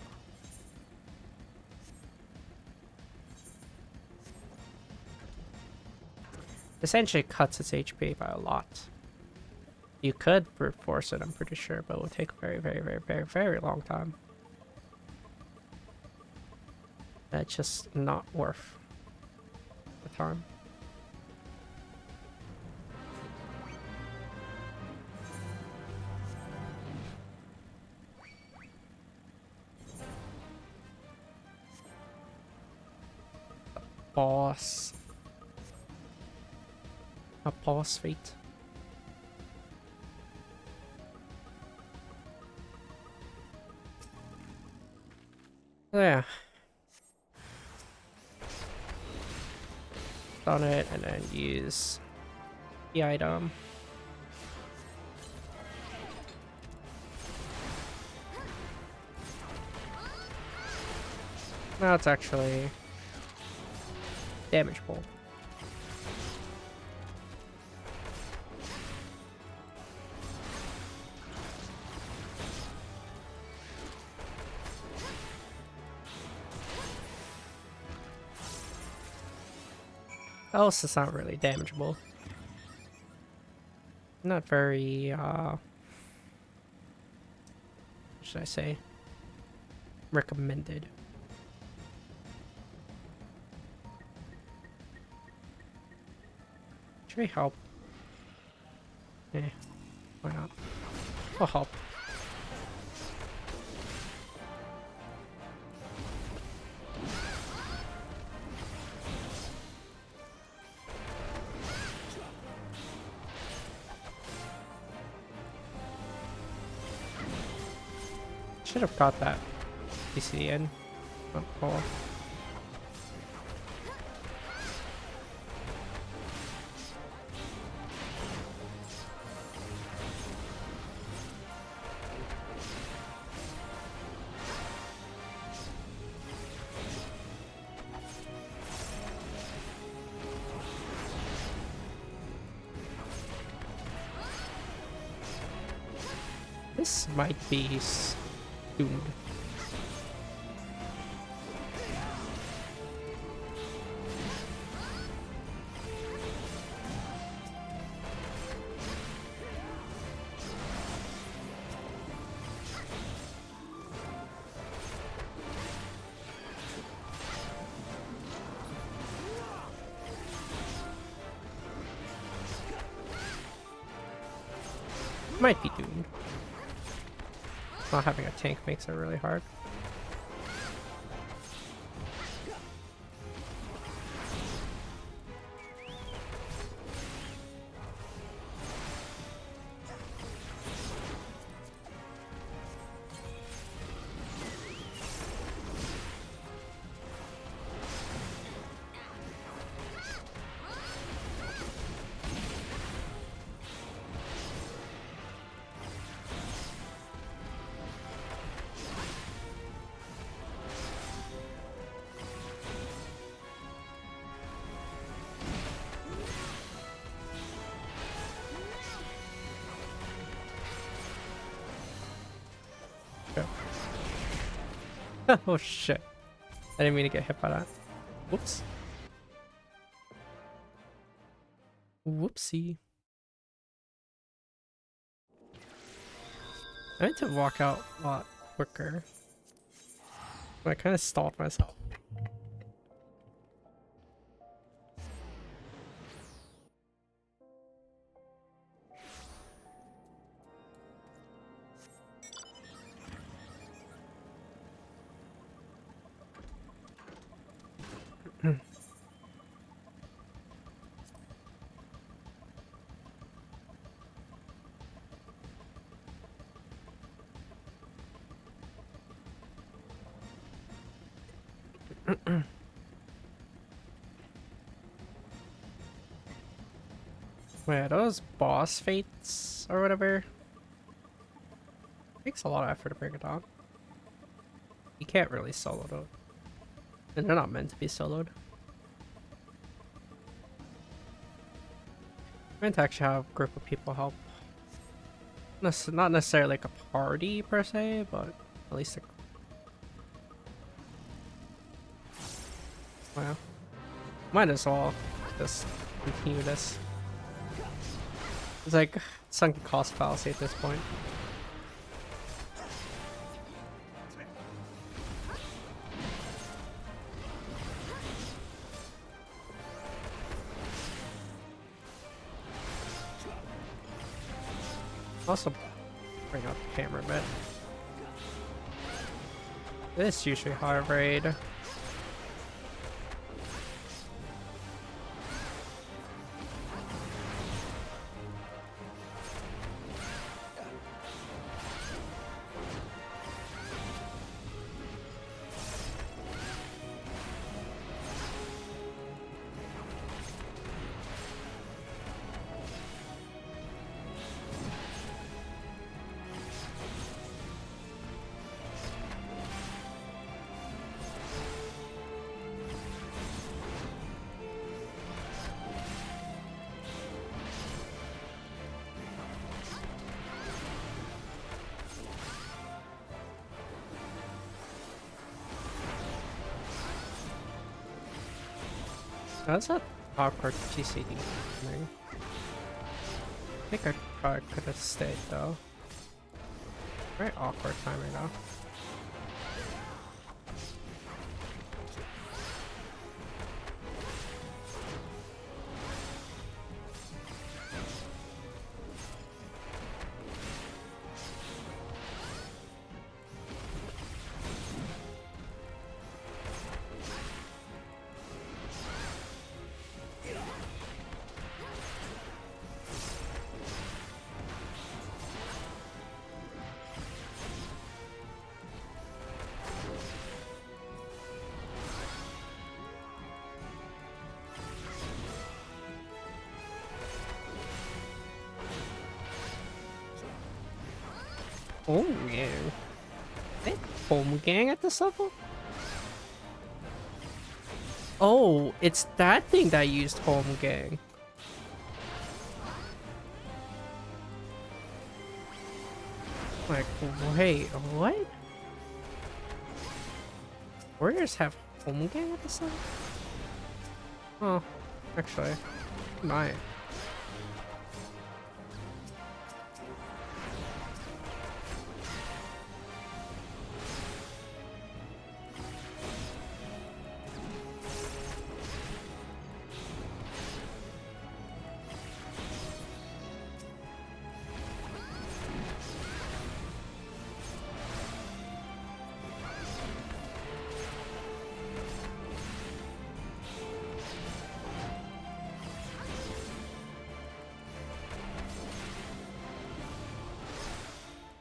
Essentially cuts its HP by a lot. You could brute force it, I'm pretty sure, but it would take a very, very, very, very, very long time. That's just not worth the time. Boss. A boss fight. Yeah. On it and then use the item. Now it's actually damageable. Else it's not really damageable. Not very what should I say? Recommended. Should we help? Eh, why not? I'll help. Should have got that PC in. Oh, cool. This might be doomed. Might be doomed. Not having a tank makes it really hard. Oh shit. I didn't mean to get hit by that. Whoops. Whoopsie. I need to walk out a lot quicker. I kind of stalled myself. Wait, are those boss fates or whatever? Takes a lot of effort to bring it on. You can't really solo those. And they're not meant to be soloed. Meant to actually have a group of people help. Not necessarily like a party per se, but at least a... Wow. Might as well just continue this. It's like sunken cost fallacy at this point. Also, bring out the hammer a bit. This usually hard raid. That's an awkward TCD thing. I think I probably could have stayed though. Very awkward timing though. Oh yeah. Is it home gang at this level? Oh, it's that thing that used home gang. Like, wait, what? Warriors have home game at the site? Oh, actually, might.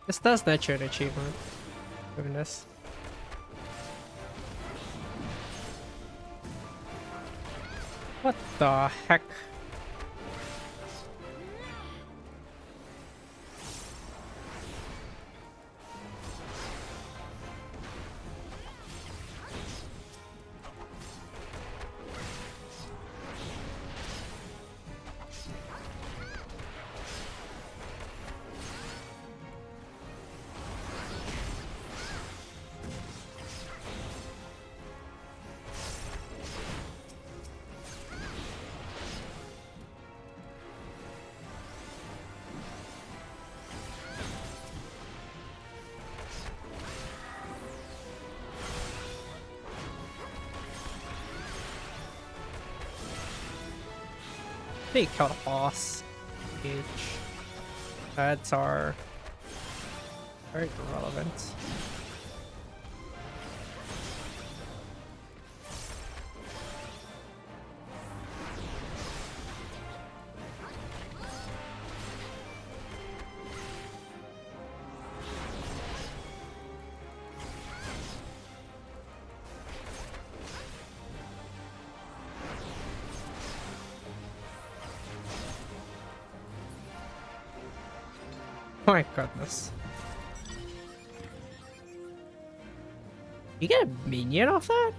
This does net you an achievement. Doing this. What the heck? They killed a boss. Age. That's are very irrelevant. My goodness. You get a minion off that?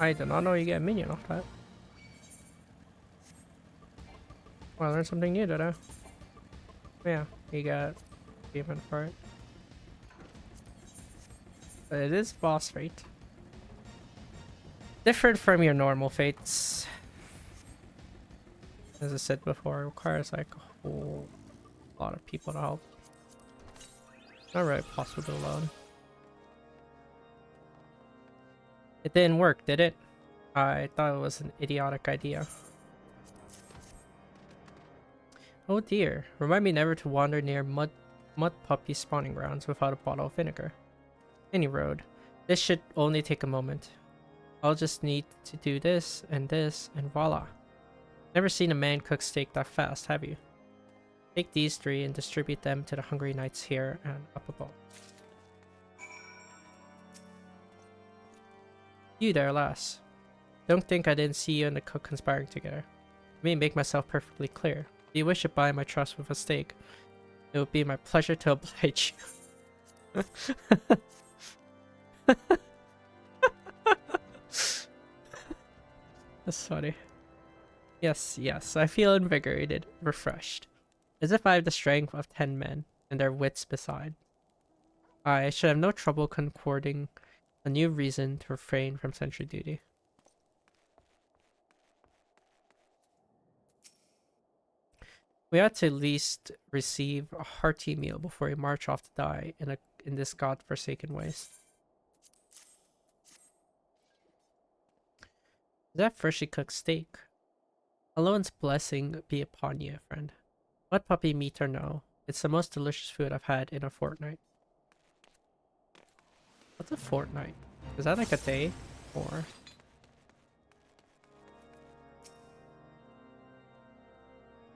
I did not know you get a minion off that. Well, I learned something new today. Yeah, you got achievement for it. But it is boss fate. Different from your normal fates. As I said before, it requires like a whole lot of people to help. Not really possible to do alone. It didn't work, did it? I thought it was an idiotic idea. Oh dear, remind me never to wander near mud puppy spawning grounds without a bottle of vinegar. Any road. This should only take a moment. I'll just need to do this, and voila. Never seen a man cook steak that fast, have you? Take these 3 and distribute them to the hungry knights here and up above. You there, lass. Don't think I didn't see you and the cook conspiring together. Let me make myself perfectly clear. If you wish to buy my trust with a steak, it would be my pleasure to oblige you. That's funny. Yes, I feel invigorated, refreshed. As if I have the strength of 10 men, and their wits beside. I should have no trouble concording a new reason to refrain from sentry duty. We ought to at least receive a hearty meal before we march off to die in this god-forsaken waste. Is that freshly cooked steak? Alone's blessing be upon you, friend. What puppy meat or no, it's the most delicious food I've had in a fortnight. What's a fortnight? Is that like a day? Or...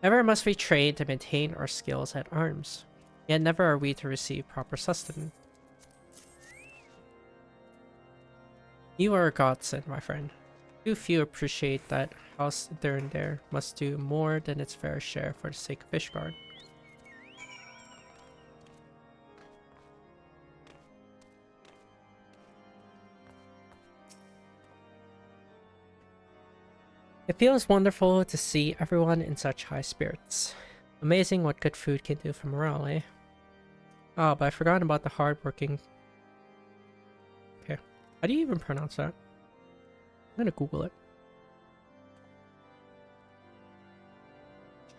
Never must we train to maintain our skills at arms, yet never are we to receive proper sustenance. You are a godsend, my friend. Too few appreciate that House there must do more than its fair share for the sake of Ishgard. It feels wonderful to see everyone in such high spirits. Amazing what good food can do for morale, eh? Oh, but I forgot about the hardworking... Okay. How do you even pronounce that? I'm gonna Google it.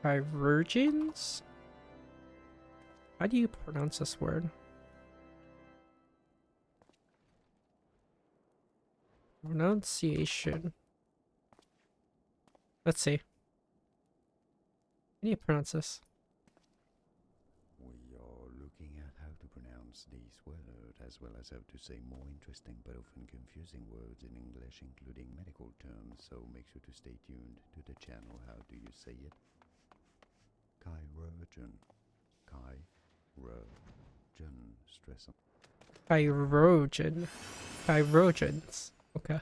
Chirurgeons? How do you pronounce this word? Pronunciation. Let's see. How do you pronounce this? We are looking at how to pronounce these words, as well as how to say more interesting but often confusing words in English, including medical terms, so make sure to stay tuned to the channel. How do you say it? Chirurgeon. Chirurgeon. Stress on. Chirurgeon. Chirurgeons. Okay.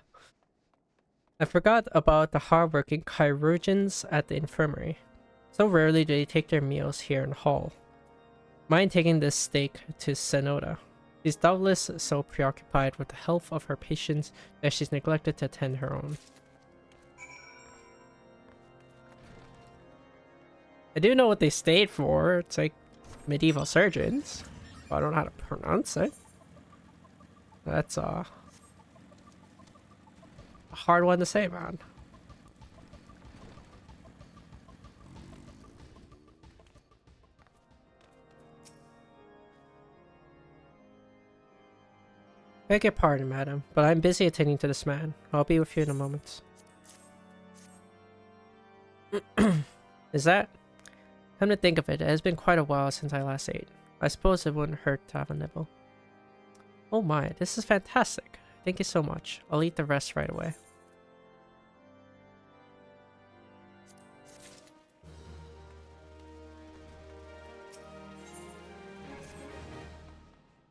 I forgot about the hardworking chirurgeons at the infirmary. So rarely do they take their meals here in Hall. Mind taking this steak to Senoda. She's doubtless so preoccupied with the health of her patients that she's neglected to attend her own. I do know what they stayed for. It's like medieval surgeons. But I don't know how to pronounce it. That's a hard one to say, man. Beg your pardon, madam, but I'm busy attending to this man. I'll be with you in a moment. Is that? Come to think of it, it has been quite a while since I last ate. I suppose it wouldn't hurt to have a nibble. Oh my, this is fantastic. Thank you so much. I'll eat the rest right away.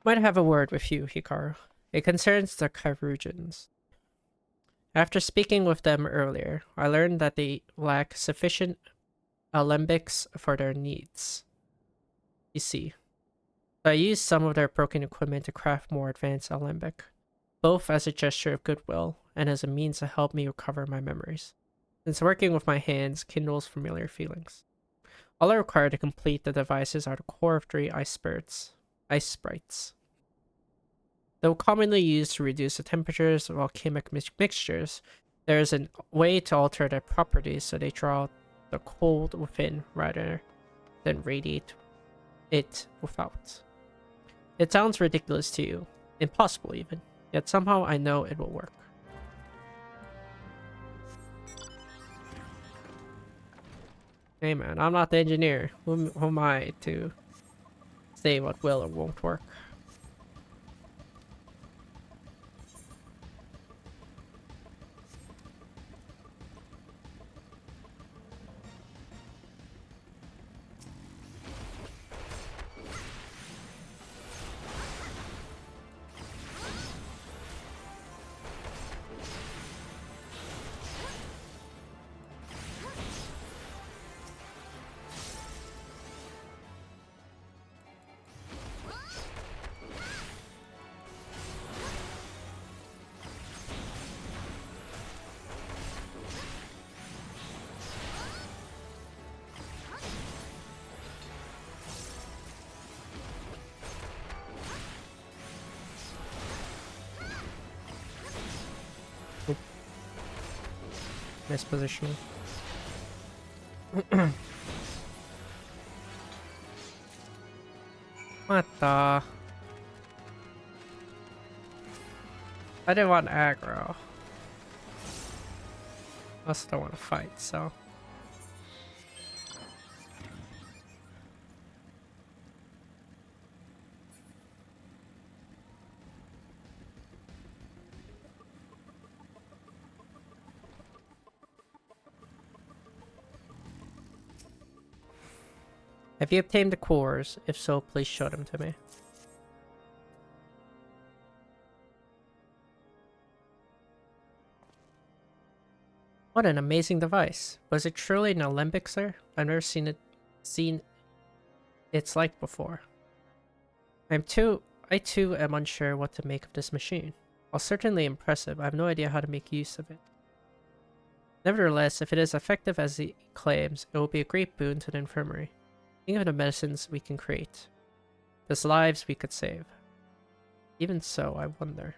Might have a word with you, Hikaru. It concerns the chirurgeons. After speaking with them earlier, I learned that they lack sufficient alembics for their needs. You see, so I used some of their broken equipment to craft more advanced alembic, both as a gesture of goodwill and as a means to help me recover my memories, since working with my hands kindles familiar feelings. All I require to complete the devices are the core of 3 ice sprites. Though commonly used to reduce the temperatures of alchemic mixtures, there is a way to alter their properties so they draw the cold within rather than radiate it without. It sounds ridiculous to you, impossible even, yet somehow I know it will work. Hey man, I'm not the engineer. Who am I to say what will or won't work? Nice positioning. What the? I didn't want aggro. I also don't want to fight, so. Have you obtained the cores? If so, please show them to me. What an amazing device. Was it truly an alembic, sir? I've never seen its like before. I too am unsure what to make of this machine. While certainly impressive, I have no idea how to make use of it. Nevertheless, if it is effective as it claims, it will be a great boon to the infirmary. Think of the medicines we can create. There's lives we could save. Even so, I wonder.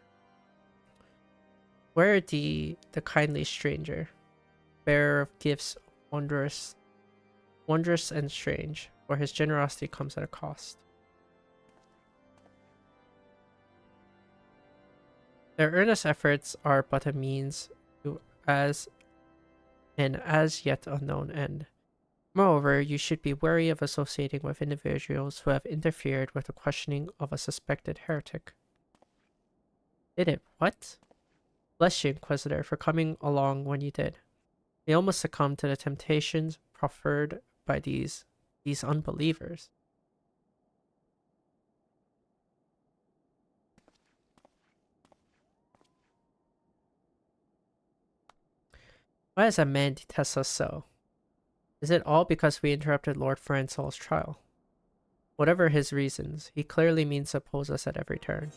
Where the kindly stranger, bearer of gifts wondrous and strange, for his generosity comes at a cost. Their earnest efforts are but a means to as yet unknown end. Moreover, you should be wary of associating with individuals who have interfered with the questioning of a suspected heretic. Did it? What? Bless you, Inquisitor, for coming along when you did. We almost succumbed to the temptations proffered by these unbelievers. Why does that man detest us so? Is it all because we interrupted Lord Fransol's trial? Whatever his reasons, he clearly means to oppose us at every turn.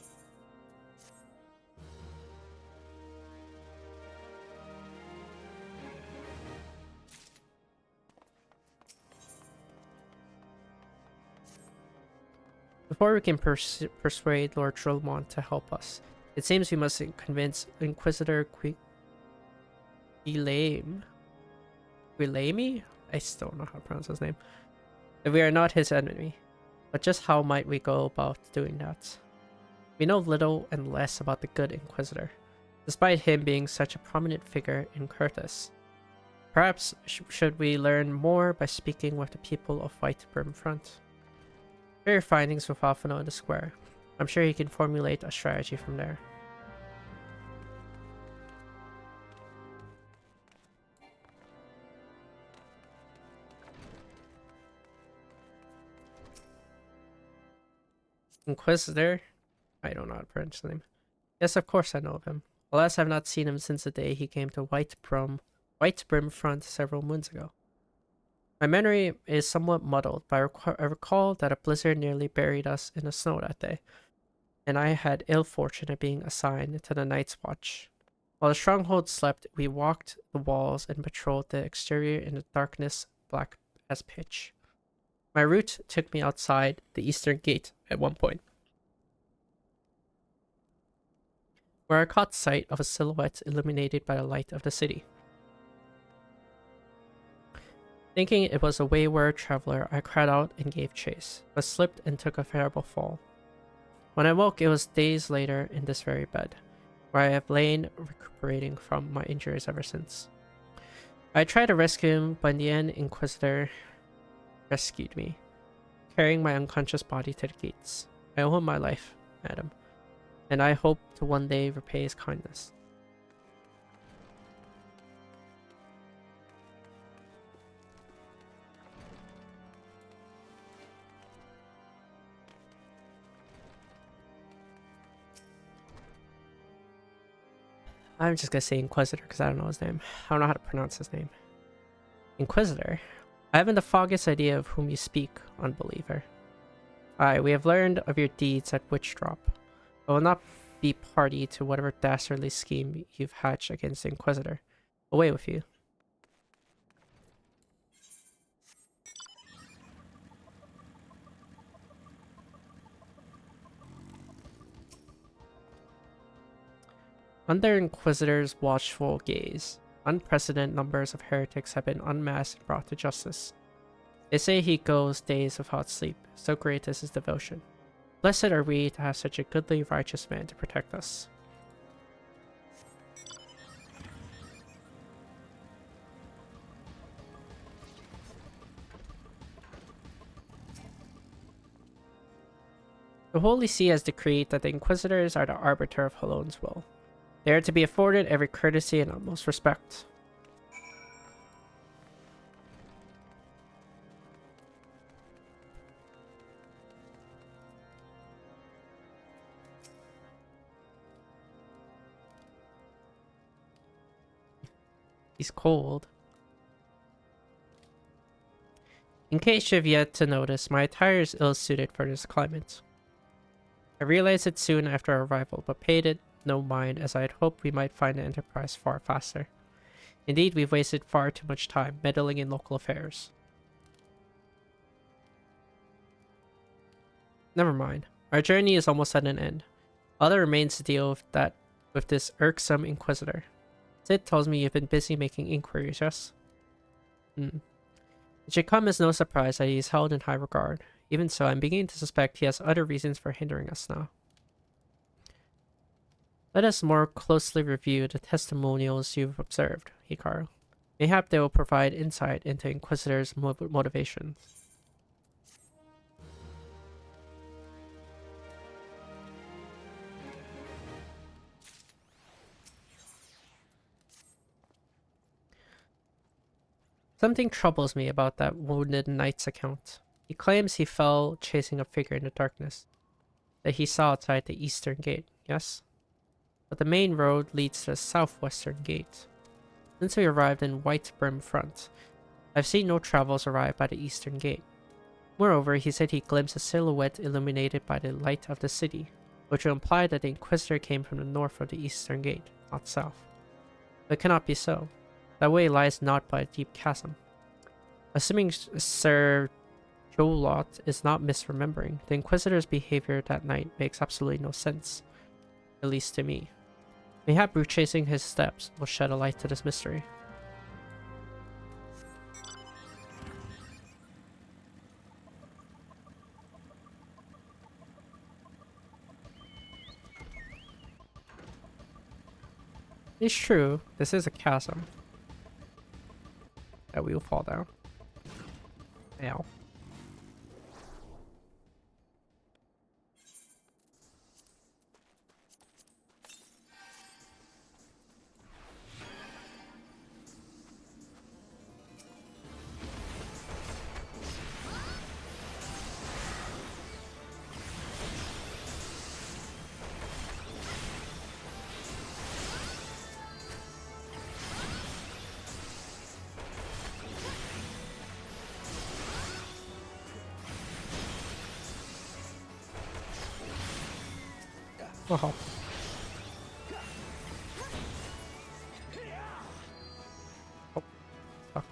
Before we can persuade Lord Trillmont to help us, it seems we must convince Inquisitor Guilame? I still don't know how to pronounce his name. That we are not his enemy. But just how might we go about doing that? We know little and less about the good Inquisitor, despite him being such a prominent figure in Curtis. Perhaps should we learn more by speaking with the people of White Brim Front? Share your findings with Alphino in the square. I'm sure he can formulate a strategy from there. Inquisitor? I don't know how to pronounce his name. Yes, of course I know of him. Alas, I've not seen him since the day he came to White Brim Front several moons ago. My memory is somewhat muddled, but I recall that a blizzard nearly buried us in the snow that day, and I had ill fortune of being assigned to the Night's Watch. While the stronghold slept, we walked the walls and patrolled the exterior in the darkness black as pitch. My route took me outside the eastern gate at one point, where I caught sight of a silhouette illuminated by the light of the city. Thinking it was a wayward traveler, I cried out and gave chase, but slipped and took a terrible fall. When I woke, it was days later in this very bed, where I have lain recuperating from my injuries ever since. I tried to rescue him, but in the end, Inquisitor rescued me, carrying my unconscious body to the gates. I owe him my life, madam, and I hope to one day repay his kindness. I'm just gonna say Inquisitor because I don't know his name. I don't know how to pronounce his name. Inquisitor? I haven't the foggiest idea of whom you speak, unbeliever. Aye, we have learned of your deeds at Witchdrop. I will not be party to whatever dastardly scheme you've hatched against the Inquisitor. Away with you. Under Inquisitor's watchful gaze, unprecedented numbers of heretics have been unmasked and brought to justice. They say he goes days without sleep, so great is his devotion. Blessed are we to have such a goodly, righteous man to protect us. The Holy See has decreed that the Inquisitors are the arbiter of Halone's will. They are to be afforded every courtesy and utmost respect. He's cold. In case you have yet to notice, my attire is ill-suited for this climate. I realized it soon after our arrival, but paid it no mind as I had hoped we might find the Enterprise far faster. Indeed, we've wasted far too much time meddling in local affairs. Never mind. Our journey is almost at an end. All that remains to deal with this irksome Inquisitor. Sid tells me you've been busy making inquiries, yes? It should come as no surprise that he is held in high regard. Even so, I'm beginning to suspect he has other reasons for hindering us now. Let us more closely review the testimonials you've observed, Hikaru. Mayhap they will provide insight into Inquisitor's motivations. Something troubles me about that wounded knight's account. He claims he fell chasing a figure in the darkness that he saw outside the eastern gate, yes? But the main road leads to the southwestern gate. Since we arrived in White Brim Front, I've seen no travels arrive by the eastern gate. Moreover, he said he glimpsed a silhouette illuminated by the light of the city, which would imply that the Inquisitor came from the north of the eastern gate, not south. But it cannot be so. That way lies not by a deep chasm. Assuming Sir Jolot is not misremembering, the Inquisitor's behavior that night makes absolutely no sense. At least to me. Mayhap retracing his steps will shed a light to this mystery. It's true, this is a chasm that we will fall down. Ow. Oh. Oh. Fuck.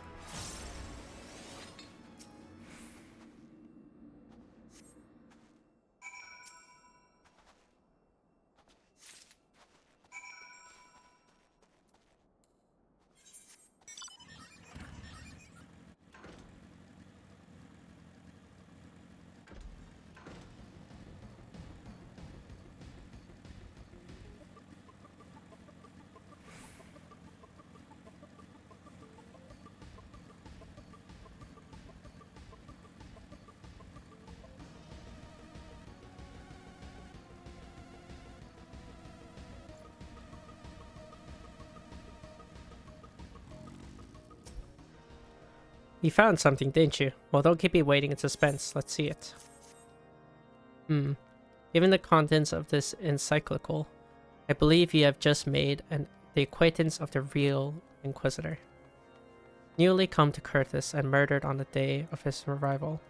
You found something, didn't you? Well, don't keep me waiting in suspense. Let's see it. Given the contents of this encyclical, I believe you have just made the acquaintance of the real Inquisitor. Newly come to Curtis and murdered on the day of his arrival.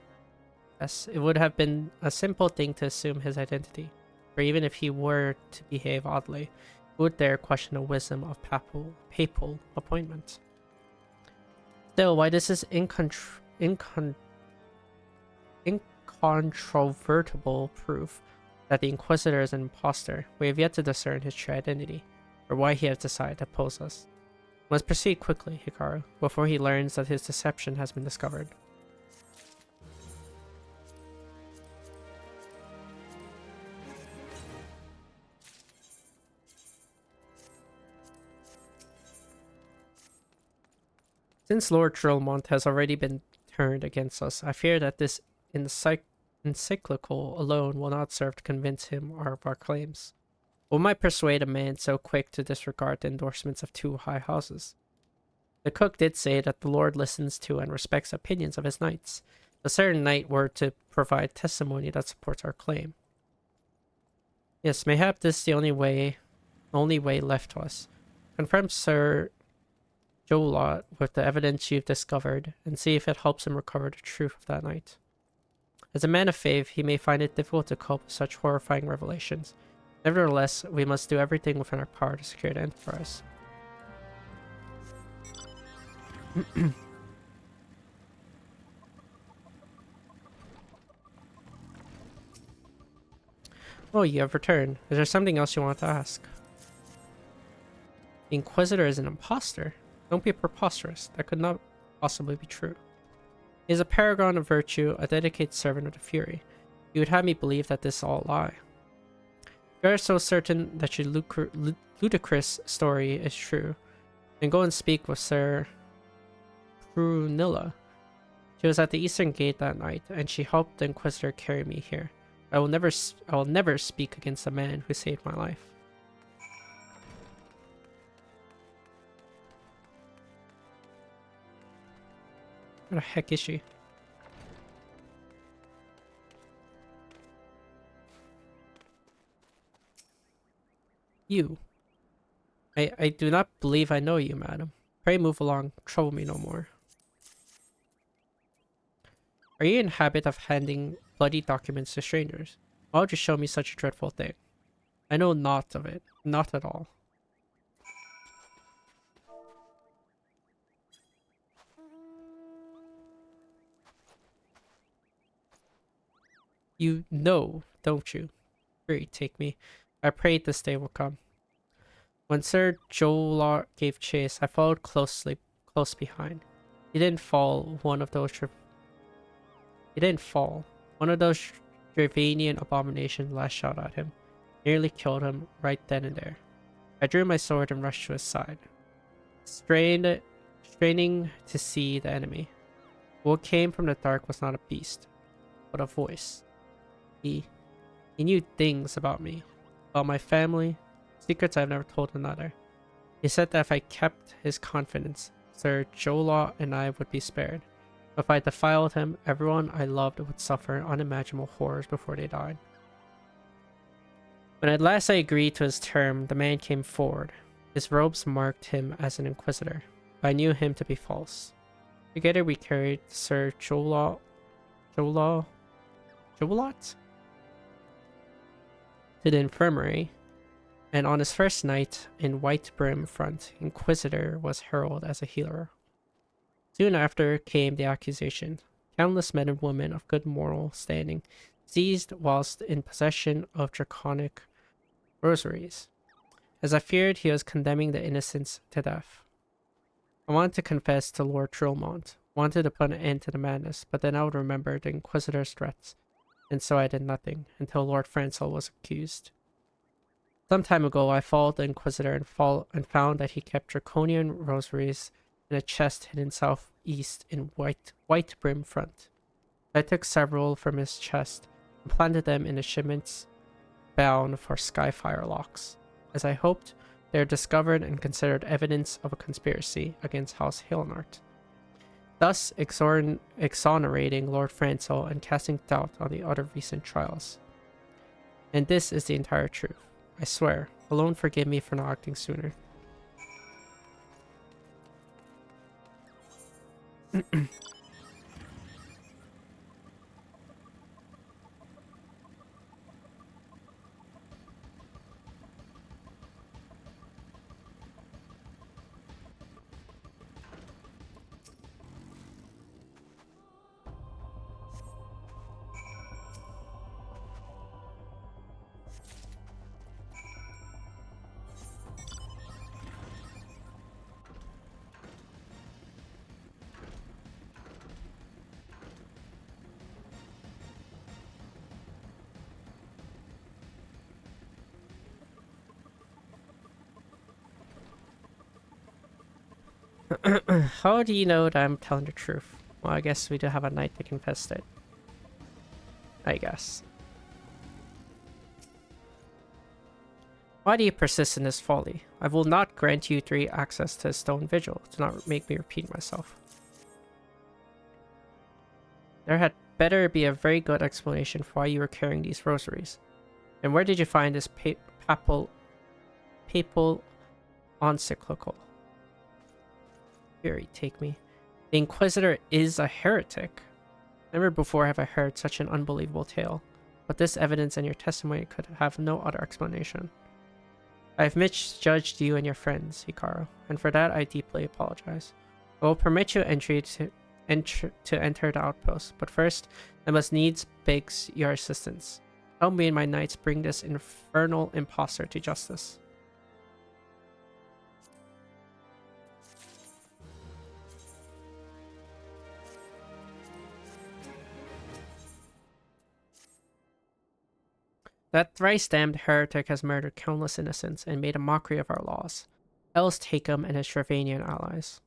Yes, it would have been a simple thing to assume his identity, for even if he were to behave oddly, who would dare question the wisdom of papal appointment? Still, why this is incontrovertible proof that the Inquisitor is an impostor, we have yet to discern his true identity, or why he has decided to oppose us. We must proceed quickly, Hikaru, before he learns that his deception has been discovered. Since Lord Drillmont has already been turned against us, I fear that this encyclical alone will not serve to convince him of our claims. What might persuade a man so quick to disregard the endorsements of two high houses? The cook did say that the Lord listens to and respects opinions of his knights. A certain knight were to provide testimony that supports our claim. Yes, mayhap this is the only way left to us. Confirm Sir Jolot with the evidence you've discovered, and see if it helps him recover the truth of that night. As a man of faith, he may find it difficult to cope with such horrifying revelations. Nevertheless, we must do everything within our power to secure the Enterprise. Oh, you have returned. Is there something else you want to ask? The Inquisitor is an imposter. Don't be preposterous. That could not possibly be true. He is a paragon of virtue, a dedicated servant of the Fury. You would have me believe that this is all a lie. You are so certain that your ludicrous story is true. Then go and speak with Sir Prunilla. She was at the Eastern Gate that night, and she helped the Inquisitor carry me here. I will never speak against the man who saved my life. Where the heck is she? You. I do not believe I know you, madam. Pray move along, trouble me no more. Are you in habit of handing bloody documents to strangers? Why would you show me such a dreadful thing? I know naught of it. Not at all. You know, don't you? Pray take me. I prayed this day will come. When Sir Jolar gave chase, I followed close behind. He didn't fall. One of those Dravanian abominations lashed out at him, nearly killed him right then and there. I drew my sword and rushed to his side, straining to see the enemy. What came from the dark was not a beast, but a voice. He knew things about me, about my family, secrets I've never told another. He said that if I kept his confidence, Sir Jolar and I would be spared. If I defiled him, everyone I loved would suffer unimaginable horrors before they died. When at last I agreed to his term, the man came forward. His robes marked him as an inquisitor, but I knew him to be false. Together we carried Sir Jolar to the infirmary, and on his first night in White Brim Front, Inquisitor was heralded as a healer. Soon after came the accusation. Countless men and women of good moral standing seized whilst in possession of draconic rosaries. As I feared, he was condemning the innocents to death. I wanted to confess to Lord Trillmont, wanted to put an end to the madness, but then I would remember the Inquisitor's threats, and so I did nothing until Lord Francel was accused. Some time ago, I followed the Inquisitor and found that he kept draconian rosaries in a chest hidden southeast in White Brim Front. I took several from his chest and planted them in the shipments bound for Skyfire locks. As I hoped, they are discovered and considered evidence of a conspiracy against House Hilnart, thus exonerating Lord Francel and casting doubt on the other recent trials. And this is the entire truth. I swear, alone forgive me for not acting sooner. How do you know that I'm telling the truth? Well, I guess we do have a night to confess it. I guess. Why do you persist in this folly? I will not grant you 3 access to a stone vigil. Do not make me repeat myself. There had better be a very good explanation for why you were carrying these rosaries. And where did you find this papal encyclical? Fury take me. The Inquisitor is a heretic. Never before have I heard such an unbelievable tale, but this evidence and your testimony could have no other explanation. I have misjudged you and your friends, Hikaru, and for that I deeply apologize. I will permit you entry to enter the outpost, but first I must needs beg your assistance. Help me and my knights bring this infernal imposter to justice. That thrice-damned heretic has murdered countless innocents and made a mockery of our laws. Hells take him and his Shervanian allies.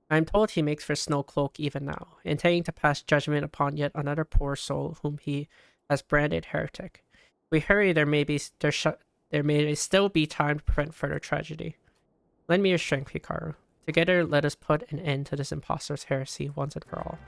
I am told he makes for Snowcloak even now, intending to pass judgment upon yet another poor soul whom he has branded heretic. If we hurry, there may still be time to prevent further tragedy. Lend me your strength, Hikaru. Together, let us put an end to this impostor's heresy once and for all.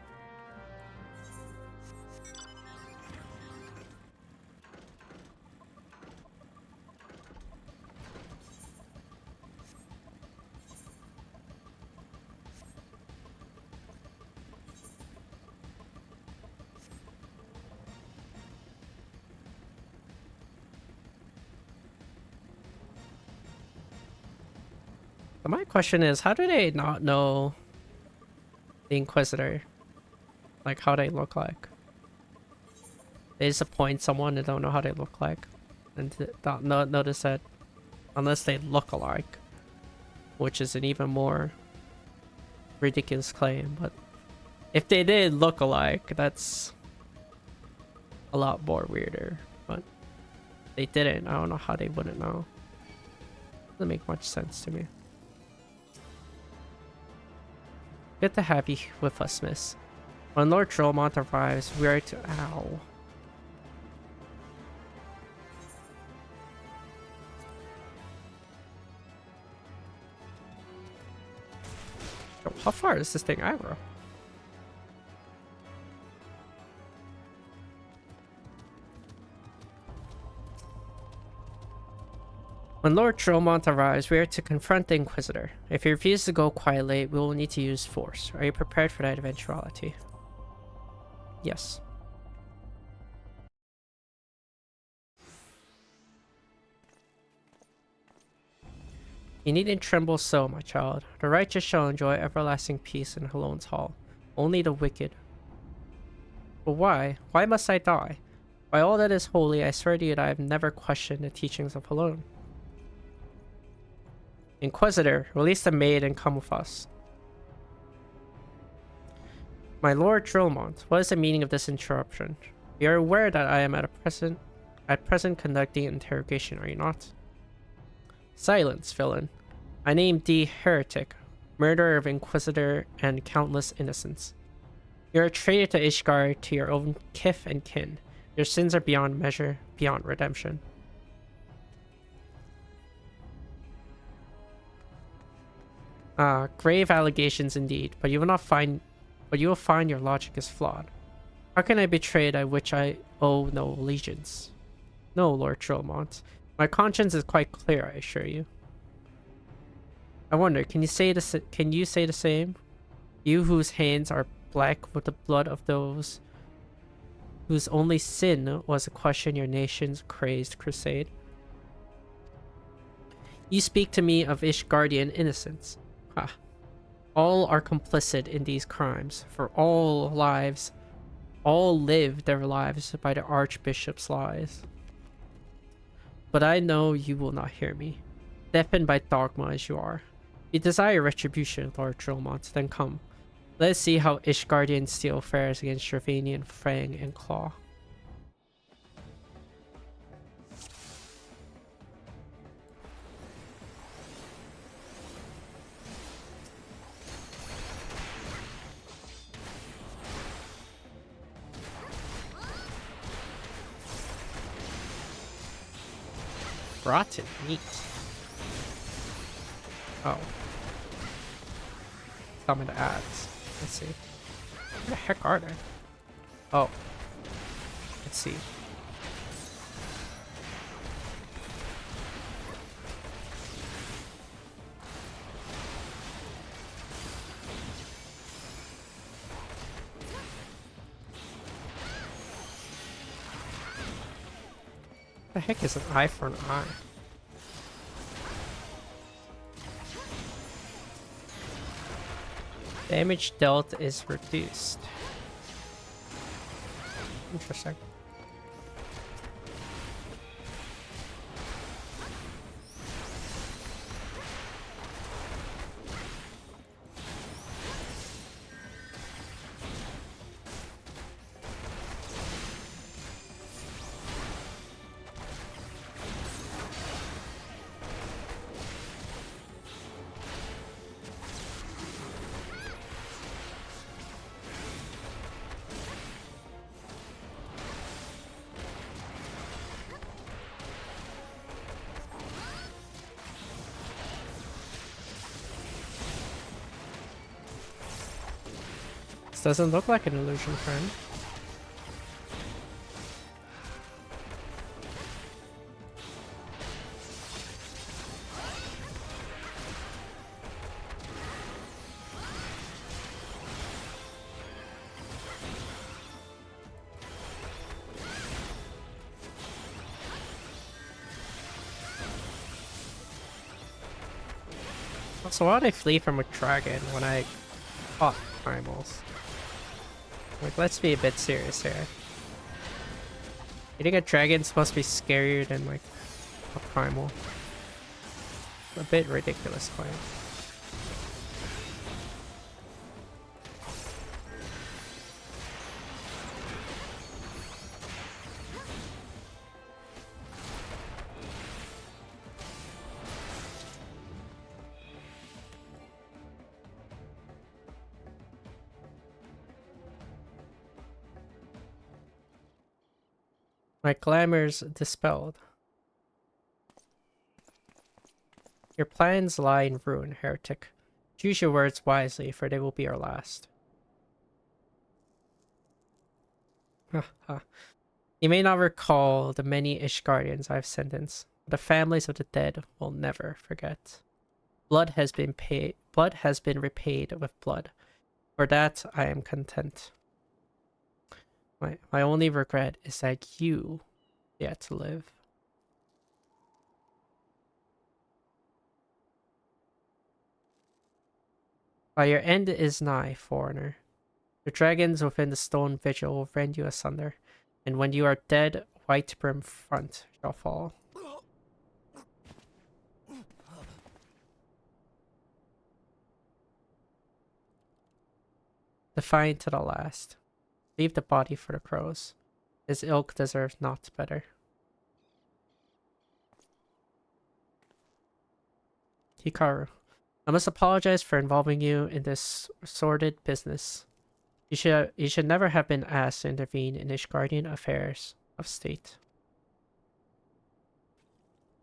My question is, how do they not know the Inquisitor? Like, how they look like? They just appoint someone and don't know how they look like. And don't notice that unless they look alike, which is an even more ridiculous claim. But if they did look alike, that's a lot more weirder. But they didn't. I don't know how they wouldn't know. Doesn't make much sense to me. Good to have you with us, miss. When Lord Trollmont arrives, we are to... Ow. Yo, how far is this thing aggro? When Lord Trollmont arrives, we are to confront the Inquisitor. If he refuses to go quietly, we will need to use force. Are you prepared for that eventuality? Yes. You needn't tremble so, my child. The righteous shall enjoy everlasting peace in Halone's hall. Only the wicked. But why? Why must I die? By all that is holy, I swear to you that I have never questioned the teachings of Halone. Inquisitor, release the maid and come with us. My Lord Drillmont, what is the meaning of this interruption? You are aware that I am at present conducting an interrogation, are you not? Silence, villain. I name thee heretic, murderer of Inquisitor and countless innocents. You are a traitor to Ishgard, to your own kith and kin. Your sins are beyond measure, beyond redemption. Grave allegations indeed, but you will find your logic is flawed. How can I betray that which I owe no allegiance? No, Lord Trollmont. My conscience is quite clear, I assure you. I wonder, can you say the same? You whose hands are black with the blood of those whose only sin was to question your nation's crazed crusade. You speak to me of Ishgardian innocence. Ha. All are complicit in these crimes, for all live their lives by the Archbishop's lies. But I know you will not hear me, deafened by dogma as you are. You desire retribution, Lord Trollmont, then come. Let us see how Ishgardian steel fares against Shervanian Fang and Claw. Rotten meat. Oh. Some of the ads. Let's see. Where the heck are they? Oh. Let's see. What the heck is an eye for an eye? Damage dealt is reduced. Interesting. This doesn't look like an illusion, friend. So why would I flee from a dragon when I fought primals? Like, let's be a bit serious here. You think a dragon's supposed to be scarier than, like, a primal? A bit ridiculous claim. My glamour's dispelled. Your plans lie in ruin, heretic. Choose your words wisely, for they will be our last. You may not recall the many Ishgardians I've sentenced, but the families of the dead will never forget. Blood has been repaid with blood. For that I am content. My only regret is that you yet to live. While your end is nigh, foreigner. The dragons within the stone vigil will rend you asunder, and when you are dead, white brim front shall fall. Defiant to the last. Leave the body for the crows. His ilk deserves naught better. Hikaru, I must apologize for involving you in this sordid business. You should never have been asked to intervene in Ishgardian affairs of state.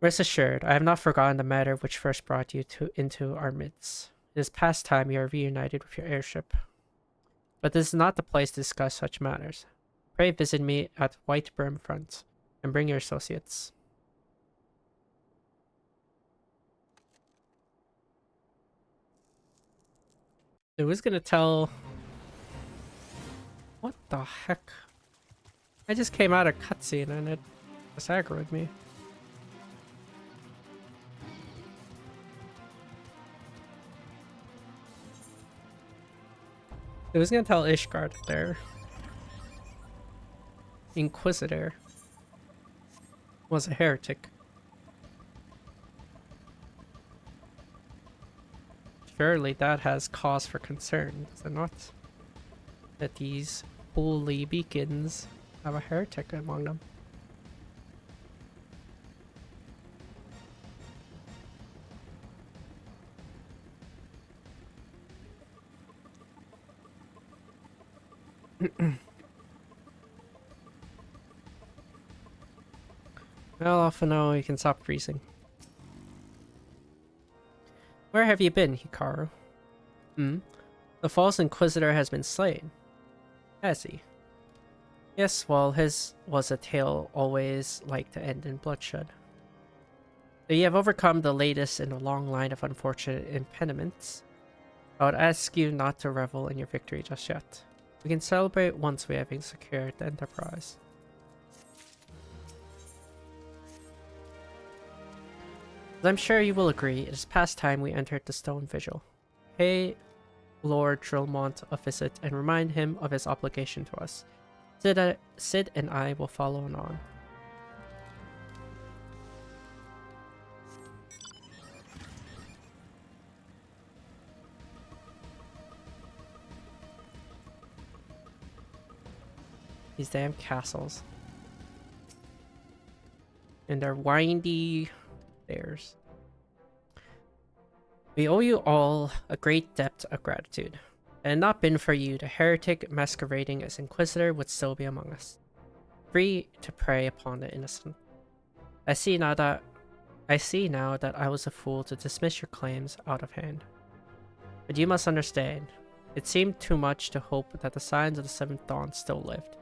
Rest assured, I have not forgotten the matter which first brought you into our midst. It is past time you are reunited with your airship. But this is not the place to discuss such matters. Pray visit me at White Brim Front, and bring your associates. Who's gonna tell... What the heck? I just came out of cutscene and it just aggroed me. Who's gonna tell Ishgard their Inquisitor was a heretic? Surely that has cause for concern, does it not? That these holy beacons have a heretic among them. Well, off and now you can stop freezing. Where have you been, Hikaru? The false Inquisitor has been slain. Has he? Yes, well, his was a tale always like to end in bloodshed. Though you have overcome the latest in a long line of unfortunate impediments, I would ask you not to revel in your victory just yet. We can celebrate once we have secured the Enterprise. As I'm sure you will agree, it is past time we entered the Stone Vigil. Pay Lord Drillmont a visit and remind him of his obligation to us. Sid and I will follow on. These damn castles. And their windy stairs. We owe you all a great debt of gratitude. Had it not been for you, the heretic masquerading as Inquisitor would still be among us, free to prey upon the innocent. I see now that I was a fool to dismiss your claims out of hand. But you must understand, It seemed too much to hope that the signs of the Seventh Dawn still lived,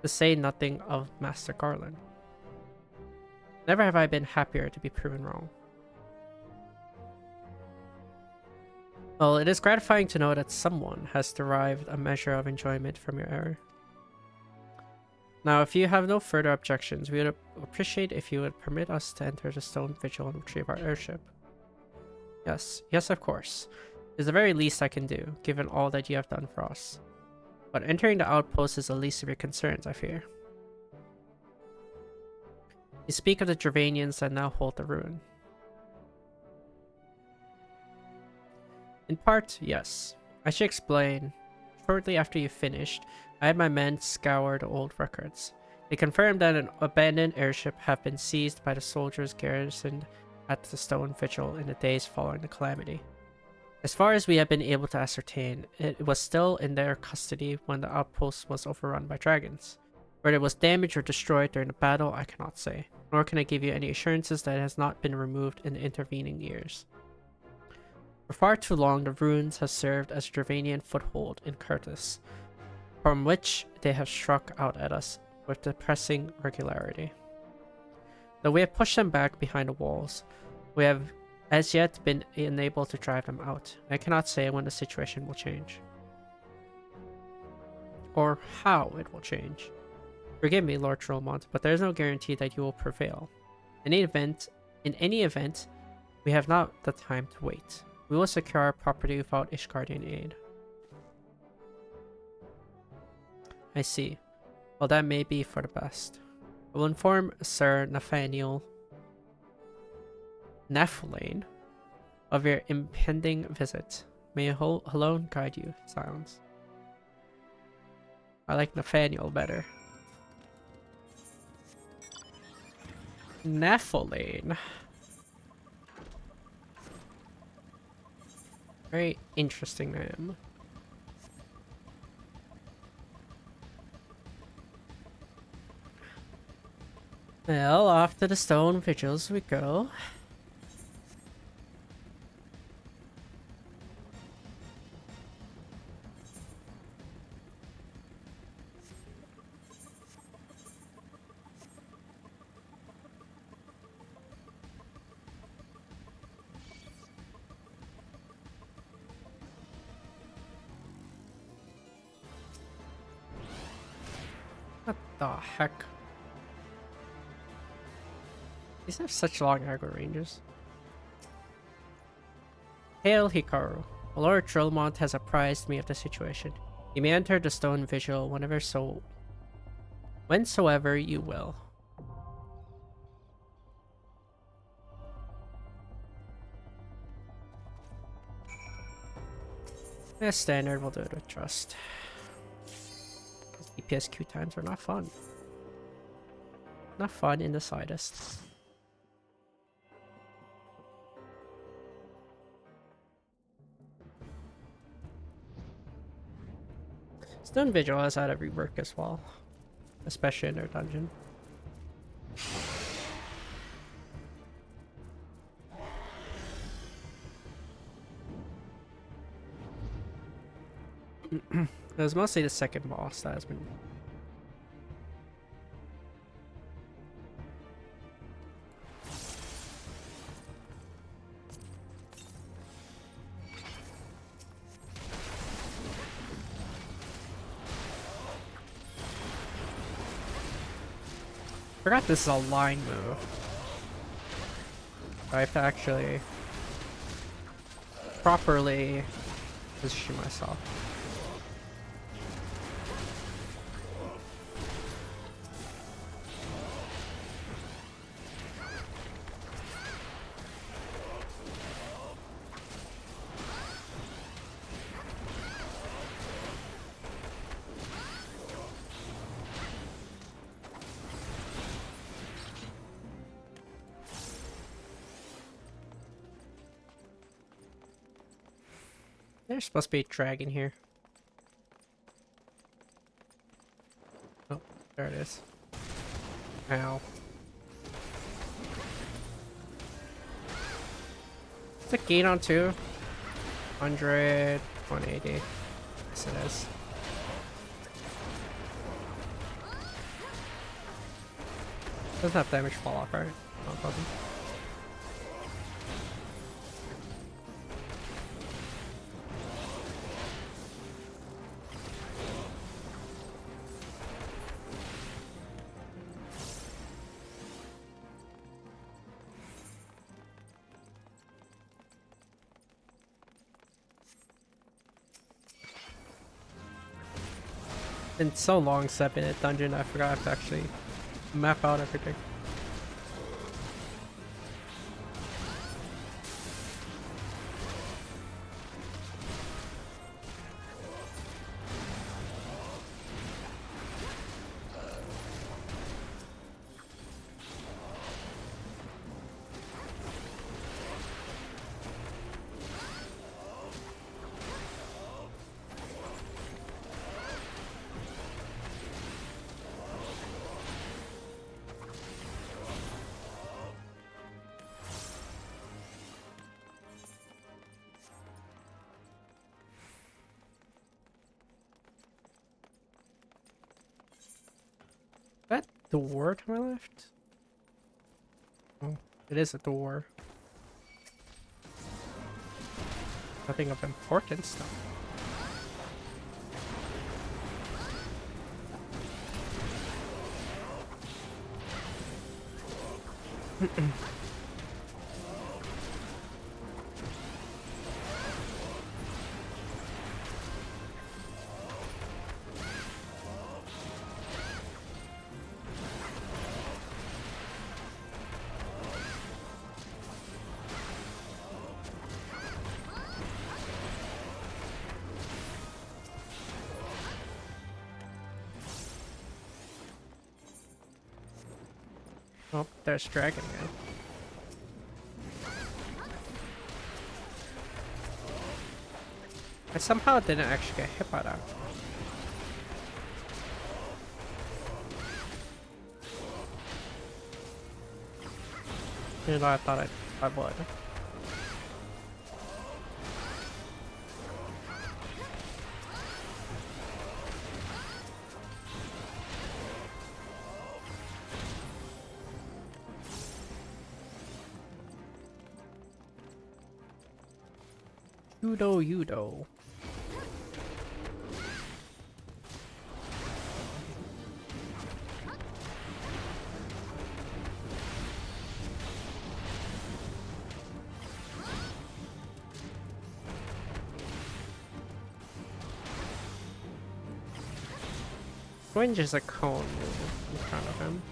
to say nothing of Master Garland. Never have I been happier to be proven wrong. Well, it is gratifying to know that someone has derived a measure of enjoyment from your error. Now, if you have no further objections, we would appreciate if you would permit us to enter the Stone Vigil and retrieve our airship. Yes, of course. It's the very least I can do, given all that you have done for us. But entering the outpost is the least of your concerns, I fear. You speak of the Dravanians that now hold the ruin. In part, yes. I should explain. Shortly after you finished, I had my men scour the old records. They confirmed that an abandoned airship had been seized by the soldiers garrisoned at the Stone Vigil in the days following the calamity. As far as we have been able to ascertain, it was still in their custody when the outpost was overrun by dragons. Whether it was damaged or destroyed during the battle, I cannot say, nor can I give you any assurances that it has not been removed in the intervening years. For far too long, the ruins have served as a Dravanian foothold in Curtis, from which they have struck out at us with depressing regularity. Though we have pushed them back behind the walls, we have as yet been unable to drive them out. I cannot say when the situation will change, or how it will change. Forgive me, Lord Trollmont, but there is no guarantee that you will prevail. In any event, we have not the time to wait. We will secure our property without Ishgardian aid. I see. Well, that may be for the best. I will inform Sir Nathaniel Nephalane of your impending visit. May alone guide you. Silence. I like Nathaniel better. Nephalane. Very interesting name. Well, off to the Stone Vigils we go. What the heck? These have such long aggro ranges. Hail, Hikaru. Lord Trollmont has apprised me of the situation. You may enter the Stone Vigil whensoever you will. As standard, we'll do it with trust. These EPSQ times are not fun. Not fun in the slightest. Stone Vigil has had a rework as well, especially in their dungeon. It was mostly the second boss that has been. Forgot this is a line move. I have to actually properly position myself. There's supposed to be a dragon here. Oh, there it is. Ow. What's the gain on 2? 100, 180. Yes, it is. Doesn't have damage fall off, right? No problem. Been so long since I've been in a dungeon, I forgot I have to actually map out everything. That door to my left? Oh, it is a door. Nothing of importance though. Oh, there's Dragon Man. I somehow didn't actually get hit by that. Even though I thought I would. Yudo. Twinge is a cone move in front of him.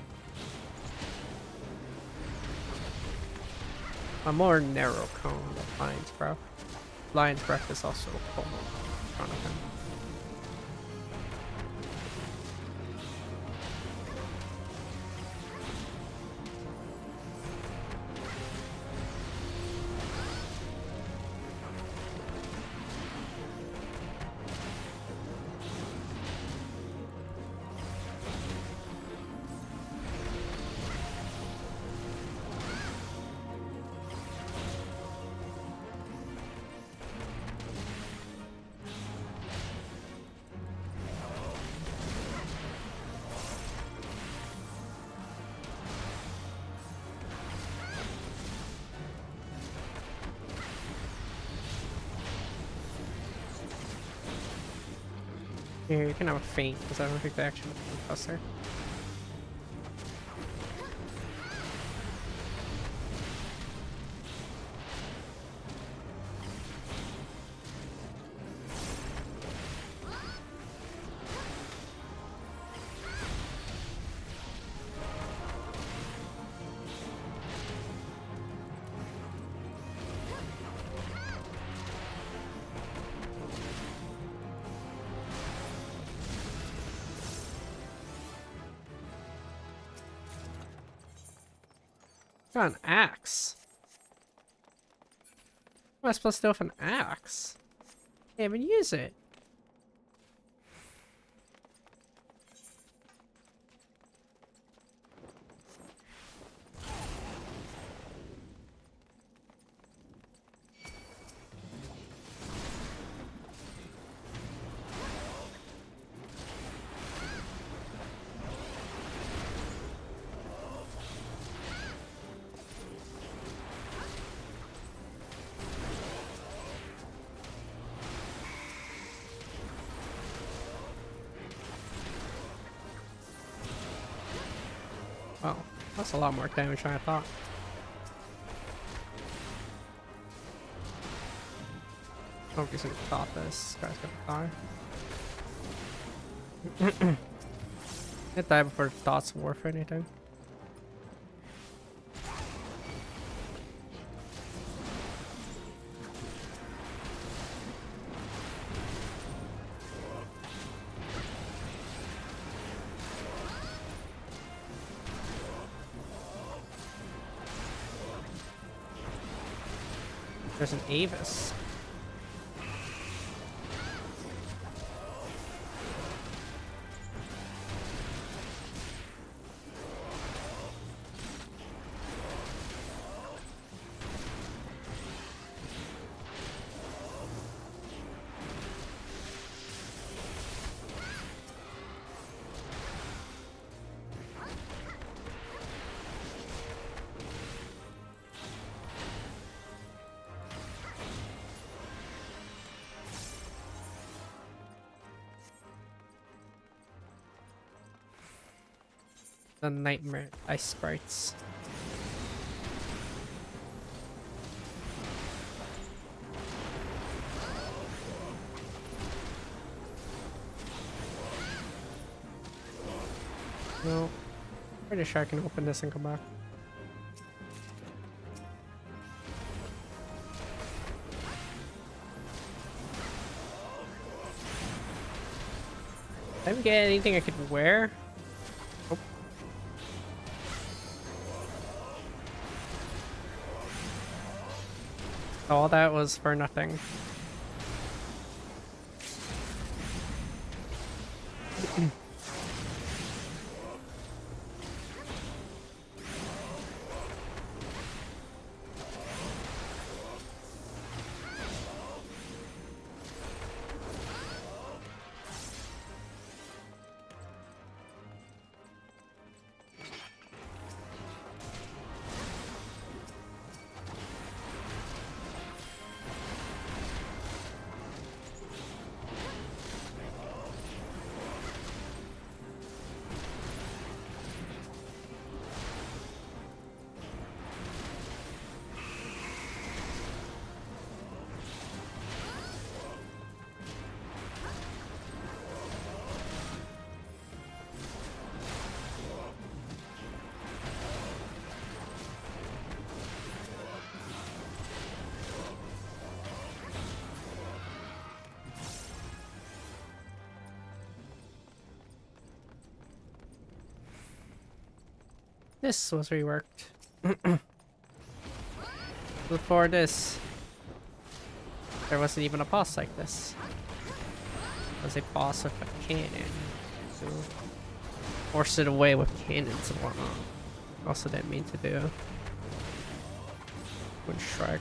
A more narrow cone than Lion's Breath. Lion's Breath is also a cone in front of him. Here, you can have a feint, because I don't think they actually plus her. Got an axe. What am I supposed to do with an axe? Can't even use it. That's a lot more damage than I thought. Nobody's gonna thought this guy's gonna die. Can't die before the thoughts of war for anything. There's an Avis. The nightmare ice sprites. No. Pretty sure I can open this and come back. Did I get anything I could wear? Nope. All that was for nothing. This was reworked. Before this, there wasn't even a boss like this. It was a boss with a cannon. So forced it away with cannons and whatnot. Also didn't mean to do. Would strike.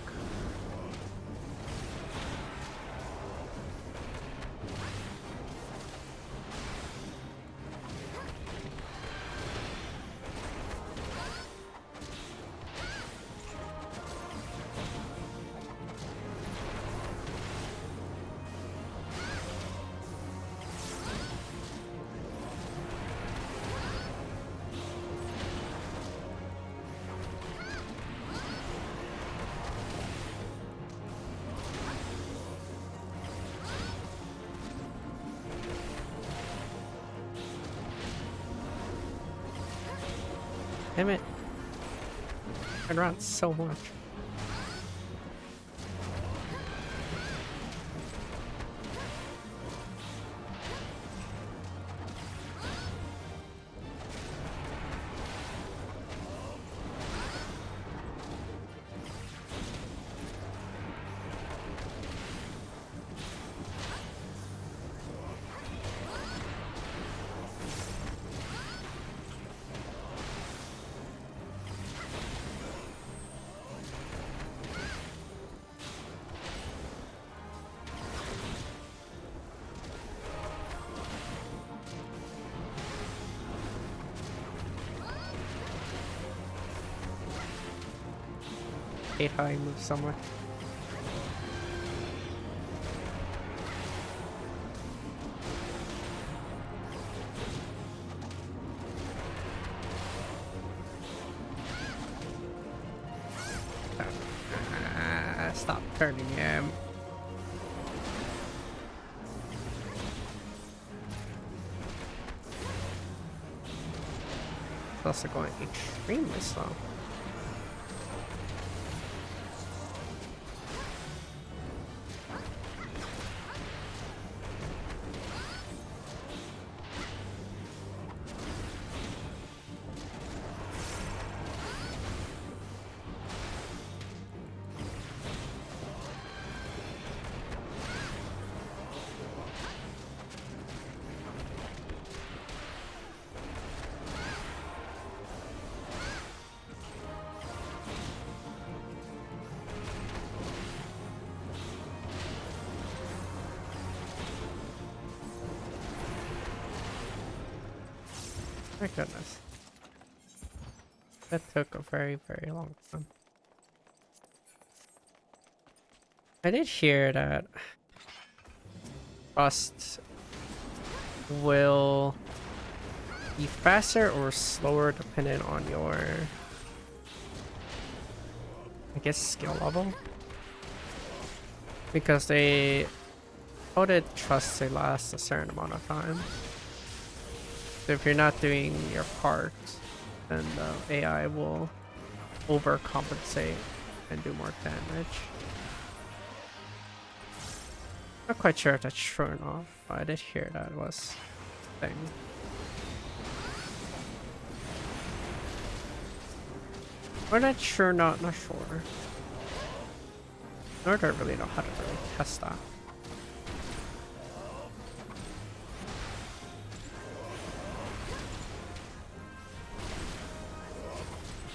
Damn it. I run so much. Hate how he moves so much. turning him. It's also going extremely slow. My goodness. That took a very, very long time. I did hear that Rust will be faster or slower depending on your, I guess, skill level. Because they coded trust they last a certain amount of time. So if you're not doing your part, then the AI will overcompensate and do more damage. Not quite sure if that's true or not, but I did hear that was a thing. Or that's true, not sure. Nor do I really know how to really test that.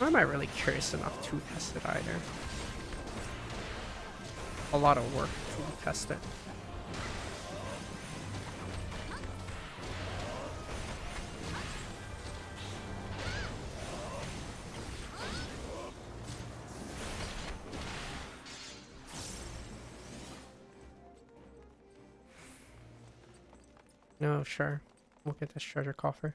Or am I really curious enough to test it either? A lot of work to test it. No, sure. We'll get this treasure coffer.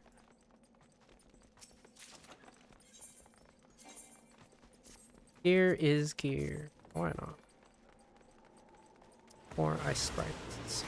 Gear is gear. Why not? More ice sprites.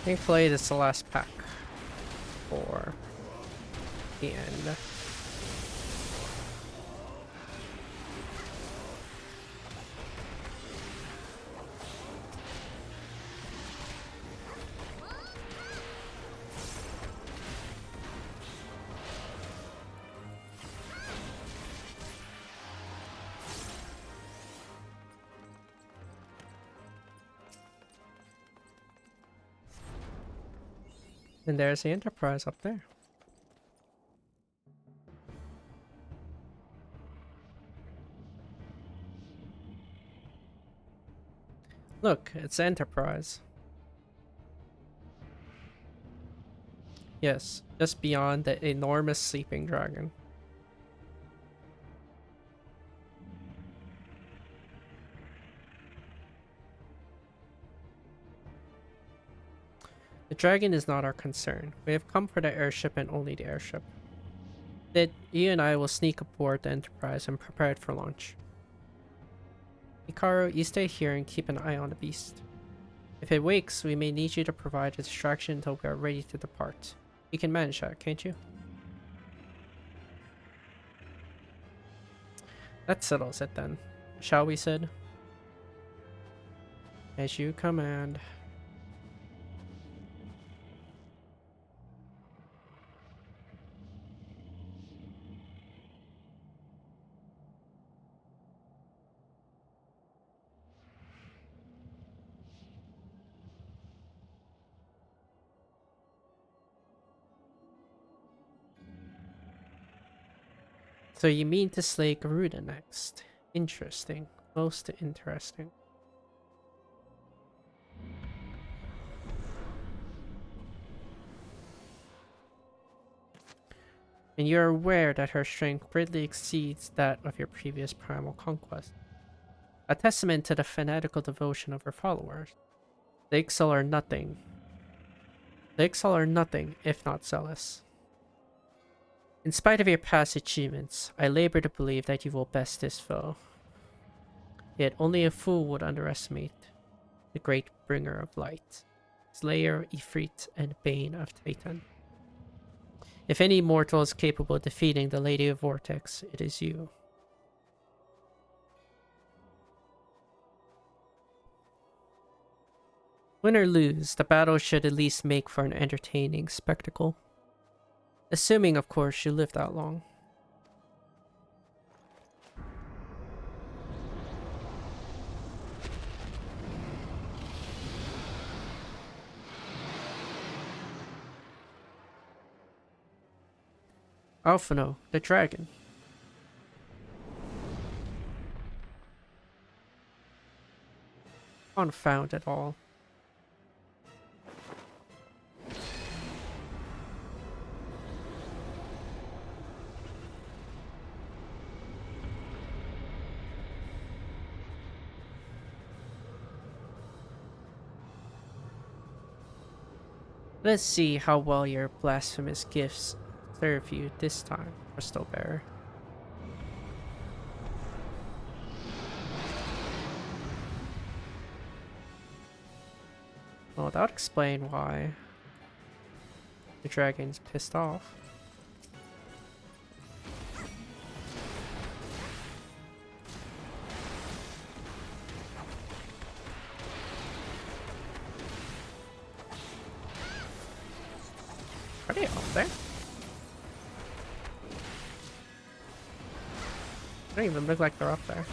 Thankfully, this is the last pack for the end. And there's the Enterprise up there. Look, it's Enterprise. Yes, just beyond the enormous sleeping dragon. The dragon is not our concern. We have come for the airship and only the airship. That you and I will sneak aboard the Enterprise and prepare it for launch. Hikaru, you stay here and keep an eye on the beast. If it wakes, we may need you to provide a distraction until we are ready to depart. You can manage that, can't you? That settles it then. Shall we, Sid? As you command. So you mean to slay Garuda next? Interesting. Most interesting. And you're aware that her strength greatly exceeds that of your previous primal conquest. A testament to the fanatical devotion of her followers. The Ixal are nothing. The Ixal are nothing if not zealous. In spite of your past achievements, I labor to believe that you will best this foe. Yet only a fool would underestimate the great bringer of light, slayer, Ifrit, and bane of Titan. If any mortal is capable of defeating the Lady of Vortex, it is you. Win or lose, the battle should at least make for an entertaining spectacle. Assuming, of course, you live that long. Alphino, the dragon. Confound it all. Let's see how well your blasphemous gifts serve you this time, Crystal Bearer. Well, that would explain why the dragon's pissed off. Are they up there? They don't even look like they're up there.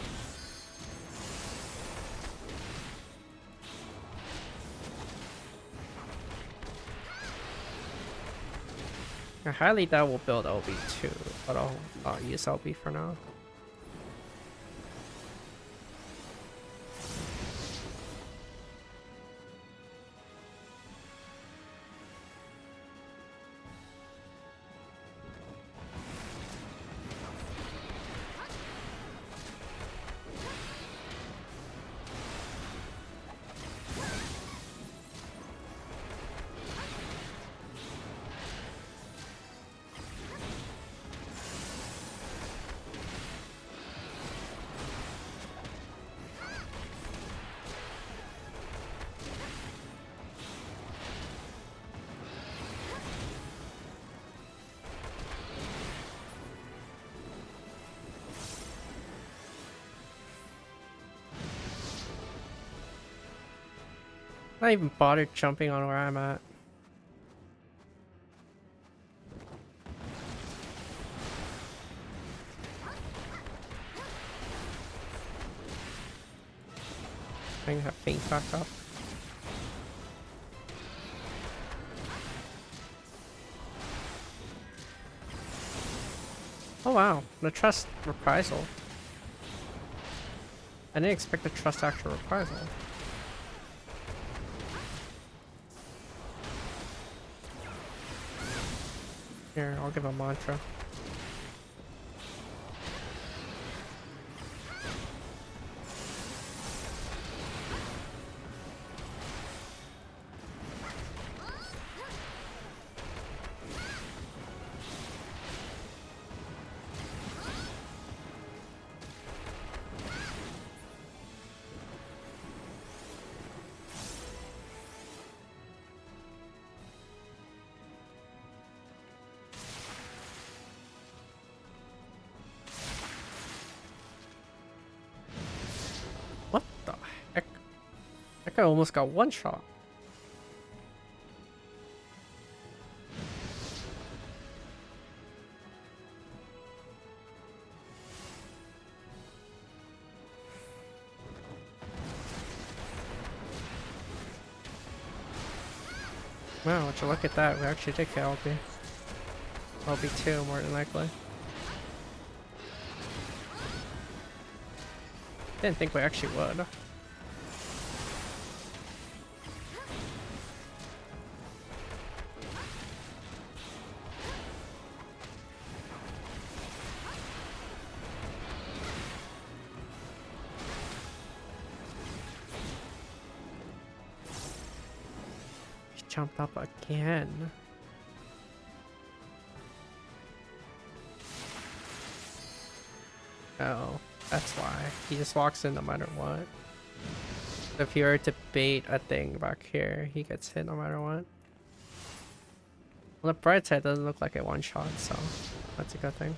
I highly doubt we'll build LB2, but I'll use LB for now. Not even bothered jumping on where I'm at. Bring that feint back up. Oh wow, the trust reprisal. I didn't expect the trust actual reprisal. Here, I'll give a mantra. What the heck? That guy almost got one shot. Wow, would you look at that? We actually did get LB. LB2 more than likely. Didn't think we actually would. He jumped up again. Oh, that's why. He just walks in no matter what. If you were to bait a thing back here, he gets hit no matter what. Well, the bright side doesn't look like a one-shot, so that's a good thing.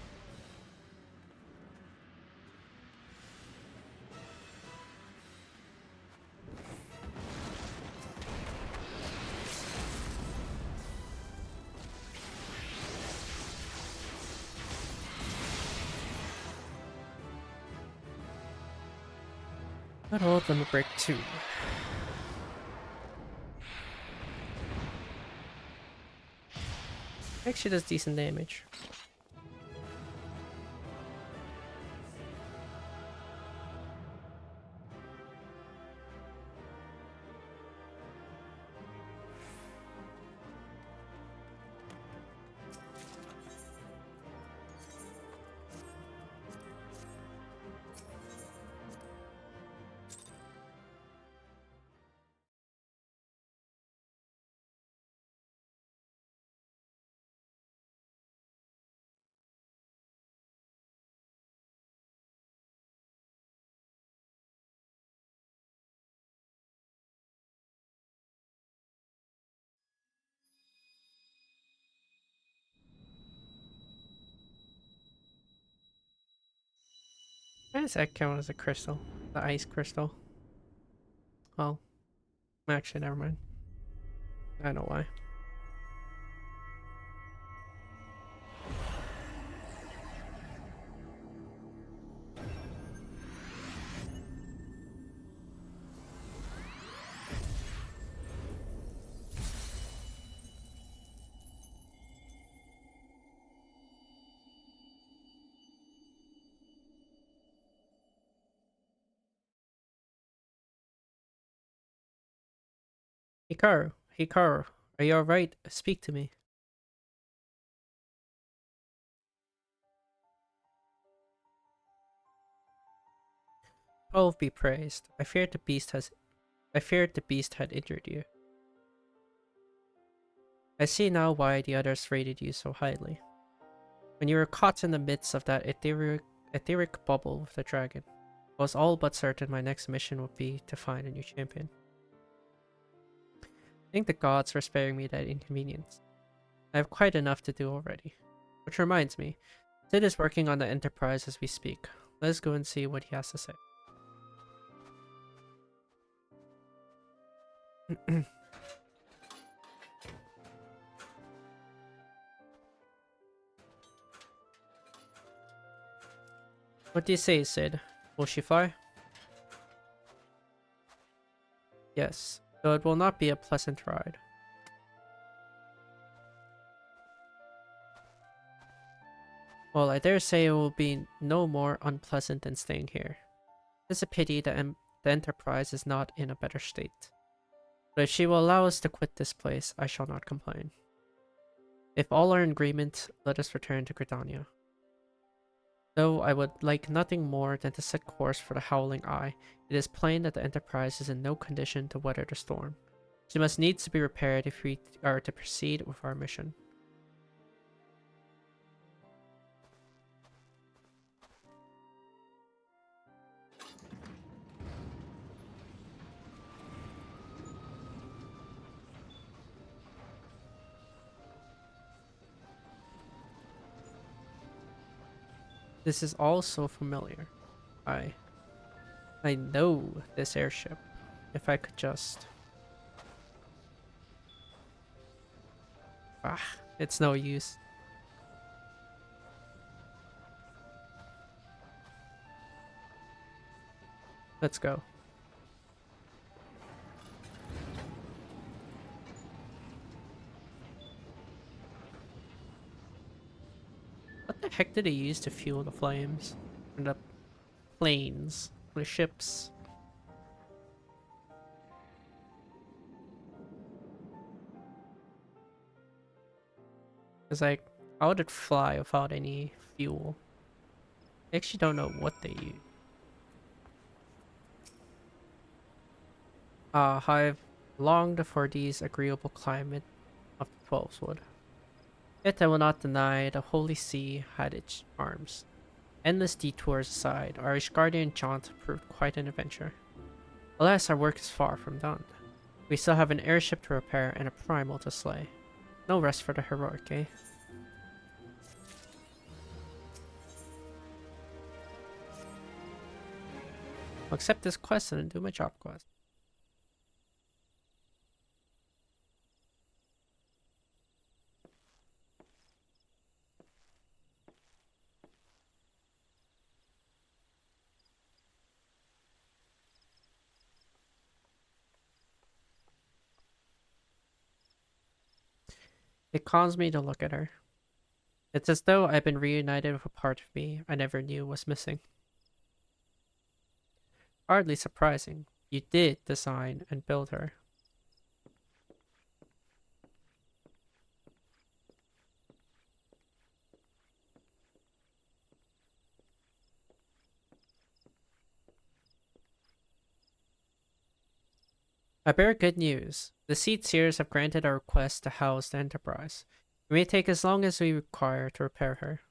Good old Limit Break 2. Actually does decent damage. Why does that count as a crystal? The ice crystal? Well, actually, never mind. I know why. Hikaru, are you alright? Speak to me. Oh, be praised. I feared the beast had injured you. I see now why the others rated you so highly. When you were caught in the midst of that etheric bubble with the dragon, I was all but certain my next mission would be to find a new champion. I think the gods were sparing me that inconvenience. I have quite enough to do already. Which reminds me, Sid is working on the Enterprise as we speak. Let's go and see what he has to say. What do you say, Sid? Will she fly? Yes, though it will not be a pleasant ride. Well, I dare say it will be no more unpleasant than staying here. It's a pity the Enterprise is not in a better state. But if she will allow us to quit this place, I shall not complain. If all are in agreement, let us return to Gridania. Though I would like nothing more than to set course for the Howling Eye, it is plain that the Enterprise is in no condition to weather the storm. She must needs to be repaired if we are to proceed with our mission. This is all so familiar. I know this airship. If I could just... Ah, it's no use. Let's go. What the heck did he use to fuel the flames? And the planes? the ships. It's like, how would it fly without any fuel? I actually don't know what they use. I've longed for these agreeable climate of the Twelves wood. Yet I will not deny the Holy See had its charms. Endless detours aside, our Ishgardian jaunt proved quite an adventure. Alas, our work is far from done. We still have an airship to repair and a primal to slay. No rest for the heroic, eh? I'll accept this quest and do my job quest. It calms me to look at her. It's as though I've been reunited with a part of me I never knew was missing. Hardly surprising. You did design and build her. I bear good news. The Seed Seers have granted our request to house the Enterprise. It may take as long as we require to repair her.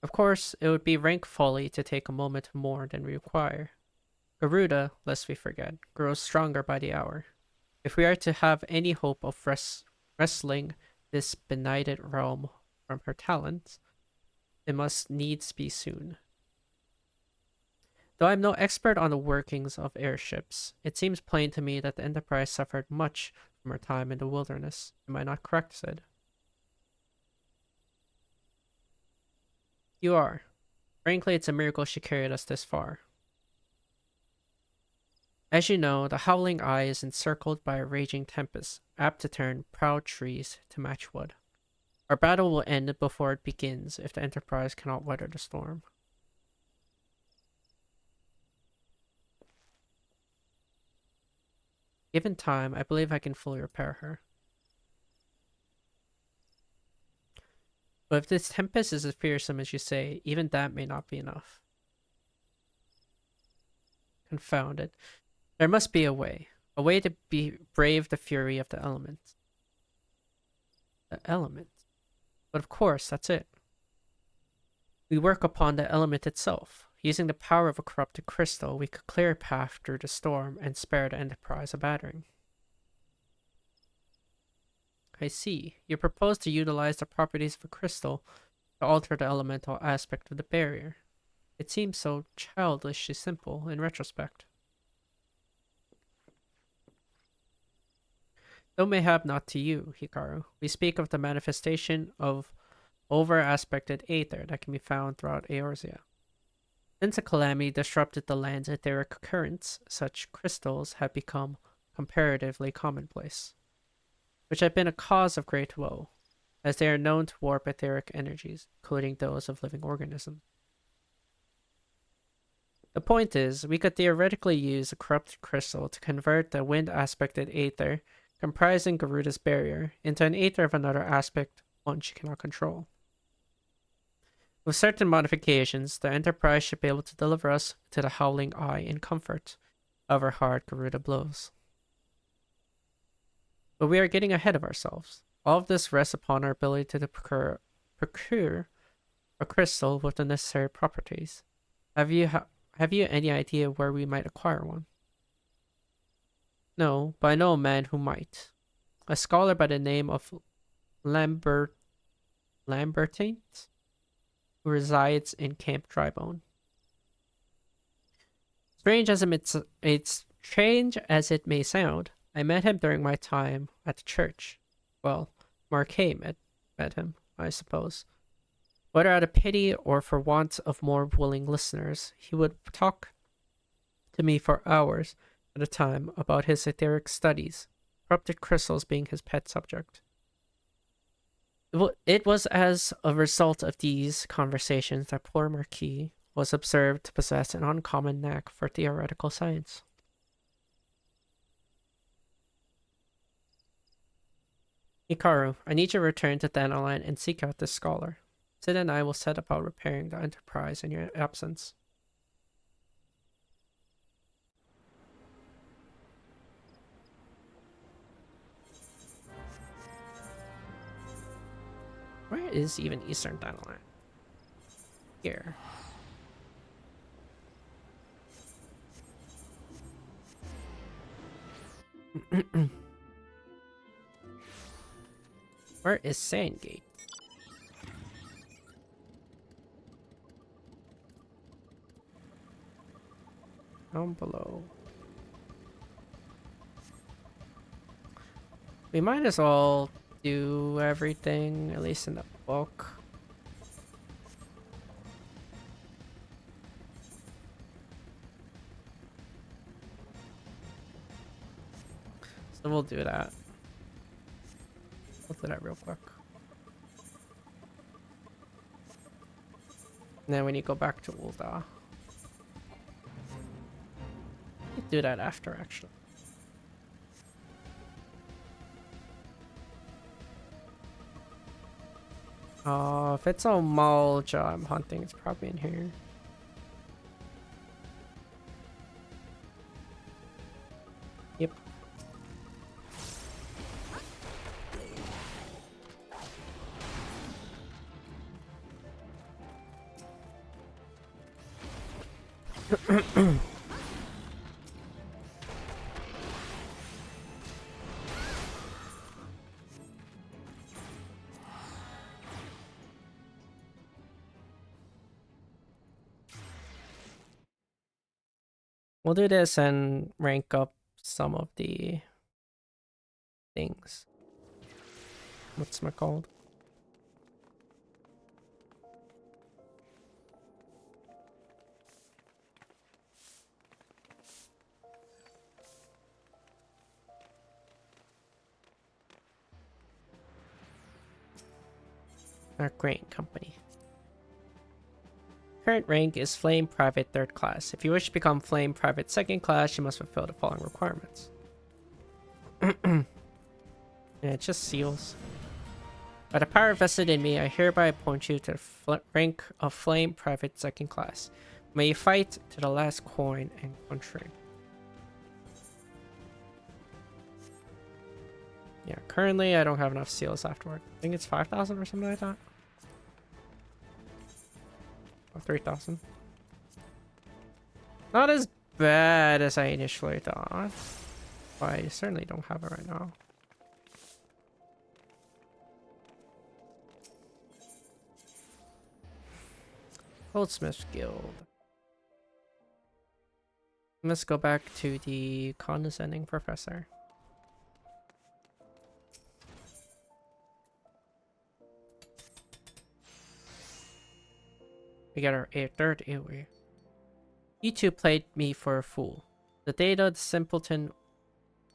Of course, it would be rank folly to take a moment more than we require. Garuda, lest we forget, grows stronger by the hour. If we are to have any hope of wresting this benighted realm from her talents, it must needs be soon. Though I'm no expert on the workings of airships, it seems plain to me that the Enterprise suffered much from her time in the wilderness. Am I not correct, Sid? You are. Frankly, it's a miracle she carried us this far. As you know, the Howling Eye is encircled by a raging tempest, apt to turn proud trees to matchwood. Our battle will end before it begins if the Enterprise cannot weather the storm. Given time, I believe I can fully repair her. But if this tempest is as fearsome as you say, even that may not be enough. Confound it. There must be a way to brave the fury of the elements. The elements? But of course, that's it. We work upon the element itself. Using the power of a corrupted crystal, we could clear a path through the storm and spare the Enterprise a battering. I see. You propose to utilize the properties of a crystal to alter the elemental aspect of the barrier. It seems so childishly simple in retrospect. Though mayhap not to you, Hikaru. We speak of the manifestation of over-aspected aether that can be found throughout Eorzea. Since a calamity disrupted the land's etheric currents, such crystals have become comparatively commonplace, which have been a cause of great woe, as they are known to warp etheric energies, including those of living organisms. The point is, we could theoretically use a corrupted crystal to convert the wind-aspected aether comprising Garuda's barrier into an aether of another aspect, one she cannot control. With certain modifications, the Enterprise should be able to deliver us to the Howling Eye in comfort, however hard Garuda blows. But we are getting ahead of ourselves. All of this rests upon our ability to procure a crystal with the necessary properties. Have you any idea where we might acquire one? No, but I know a man who might. A scholar by the name of Lambertine, who resides in Camp Drybone. Strange as it may sound, I met him during my time at the church. Well, Marquet met him, I suppose. Whether out of pity or for want of more willing listeners, he would talk to me for hours at a time about his etheric studies, corrupted crystals being his pet subject. It was as a result of these conversations that poor Marquis was observed to possess an uncommon knack for theoretical science. Hikaru, I need you to return to Dandelion and seek out this scholar. Sid and I will set about repairing the Enterprise in your absence. Where is even Eastern Dandelion? Here. Where is Sandgate? Down below. We might as well do everything, at least in the book. So we'll do that. We'll do that real quick. And then when you go back to Ulda, you do that after, actually. If it's a mulch I'm hunting, it's probably in here. Yep. We'll do this and rank up some of the things. What's my called? Our grain company. Current rank is Flame Private 3rd class. If you wish to become Flame Private 2nd class, you must fulfill the following requirements. Yeah, it's just seals. By the power vested in me, I hereby appoint you to the rank of Flame Private 2nd class. May you fight to the last coin and country. Yeah, currently I don't have enough seals afterward. I think it's 5,000 or something like that. Or 3,000. Not as bad as I initially thought. But I certainly don't have it right now. Goldsmith's Guild. Let's go back to the condescending professor. We got our third AoE. You two played me for a fool. The data the simpleton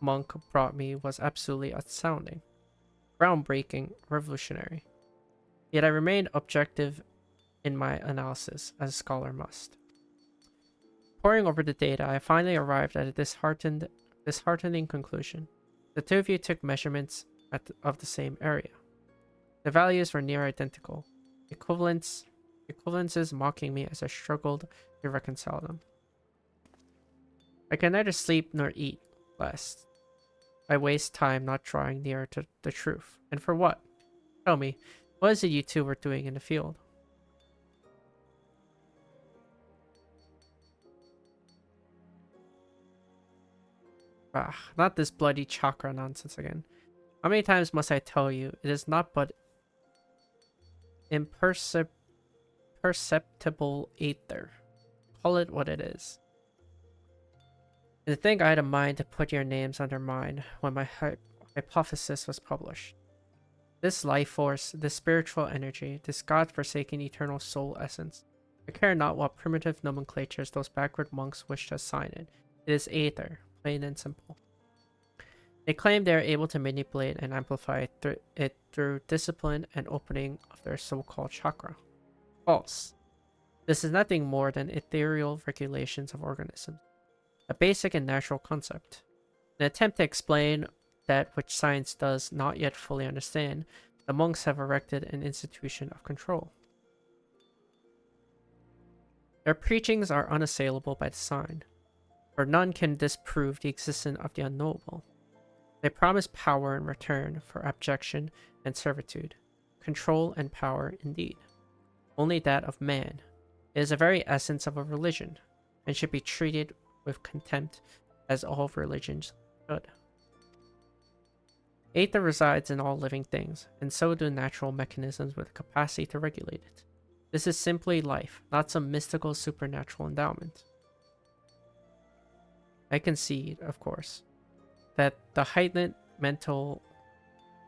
monk brought me was absolutely astounding. Groundbreaking, revolutionary. Yet I remained objective in my analysis, as a scholar must. Poring over the data, I finally arrived at a disheartening conclusion. The two of you took measurements of the same area. The values were near identical. Equivalences mocking me as I struggled to reconcile them. I can neither sleep nor eat, lest I waste time not drawing nearer to the truth. And for what? Tell me, what is it you two were doing in the field? Ah, not this bloody chakra nonsense again. How many times must I tell you, it is not but imperceptible ether. Call it what it is. And to think I had a mind to put your names under mine when my hypothesis was published. This life force, this spiritual energy, this god-forsaken eternal soul essence. I care not what primitive nomenclatures those backward monks wish to assign it. It is aether, plain and simple. They claim they are able to manipulate and amplify it through discipline and opening of their so-called chakra. False. This is nothing more than ethereal regulations of organisms, a basic and natural concept. In an attempt to explain that which science does not yet fully understand, the monks have erected an institution of control. Their preachings are unassailable by design, for none can disprove the existence of the unknowable. They promise power in return for abjection and servitude, control and power indeed, only that of man. It is the very essence of a religion, and should be treated with contempt as all religions should. Aether resides in all living things, and so do natural mechanisms with the capacity to regulate it. This is simply life, not some mystical supernatural endowment. I concede, of course, that the heightened mental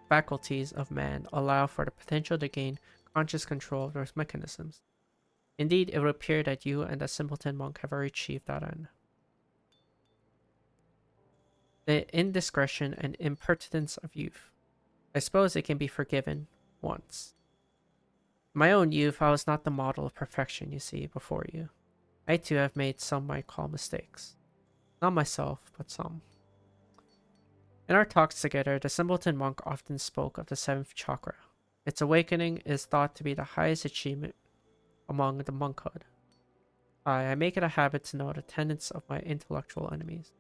faculties of man allow for the potential to gain conscious control of those mechanisms. Indeed, it would appear that you and the simpleton monk have already achieved that end. The indiscretion and impertinence of youth. I suppose it can be forgiven once. In my own youth, I was not the model of perfection you see before you. I too have made some might call mistakes. Not myself, but some. In our talks together, the simpleton monk often spoke of the seventh chakra. Its awakening is thought to be the highest achievement among the monkhood. I make it a habit to know the tenets of my intellectual enemies.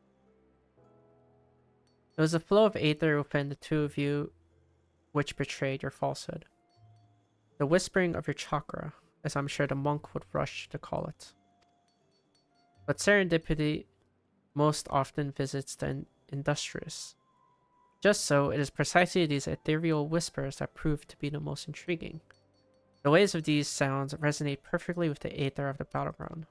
There was a flow of aether within the two of you which betrayed your falsehood. The whispering of your chakra, as I'm sure the monk would rush to call it. But serendipity most often visits the industrious. Just so, it is precisely these ethereal whispers that prove to be the most intriguing. The waves of these sounds resonate perfectly with the aether of the battleground.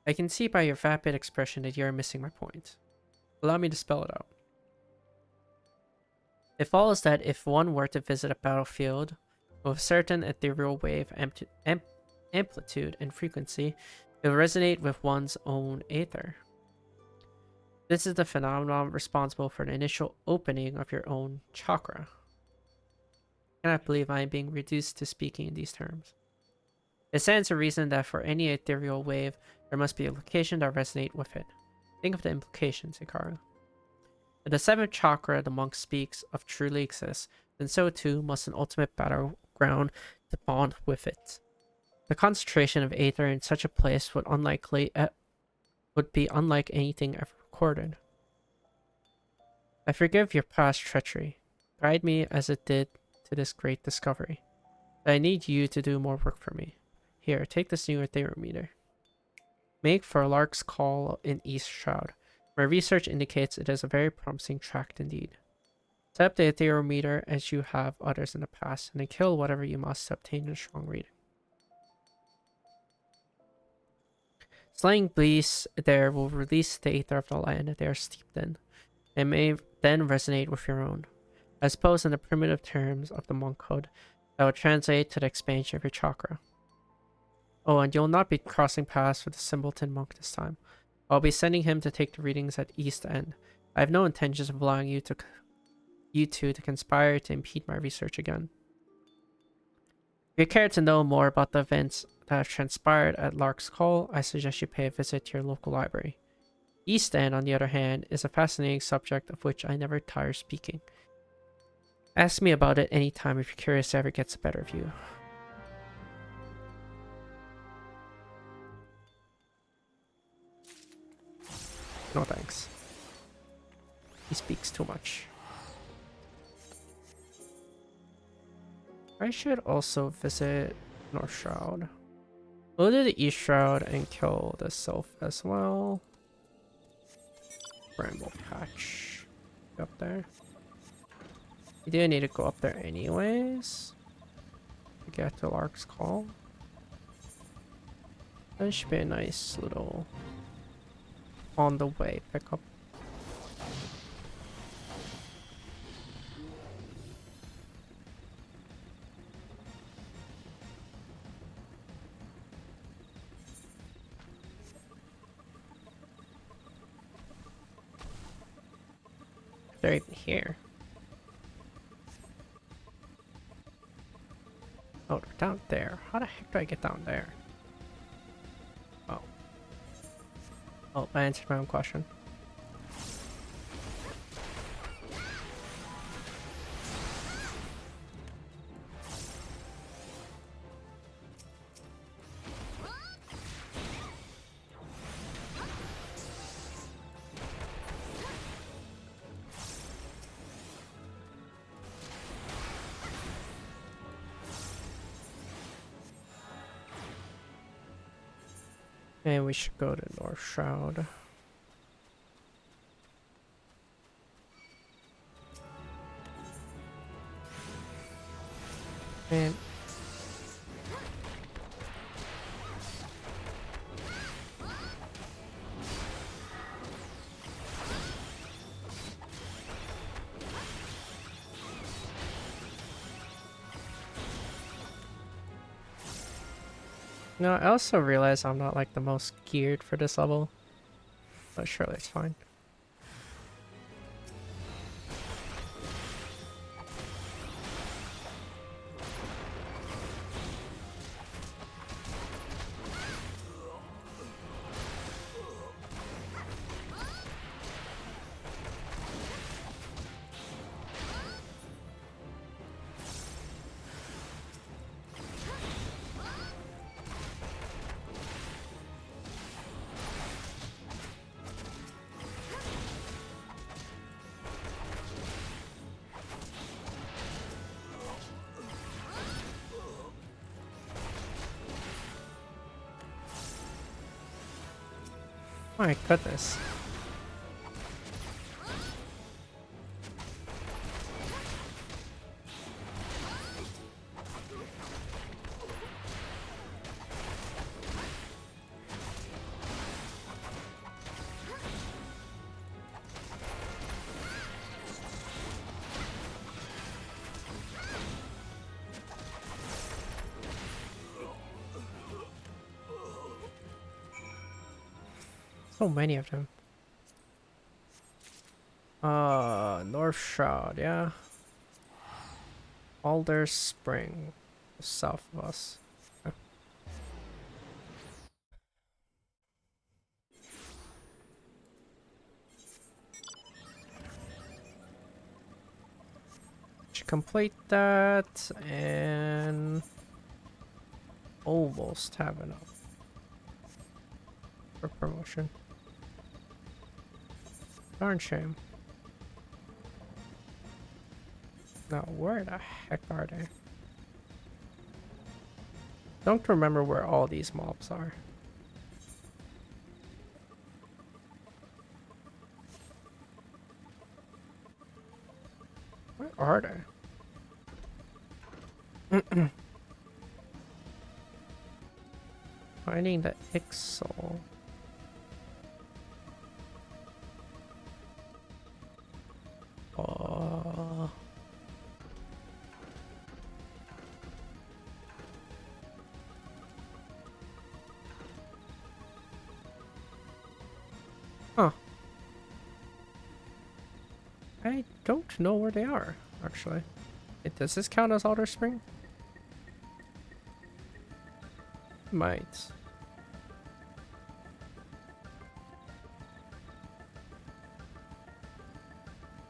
I can see by your vapid expression that you are missing my point. Allow me to spell it out. It follows that if one were to visit a battlefield with a certain ethereal wave amplitude and frequency, it will resonate with one's own aether. This is the phenomenon responsible for the initial opening of your own chakra. I cannot believe I am being reduced to speaking in these terms. It stands to reason that for any ethereal wave, there must be a location that resonates with it. Think of the implications, Hikaru. If the seventh chakra the monk speaks of truly exists, then so too must an ultimate battleground to bond with it. The concentration of aether in such a place would be unlike anything ever recorded. I forgive your past treachery. Guide me as it did to this great discovery. But I need you to do more work for me. Here, take this new etherometer. Make for a lark's call in East Shroud. My research indicates it is a very promising tract indeed. Set up the etherometer as you have others in the past, and then kill whatever you must to obtain a strong reading. Slaying beasts there will release the aether of the land they are steeped in, and may then resonate with your own. I suppose in the primitive terms of the monkhood, that would translate to the expansion of your chakra. Oh, and you'll not be crossing paths with the simpleton monk this time. I'll be sending him to take the readings at East End. I have no intentions of allowing you two to conspire to impede my research again. If you care to know more about the events that have transpired at Lark's Call, I suggest you pay a visit to your local library. East End, on the other hand, is a fascinating subject of which I never tire speaking. Ask me about it anytime if you're curious to ever get a better view. No thanks. He speaks too much. I should also visit North Shroud. We'll do the East Shroud and kill the Sylph as well. Bramble Patch. Up there. We do need to go up there anyways. To get to Lark's Call. That should be a nice little on the way pickup. They're even here. Oh, they're down there. How the heck do I get down there? Oh. Oh, I answered my own question. And we should go to North Shroud. And no, I also realize I'm not like the most geared for this level, but surely it's fine. My goodness. So many of them. North Shroud, yeah. Alder Spring, south of us. Okay. Should complete that and almost have enough for promotion. Darn shame. Now, where the heck are they? Don't remember where all these mobs are. Where are they? Finding the Ixol. Huh. I don't know where they are, actually. Does this count as Alder Spring? Might.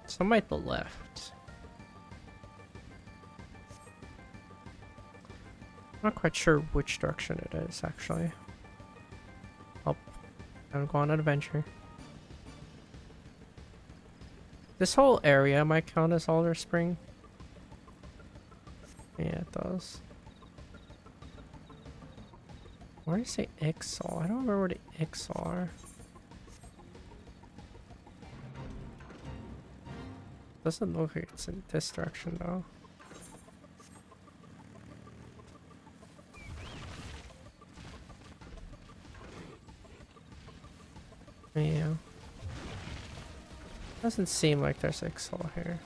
Some might be left. Not quite sure which direction it is, actually. Oh, I'm going on an adventure. This whole area might count as Alder Spring. Yeah, it does. Where do you say Ixol? I don't remember where the Ixol are. Doesn't look like it's in this direction though. Yeah. Doesn't seem like there's Ixol here.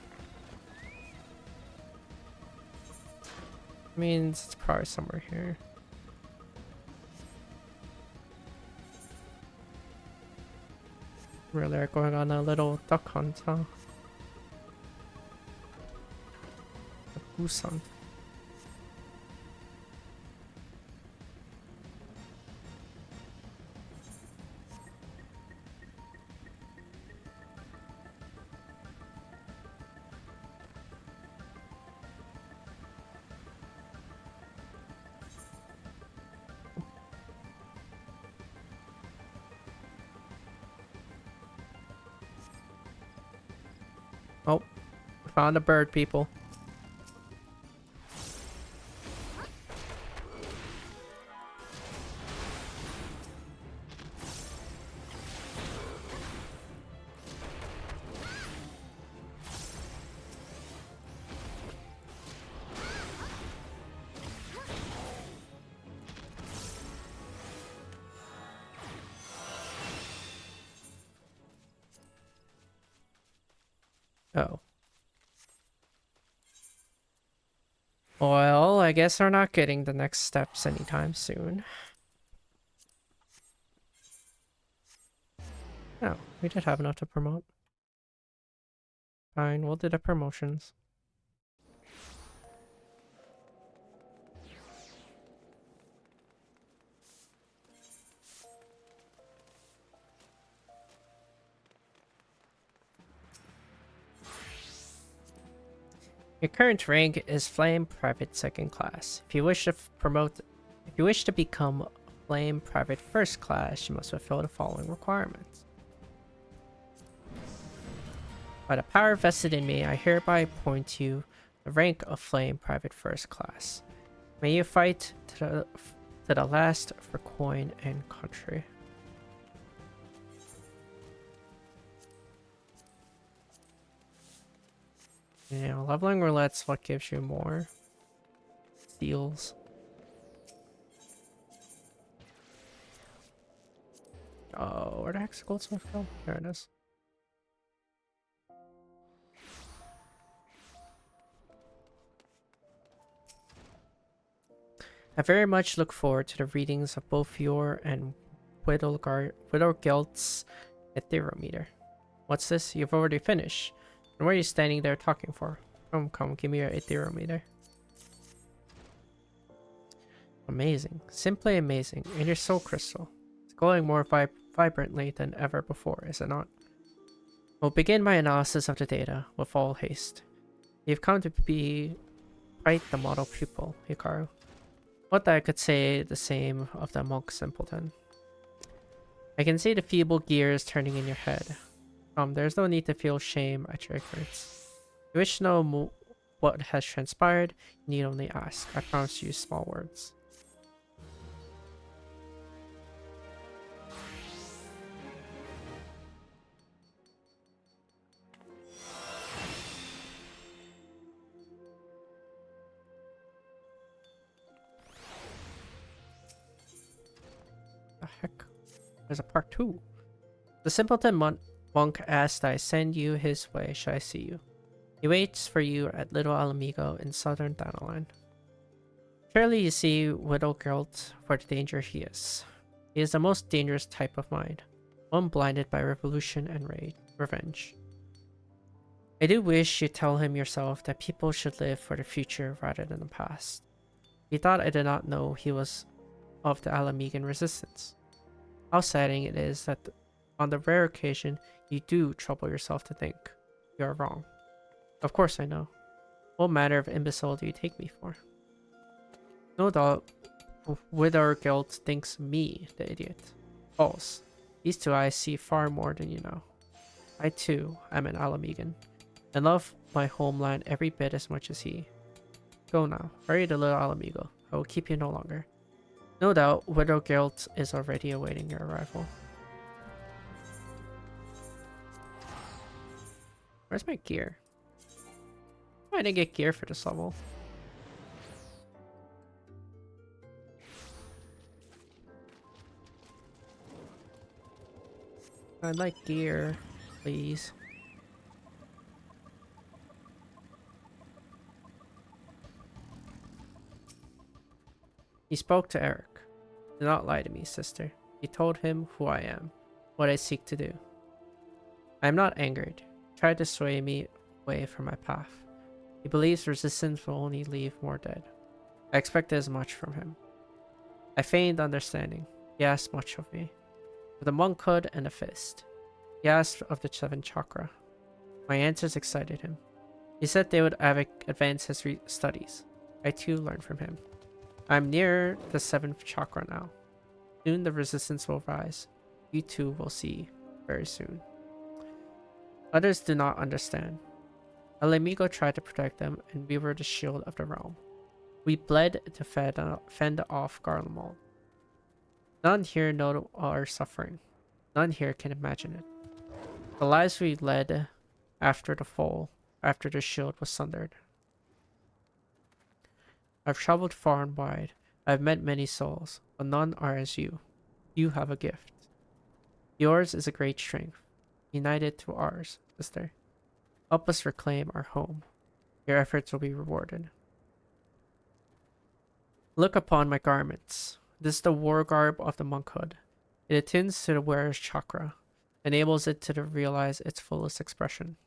Means it's probably somewhere here. Really are going on a little duck hunt, huh? A goose hunt. Found a bird, people. Oh. Well, I guess we're not getting the next steps anytime soon. Oh, we did have enough to promote. Fine, we'll do the promotions. Your current rank is Flame Private Second Class. If you wish to become Flame Private First Class, you must fulfill the following requirements. By the power vested in me, I hereby appoint you the rank of Flame Private First Class. May you fight to the last for coin and country. Yeah, leveling roulette's what gives you more steals. Oh, where the heck's the goldsmith from? There it is. I very much look forward to the readings of both your and Widowgelt's Etherometer. What's this? You've already finished. And what are you standing there talking for? Come, give me your Etherometer. Amazing. Simply amazing. And your soul crystal. It's glowing more vibrantly than ever before, is it not? We'll begin my analysis of the data with all haste. You've come to be quite the model pupil, Hikaru. What that I could say the same of the monk simpleton. I can see the feeble gears turning in your head. There's no need to feel shame at your ignorance. You wish to know what has transpired, you need only ask. I promise you small words. The heck? There's a part 2. The simpleton monk asked I send you his way. Should I see you? He waits for you at Little Alamigo in southern Danaline. Surely you see Widowgelt for the danger he is. He is the most dangerous type of mind, one blinded by revolution and revenge. I do wish you'd tell him yourself that people should live for the future rather than the past. He thought I did not know he was of the Alamigan resistance. How saddening it is that on the rare occasion you do trouble yourself to think you are wrong. Of course I know. What manner of imbecile do you take me for? No doubt Widowgelt thinks me the idiot. False. These two eyes see far more than you know. I too am an Alamigan, and love my homeland every bit as much as he. Go now. Hurry to Little Alamigo. I will keep you no longer. No doubt Widowgelt is already awaiting your arrival. Where's my gear? I didn't get gear for this level. I'd like gear, please. He spoke to Eric. Do not lie to me, sister. He told him who I am, what I seek to do. I am not angered. He tried to sway me away from my path. He believes resistance will only leave more dead. I expected as much from him. I feigned understanding. He asked much of me. With a monkhood and a fist. He asked of the 7th chakra. My answers excited him. He said they would advance his studies. I too learned from him. I am near the 7th chakra now. Soon the resistance will rise. You too will see very soon. Others do not understand. El Amigo tried to protect them, and we were the shield of the realm. We bled to fend off Garlemald. None here know our suffering. None here can imagine it. The lives we led after the fall, after the shield was sundered. I've traveled far and wide. I've met many souls, but none are as you. You have a gift. Yours is a great strength, united to ours, sister. Help us reclaim our home. Your efforts will be rewarded. Look upon my garments. This is the war garb of the monkhood. It attends to the wearer's chakra, enables it to realize its fullest expression.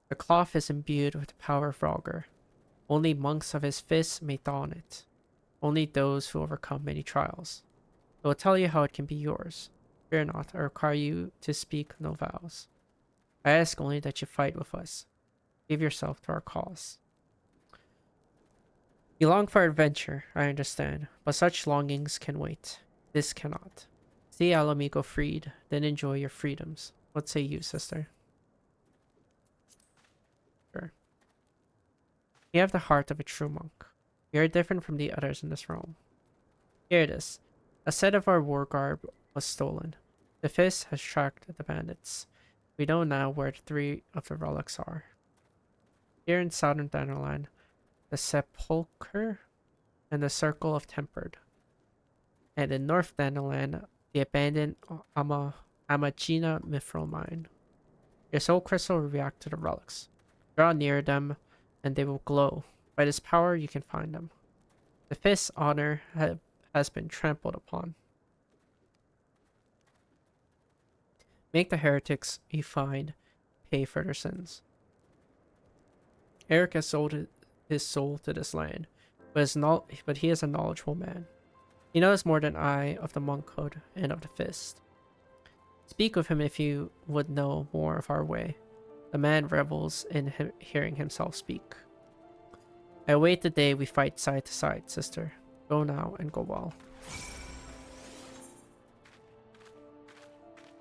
The cloth is imbued with the power of Rhalgr. Only monks of his fists may don it. Only those who overcome many trials. I will tell you how it can be yours. Fear not, I require you to speak no vows. I ask only that you fight with us. Give yourself to our cause. You long for adventure, I understand, but such longings can wait. This cannot. See El Amigo freed, then enjoy your freedoms. What say you, sister? Sure. You have the heart of a true monk. You are different from the others in this realm. Here it is. A set of our war garb was stolen. The fist has tracked the bandits. We know now where the 3 of the relics are. Here in southern Danaland, the Sepulchre and the Circle of Tempered. And in North Danaland, the abandoned Amagina Mithril Mine. Your soul crystal will react to the relics. Draw near them, and they will glow. By this power, you can find them. The fist's honor has been trampled upon. Make the heretics you find pay for their sins. Eric has sold his soul to this land, but he is a knowledgeable man. He knows more than I of the monkhood and of the fist. Speak with him if you would know more of our way. The man revels in hearing himself speak. I await the day we fight side to side, sister. Go now and go well.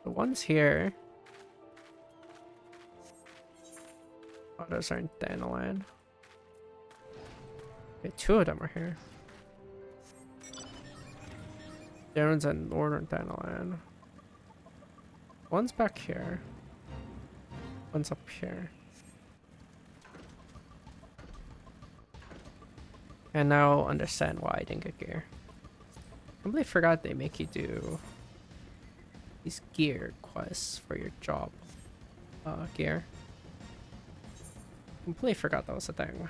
The ones here. Others are in Danaland. Okay, 2 of them are here. The one's in northern Danaland. One's back here. One's up here. And now understand why I didn't get gear. I completely forgot they make you do these gear quests for your job gear. Completely forgot that was a thing.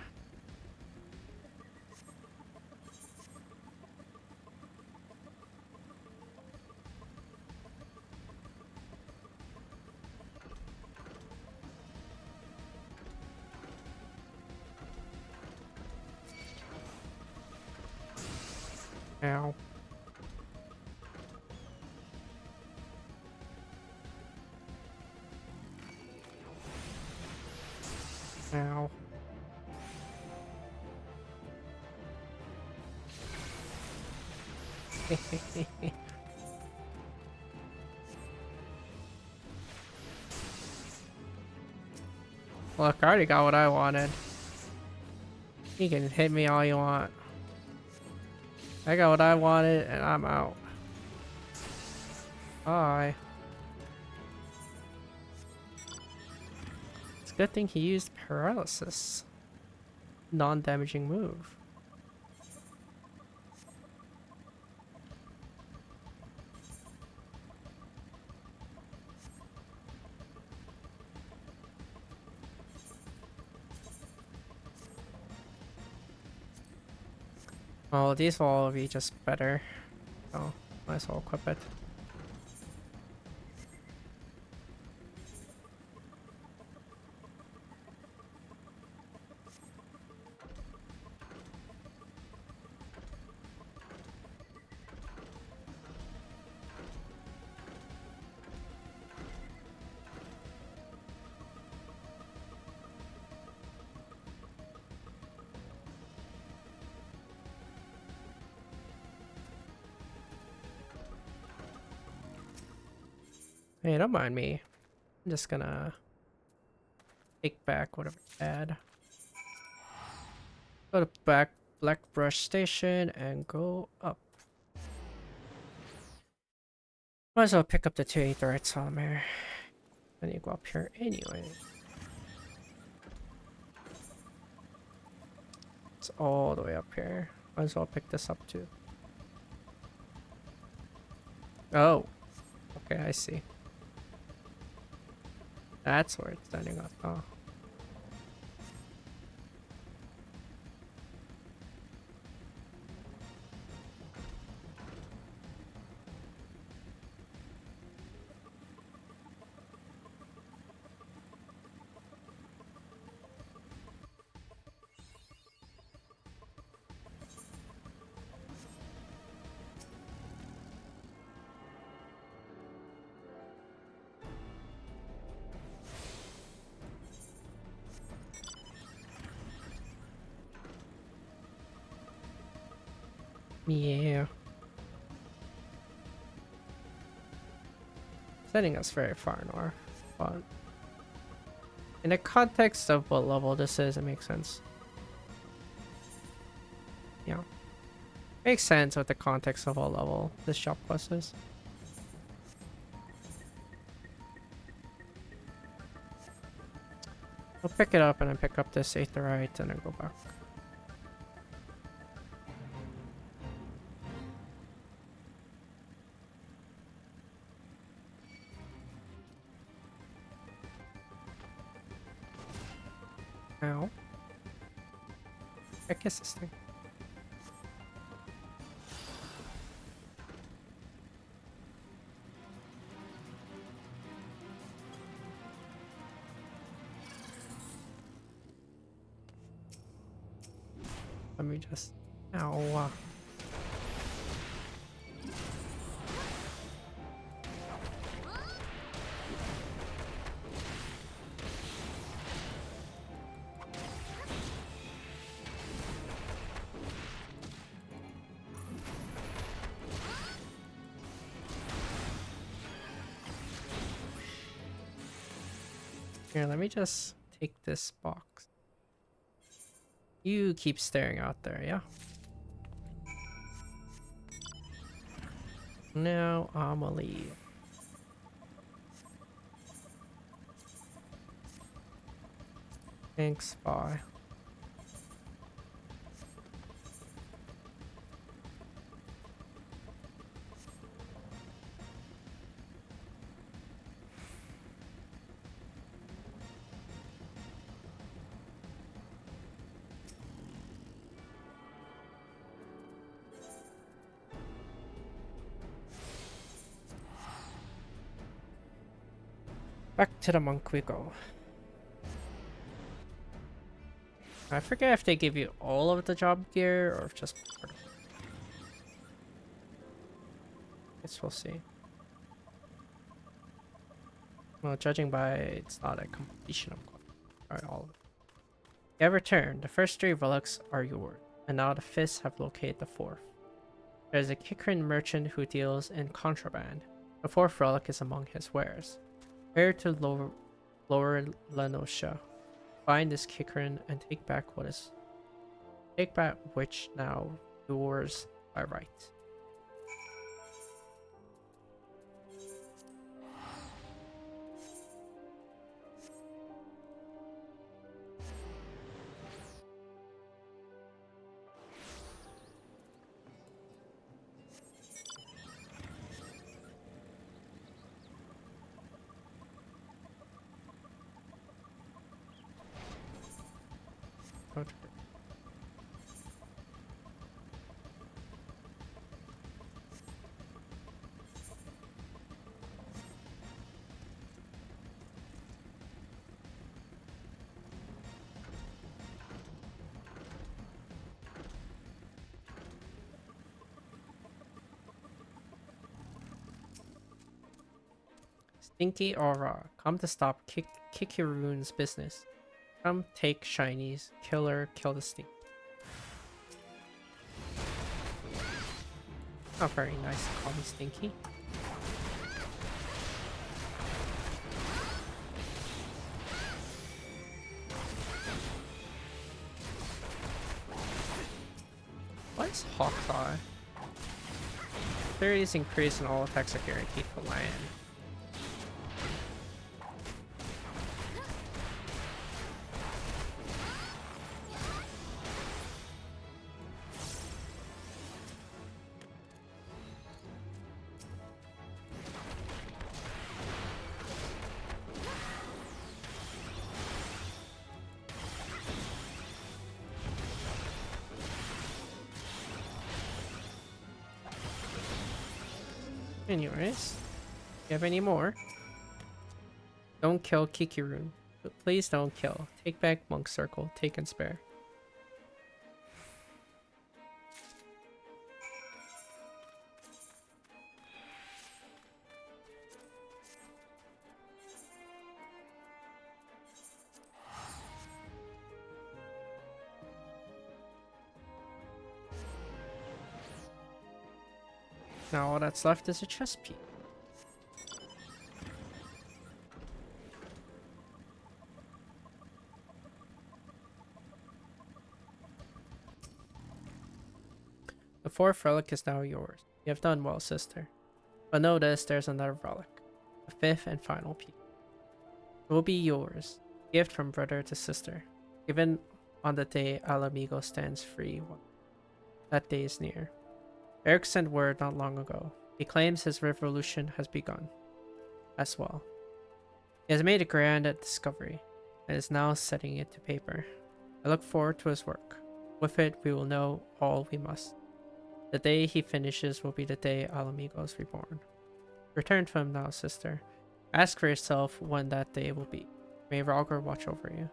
Ow. Ow. Look, I already got what I wanted. You can hit me all you want. I got what I wanted and I'm out. Bye. It's a good thing he used paralysis. Non-damaging move. Well, these will all be just better. So, might as well equip it. Hey, don't mind me. I'm just gonna Take back whatever I had. Go to back Black Brush Station and go up. Might as well pick up the 2 aetherites while I'm here. I need to go up here anyway. It's all the way up here. Might as well pick this up too. Oh. Okay, I see. That's where it's standing up. Oh. Yeah. Sending us very far north, but in the context of what level this is, it makes sense. Yeah. Makes sense with the context of what level this shop quest is. I'll pick it up and then pick up this aetherite and then go back. Ow. I guess this thing. Let me just... Ow. Here, let me just take this box. You keep staring out there, yeah? Now I'ma leave. Thanks, bye. Back to the monk we go. I forget if they give you all of the job gear or if just part of it. Guess we'll see. Well, judging by it's not a completion of alright, all of it. You have returned. The first 3 relics are yours, and now the 5th have located the 4th. There is a Kikrin merchant who deals in contraband. The 4th relic is among his wares. Heir to Lower Lanosha. Find this Kikrin and take back which now yours by right. Okay. Stinky Aura, come to stop Kikirune's business. Come take shinies, kill her, kill the stink. Not very nice to call me Stinky. What is Hawkeye? 30's increase in all attacks are guaranteed to land. Anyways, you have any more? Don't kill Kikirun. But please don't kill. Take back Monk Circle. Take and spare. Now all that's left is a chest piece. The fourth relic is now yours. You have done well, sister. But notice there's another relic. The fifth and final piece. It will be yours. Gift from brother to sister. Given on the day Alamigo stands free. That day is near. Eric sent word not long ago. He claims his revolution has begun as well. He has made a grand discovery and is now setting it to paper. I look forward to his work. With it, we will know all we must. The day he finishes will be the day Alamigo is reborn. Return to him now, sister. Ask for yourself when that day will be. May Rogger watch over you.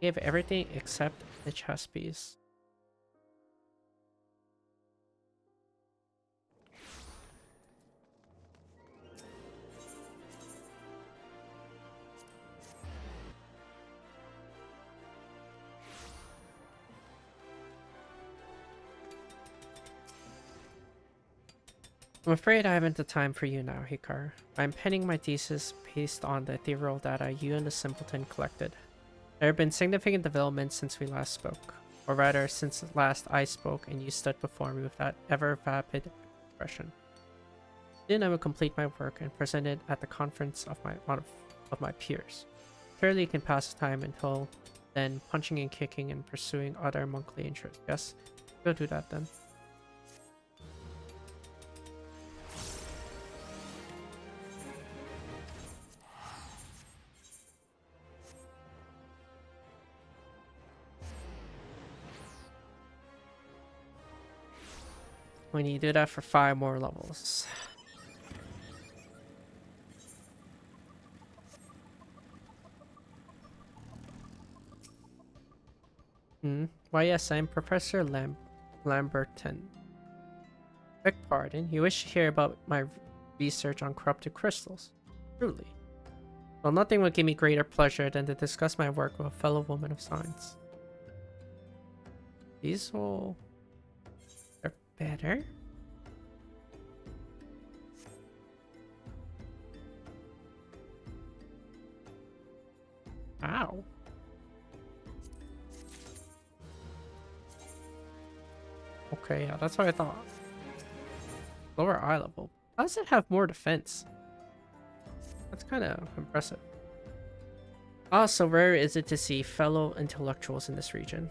Give everything except the chess piece. I'm afraid I haven't the time for you now, Hikaru. I'm penning my thesis based on the ethereal data you and the simpleton collected. There have been significant developments since we last spoke, or rather since last I spoke and you stood before me with that ever-vapid expression. Soon I will complete my work and present it at the conference of my peers. Surely you can pass the time until then punching and kicking and pursuing other monkly interests. Yes, go do that then. We need to do that for 5 more levels. Why yes, I'm Professor Lamberton. Beg pardon, you wish to hear about my research on corrupted crystals? Truly. Well, nothing would give me greater pleasure than to discuss my work with a fellow woman of science. These will... better. Ow. Okay, yeah, that's what I thought. Lower eye level. How does it have more defense? That's kind of impressive. So rare is it to see fellow intellectuals in this region.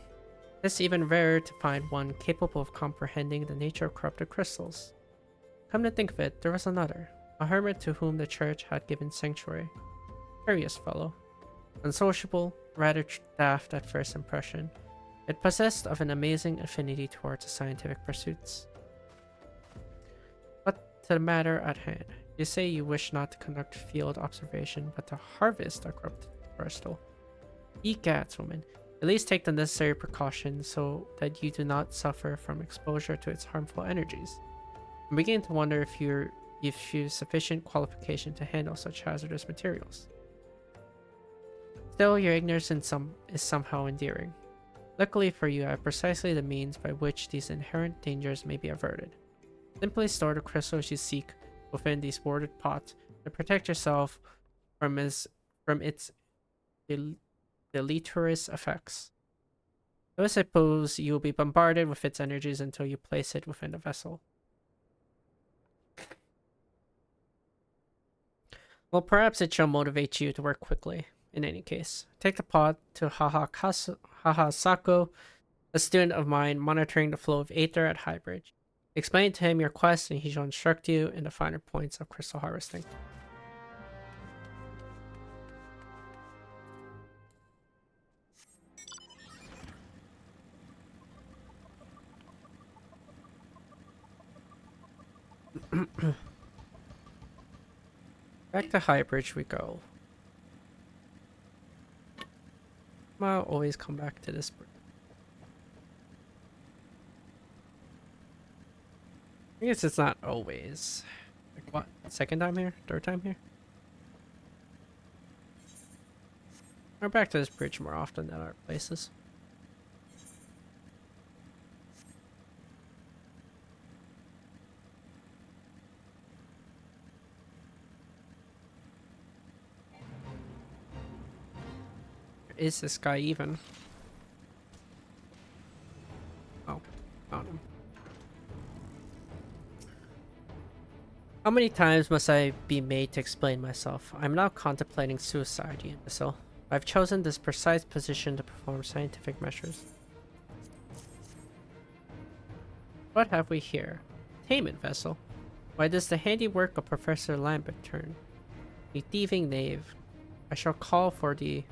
It's even rarer to find one capable of comprehending the nature of corrupted crystals. Come to think of it, there was another, a hermit to whom the church had given sanctuary. Curious fellow. Unsociable, rather daft at first impression, yet possessed of an amazing affinity towards the scientific pursuits. But to the matter at hand, you say you wish not to conduct field observation, but to harvest a corrupted crystal. Egad, woman. At least take the necessary precautions so that you do not suffer from exposure to its harmful energies. I'm beginning to wonder if you have sufficient qualification to handle such hazardous materials. Still, your ignorance is somehow endearing. Luckily for you, I have precisely the means by which these inherent dangers may be averted. Simply store the crystals you seek within these warded pots to protect yourself from from its deleterious effects. So I suppose you will be bombarded with its energies until you place it within the vessel. Well, perhaps it shall motivate you to work quickly. In any case, take the pod to Haha Sako, a student of mine monitoring the flow of aether at Highbridge. Explain to him your quest and he shall instruct you in the finer points of crystal harvesting. Back to Highbridge we go. I'll always come back to this bridge. I guess it's not always. Like what? Second time here? Third time here? We're back to this bridge more often than other places. Is this guy even? Oh, found him. How many times must I be made to explain myself? I'm now contemplating suicide, you imbecile. I've chosen this precise position to perform scientific measures. What have we here? Tainment vessel. Why does the handiwork of Professor Lambert turn? You thieving knave. I shall call for the...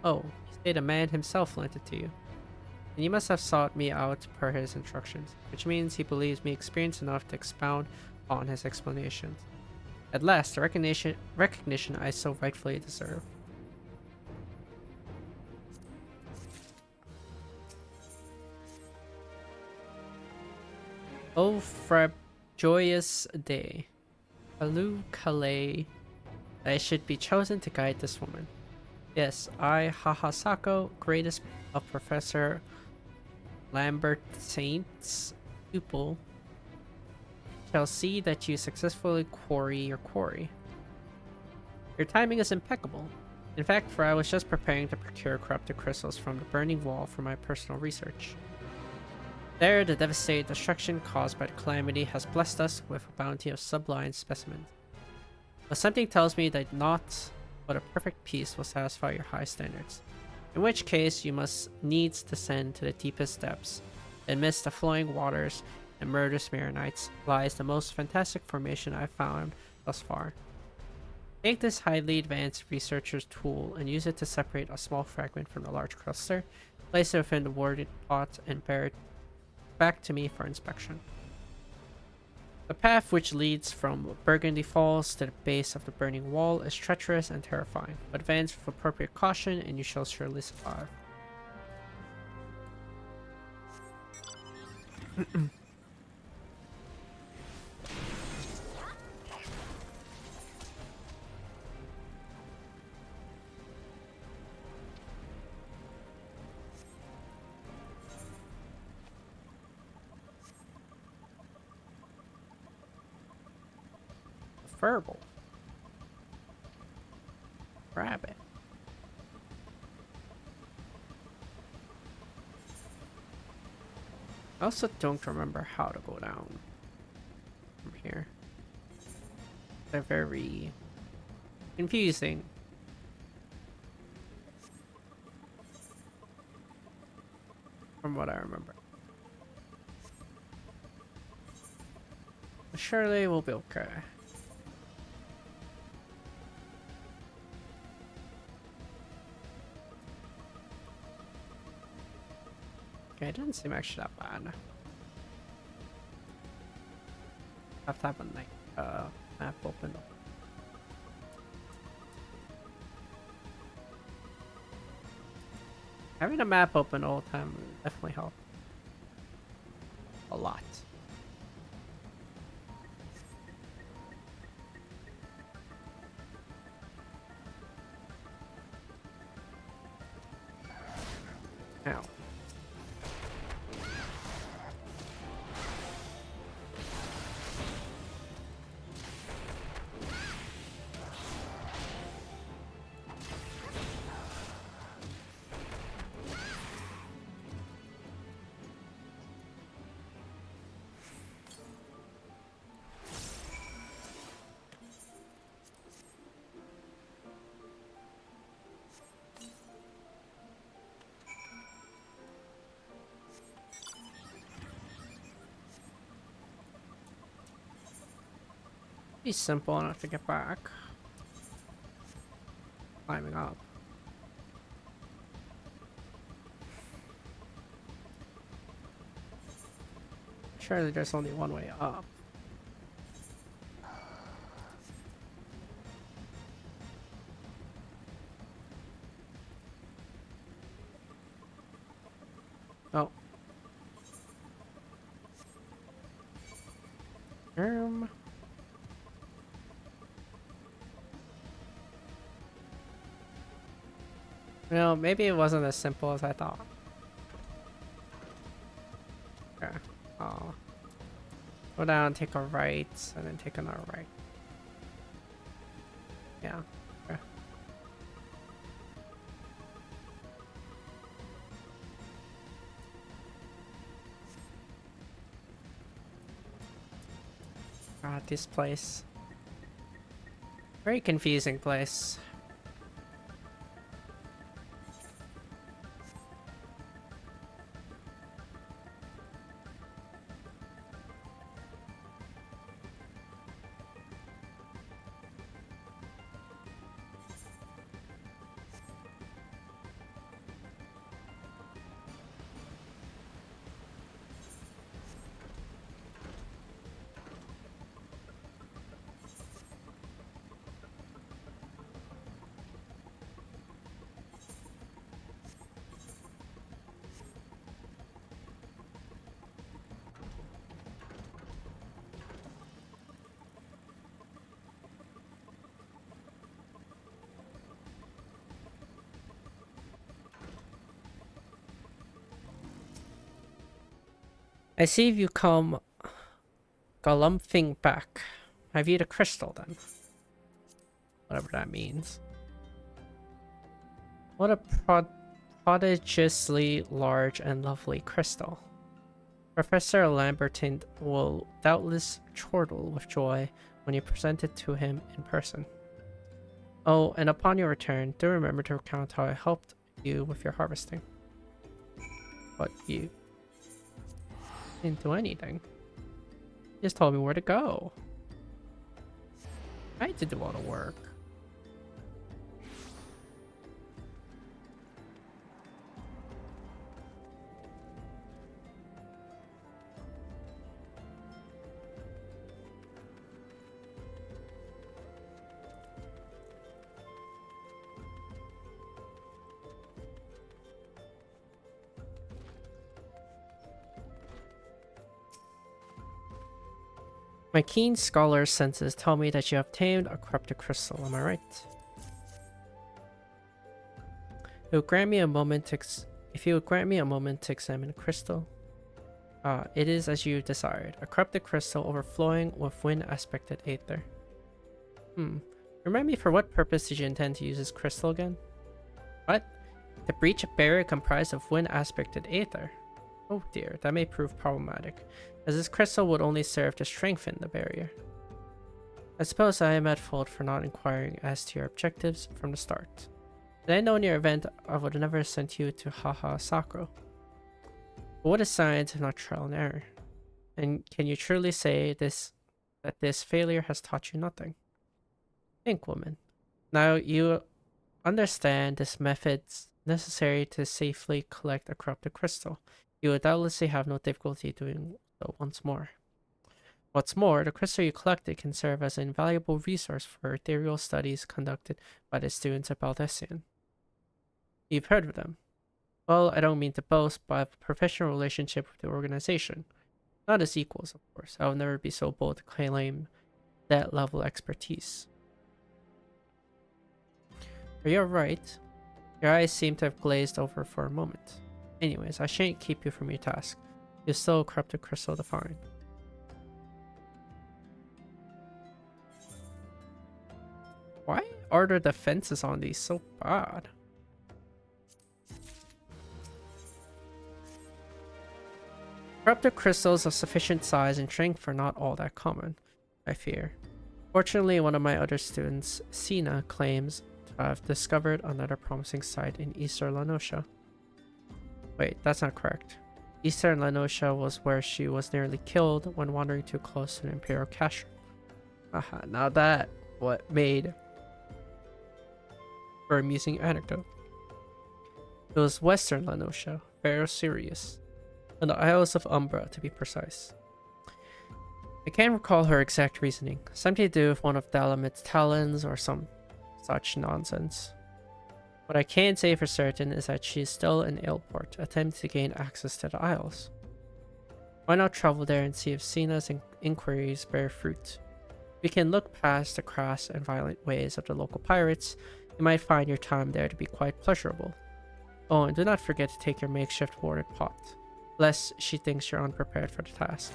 Oh, he said the man himself lent it to you. And you must have sought me out per his instructions, which means he believes me experienced enough to expound on his explanations. At last, the recognition I so rightfully deserve. Oh, joyous day. Alu Kale. I should be chosen to guide this woman. Yes, I, Hahasako, greatest of Professor Lambert Saint's pupil, shall see that you successfully quarry your quarry. Your timing is impeccable. In fact, for I was just preparing to procure corrupted crystals from the burning wall for my personal research. There, the devastating destruction caused by the calamity has blessed us with a bounty of sublime specimens. But something tells me that not but a perfect peace will satisfy your high standards, in which case you must needs descend to the deepest depths. Amidst the flowing waters and murderous maronites lies the most fantastic formation I've found thus far. Take this highly advanced researcher's tool and use it to separate a small fragment from the large cluster, place it within the warded pot, and bear it back to me for inspection. The path which leads from Burgundy Falls to the base of the burning wall is treacherous and terrifying, but advance with appropriate caution and you shall surely survive. Furble. Rabbit. I also don't remember how to go down from here. They're very confusing. From what I remember. But surely we'll be okay. Okay, it doesn't seem actually that bad. Have to have a map open. Having a map open all the time will definitely help. A lot. Ow. Be simple enough to get back. Climbing up. Surely there's only one way up. Oh. Well, maybe it wasn't as simple as I thought. Okay. Oh. Go down, take a right, and then take another right. Yeah. Okay. God, this place. Very confusing place. I see you come galumphing back. Have you the crystal then? Whatever that means. What a prodigiously large and lovely crystal. Professor Lamberton will doubtless chortle with joy when you present it to him in person. Oh, and upon your return, do remember to recount how I helped you with your harvesting. But you didn't do anything. You just told me where to go. I had to do all the work. My keen scholar's senses tell me that you have tamed a corrupted crystal, am I right? It would grant me a moment to if you would grant me a moment to examine the crystal. It is as you desired. A corrupted crystal overflowing with wind-aspected aether. Remind me, for what purpose did you intend to use this crystal again? What? To breach a barrier comprised of wind-aspected aether? Oh dear, that may prove problematic, as this crystal would only serve to strengthen the barrier. I suppose I am at fault for not inquiring as to your objectives from the start. Had I known your event, I would have never sent you to Haha Sakura. But what is science if not trial and error? And can you truly say that this failure has taught you nothing? Think, woman. Now you understand this method's necessary to safely collect a corrupted crystal. You would doubtlessly have no difficulty doing so once more. What's more, the crystal you collected can serve as an invaluable resource for ethereal studies conducted by the students at Baldessian. You've heard of them. Well, I don't mean to boast, but I have a professional relationship with the organization. Not as equals, of course. I will never be so bold to claim that level of expertise. Are you alright? Your eyes seem to have glazed over for a moment. Anyways, I shan't keep you from your task. You're still a corrupted crystal to find. Why are the defenses on these so bad? Corrupted crystals of sufficient size and strength are not all that common, I fear. Fortunately, one of my other students, Sina, claims to have discovered another promising site in Eastern Lanosha. Wait, that's not correct. Eastern Lanosha was where she was nearly killed when wandering too close to an Imperial cache. Haha, now that what made for amusing anecdote. It was Western Lanosha, Pharaoh Sirius, and the Isles of Umbra to be precise. I can't recall her exact reasoning, something to do with one of Dalamit's talons or some such nonsense. What I can say for certain is that she is still in Ailport, attempting to gain access to the Isles. Why not travel there and see if Sina's inquiries bear fruit? We can look past the crass and violent ways of the local pirates. You might find your time there to be quite pleasurable. Oh, and do not forget to take your makeshift water pot, lest she thinks you're unprepared for the task.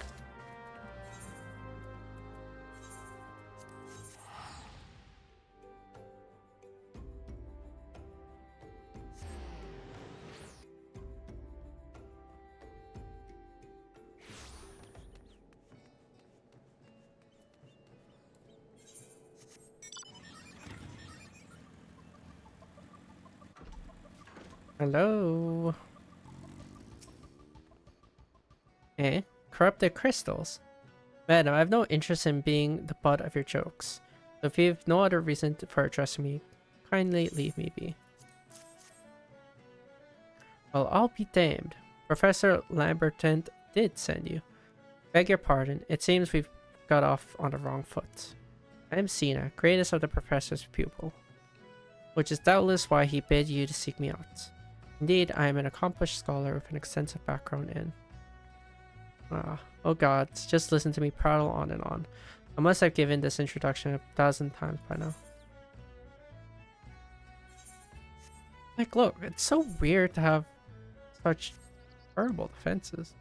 Hello? Eh? Corrupted crystals? Madam, I have no interest in being the butt of your jokes. So if you have no other reason for addressing me, kindly leave me be. Well, I'll be damned. Professor Lamberton did send you. Beg your pardon, it seems we've got off on the wrong foot. I am Sina, greatest of the professor's pupil, which is doubtless why he bid you to seek me out. Indeed, I am an accomplished scholar with an extensive background in... oh god, just listen to me prattle on and on. I must have given this introduction 1,000 times by now. Like, look, it's so weird to have such verbal defenses.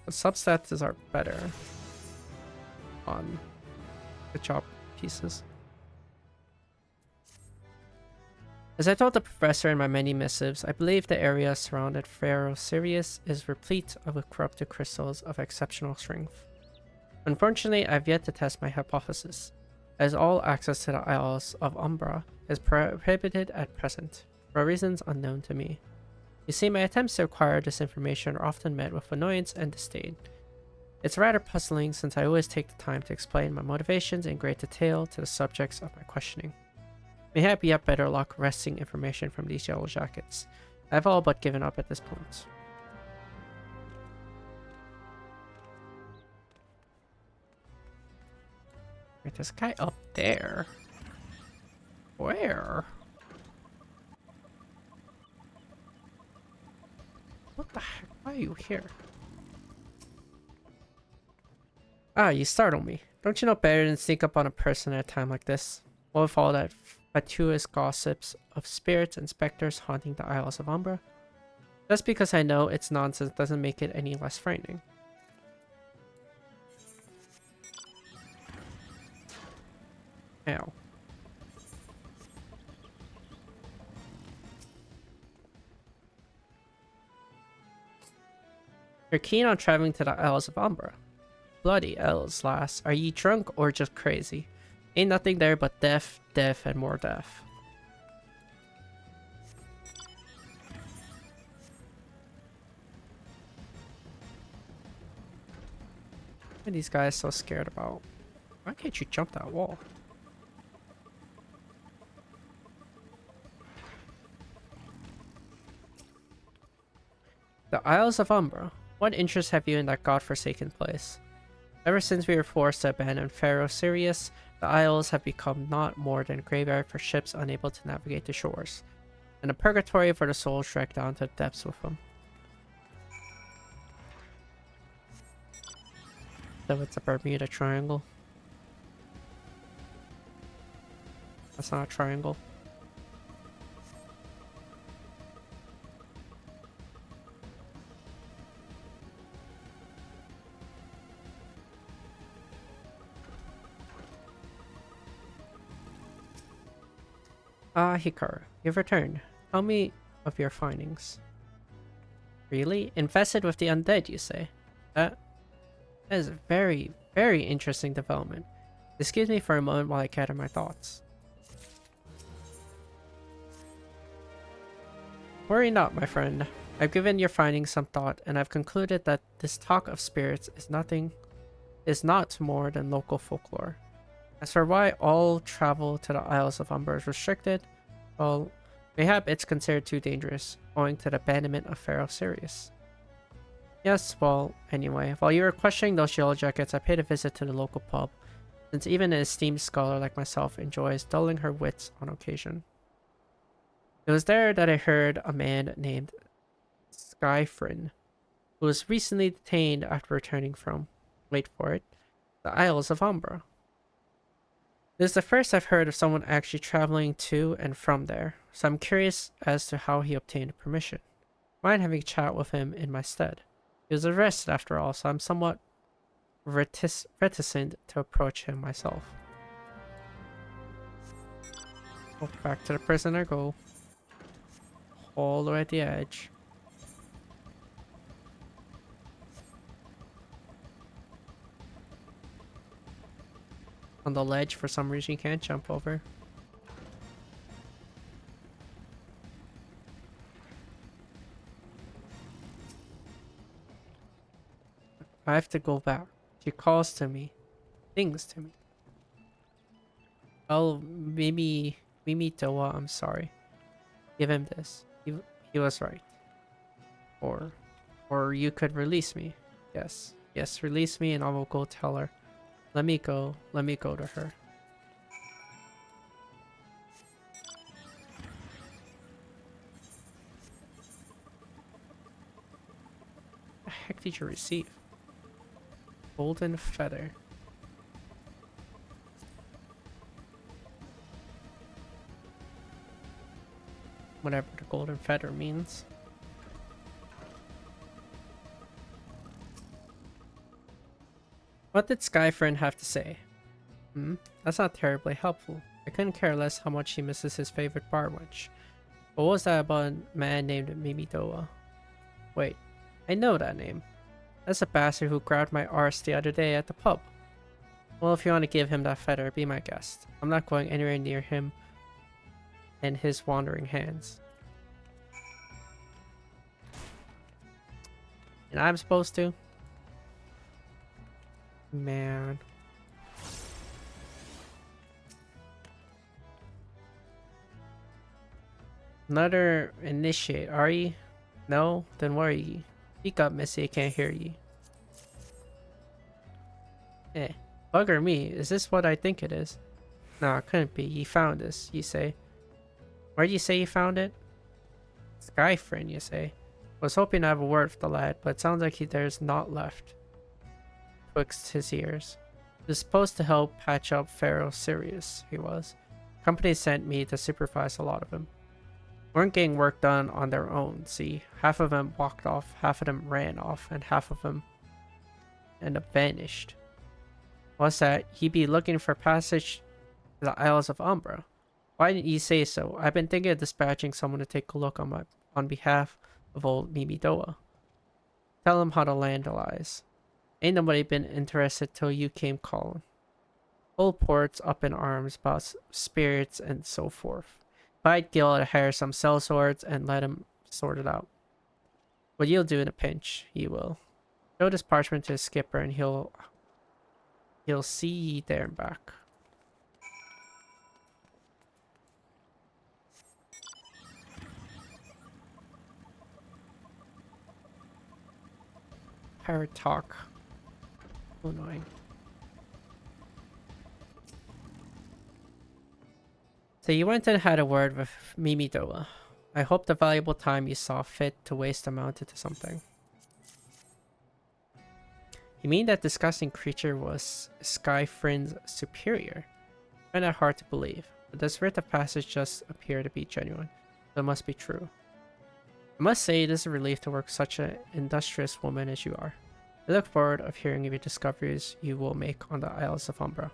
The substats are better on the chop pieces. As I told the professor in my many missives, I believe the area surrounding Pharaoh Sirius is replete of corrupted crystals of exceptional strength. Unfortunately, I have yet to test my hypothesis, as all access to the Isles of Umbra is prohibited at present, for reasons unknown to me. You see, my attempts to acquire this information are often met with annoyance and disdain. It's rather puzzling since I always take the time to explain my motivations in great detail to the subjects of my questioning. Mayhap you have better luck wresting information from these yellow jackets. I have all but given up at this point. Wait, this guy up there? Where? What the heck? Why are you here? Ah, you startle me. Don't you know better than sneak up on a person at a time like this? What with all that fatuous gossips of spirits and specters haunting the Isles of Umbra? Just because I know it's nonsense doesn't make it any less frightening. Ow. You're keen on traveling to the Isles of Umbra. Bloody elves, lass. Are ye drunk or just crazy? Ain't nothing there but death, death, and more death. What are these guys so scared about? Why can't you jump that wall? The Isles of Umbra. What interest have you in that godforsaken place? Ever since we were forced to abandon Pharaoh Sirius, the Isles have become not more than a graveyard for ships unable to navigate the shores, and a purgatory for the souls dragged down to the depths with them. So it's a Bermuda Triangle. That's not a triangle. Ah, Hikaru, you've returned. Tell me of your findings. Really? Infested with the undead, you say? That is a very, very interesting development. Excuse me for a moment while I gather my thoughts. Worry not, my friend. I've given your findings some thought, and I've concluded that this talk of spirits is nothing is not more than local folklore. As for why all travel to the Isles of Umber is restricted, well, mayhap it's considered too dangerous, owing to the abandonment of Pharaoh Sirius. Yes, well, anyway, while you were questioning those yellow jackets, I paid a visit to the local pub, since even an esteemed scholar like myself enjoys dulling her wits on occasion. It was there that I heard a man named Skyfrin, who was recently detained after returning from, wait for it, the Isles of Umbra. This is the first I've heard of someone actually traveling to and from there, so I'm curious as to how he obtained permission. Mind having a chat with him in my stead. He was arrested after all, so I'm somewhat reticent to approach him myself. Oh, back to the prison I go. All the way at the edge. On the ledge, for some reason you can't jump over. I have to go back. She calls to me. Sings to me. Oh, Mimi Toa, I'm sorry. Give him this. He was right. Or you could release me. Yes. Yes, release me and I will go tell her. Let me go to her. What the heck did you receive? Golden feather. Whatever the golden feather means. What did Skyfriend have to say? That's not terribly helpful. I couldn't care less how much he misses his favorite bar wench. But what was that about a man named Mimidoa? Wait, I know that name. That's a bastard who grabbed my arse the other day at the pub. Well, if you want to give him that feather, be my guest. I'm not going anywhere near him and his wandering hands. And I'm supposed to? Man. Another initiate, are ye? No? Then where are ye? Speak up, missy, I can't hear ye. Bugger me, is this what I think it is? No, it couldn't be. Ye found this, ye say. Where'd you say you found it? Skyfriend, you say. Was hoping to have a word with the lad, but it sounds like there's naught left. Twixt his ears. He was supposed to help patch up Pharaoh Sirius, he was. Company sent me to supervise a lot of them. Weren't getting work done on their own, see. Half of them walked off, half of them ran off, and half of them ended up vanished. What's that? He be looking for passage to the Isles of Umbra. Why didn't you say so? I've been thinking of dispatching someone to take a look on behalf of old Mimidoa. Tell him how the land lies. Ain't nobody been interested till you came calling. Old port's up in arms about spirits and so forth. If I'd Gil to hire some sellswords and let him sort it out. What you'll do in a pinch, he will. Show this parchment to his skipper and he'll see ye there and back. Pirate talk. So annoying. So you went and had a word with Mimidoa. I hope the valuable time you saw fit to waste amounted to something. You mean that disgusting creature was Skyfriend's superior? I find that hard to believe, but this rite of passage just appear to be genuine, so it must be true. I must say it is a relief to work with such an industrious woman as you are. I look forward of hearing of your discoveries you will make on the Isles of Umbra.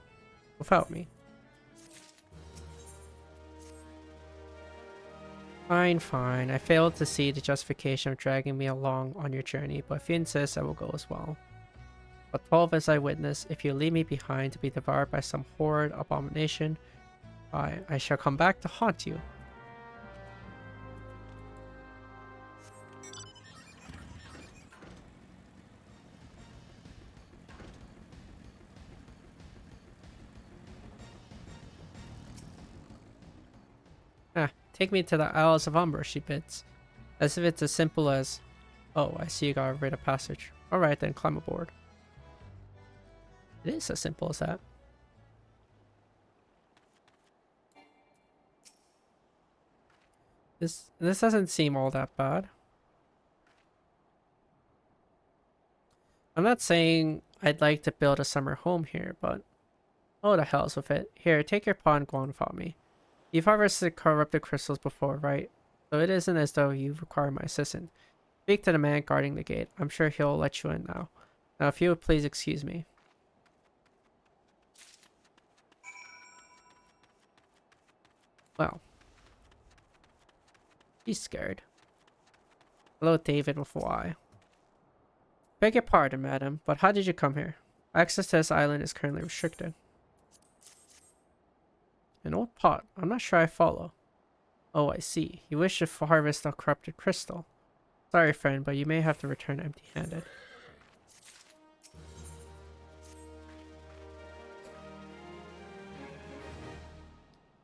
Without me. Fine, fine. I failed to see the justification of dragging me along on your journey, but if you insist, I will go as well. But 12 as I witness, if you leave me behind to be devoured by some horrid abomination, I shall come back to haunt you. Take me to the Isles of Umber, she bids. As if it's as simple as, oh, I see you got a rite of passage. Alright then, climb aboard. It is as simple as that. This doesn't seem all that bad. I'm not saying I'd like to build a summer home here, but oh the hells with it. Here, take your paw and go on without me. You've harvested corrupted crystals before, right? So it isn't as though you require my assistance. Speak to the man guarding the gate. I'm sure he'll let you in now. Now, if you would please excuse me. Well. He's scared. Hello, David with a Y. Beg your pardon, madam, but how did you come here? Access to this island is currently restricted. An old pot. I'm not sure I follow. Oh, I see. You wish to harvest a corrupted crystal. Sorry, friend, but you may have to return empty-handed.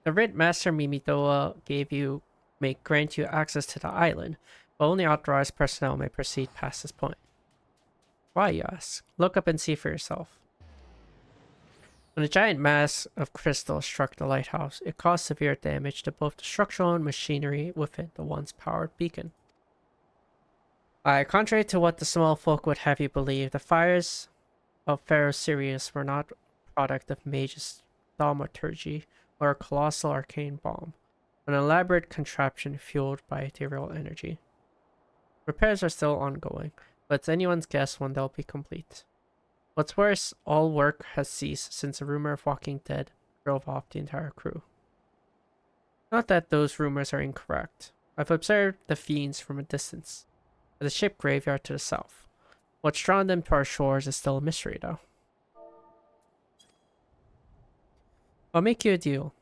The writ Master Mimitoa gave you may grant you access to the island, but only authorized personnel may proceed past this point. Why, you ask? Look up and see for yourself. When a giant mass of crystal struck the lighthouse, it caused severe damage to both the structural and machinery within the once powered beacon. Contrary to what the small folk would have you believe, the fires of Pharaoh Sirius were not a product of mage's thaumaturgy or a colossal arcane bomb, but an elaborate contraption fueled by ethereal energy. Repairs are still ongoing, but it's anyone's guess when they'll be complete. What's worse, all work has ceased since a rumor of Walking Dead drove off the entire crew. Not that those rumors are incorrect. I've observed the fiends from a distance, at the ship graveyard to the south. What's drawn them to our shores is still a mystery, though. I'll make you a deal.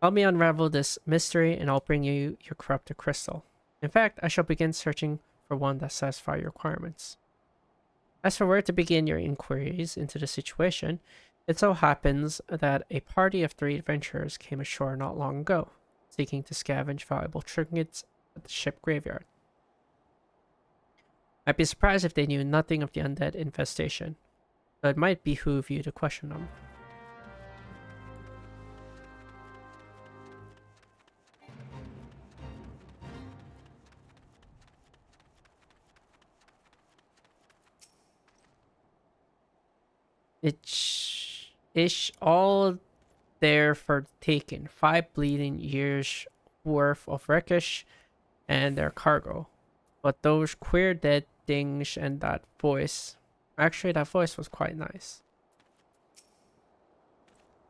Help me unravel this mystery and I'll bring you your corrupted crystal. In fact, I shall begin searching for one that satisfies your requirements. As for where to begin your inquiries into the situation, it so happens that a party of 3 adventurers came ashore not long ago, seeking to scavenge valuable trinkets at the ship graveyard. I'd be surprised if they knew nothing of the undead infestation, but it might behoove you to question them. It's all there for taking. 5 bleeding years worth of wreckage and their cargo. But those queer dead things and that voice. Actually, that voice was quite nice.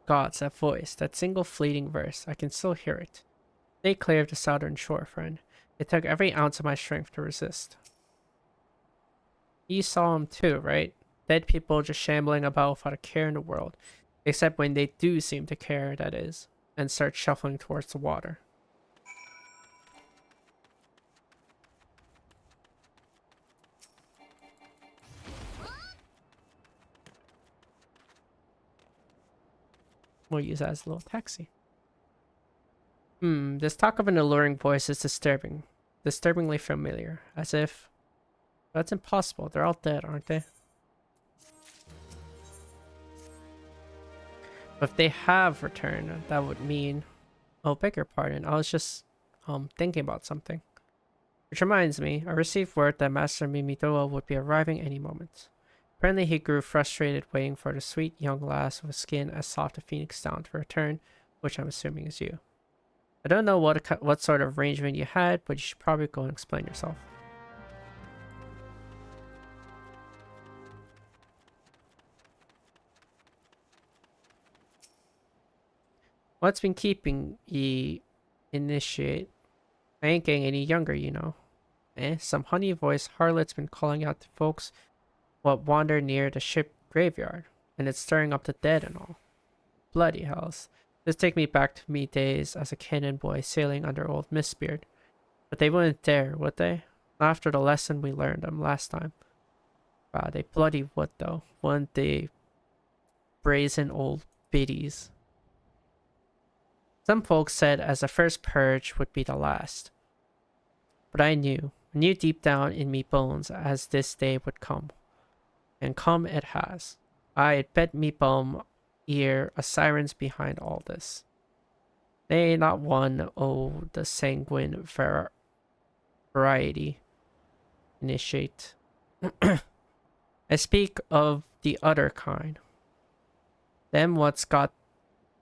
Gods, that voice. That single fleeting verse. I can still hear it. Stay clear of the southern shore, friend. It took every ounce of my strength to resist. You saw him too, right? Dead people just shambling about without a care in the world. Except when they do seem to care, that is. And start shuffling towards the water. We'll use that as a little taxi. This talk of an alluring voice is disturbing. Disturbingly familiar. As if... That's impossible. They're all dead, aren't they? But if they have returned, that would mean... Oh, beg your pardon. I was just thinking about something. Which reminds me, I received word that Master Mimitoa would be arriving any moment. Apparently he grew frustrated waiting for the sweet young lass with skin as soft as phoenix down to return, which I'm assuming is you. I don't know what sort of arrangement you had, but you should probably go and explain yourself. What's been keeping ye initiate? I ain't getting any younger, you know. Some honey-voiced harlot's been calling out to folks what wander near the ship graveyard, and it's stirring up the dead and all. Bloody hells. This take me back to me days as a cannon boy sailing under old Mistbeard. But they wouldn't dare, would they? Not after the lesson we learned them last time. Wow, they bloody would though. Wouldn't they? Brazen old biddies. Some folks said as the first purge would be the last. But I knew deep down in me bones as this day would come. And come it has. I bet me bum ear a siren's behind all this. They not one o' the sanguine variety initiate. I speak of the other kind. Them what's got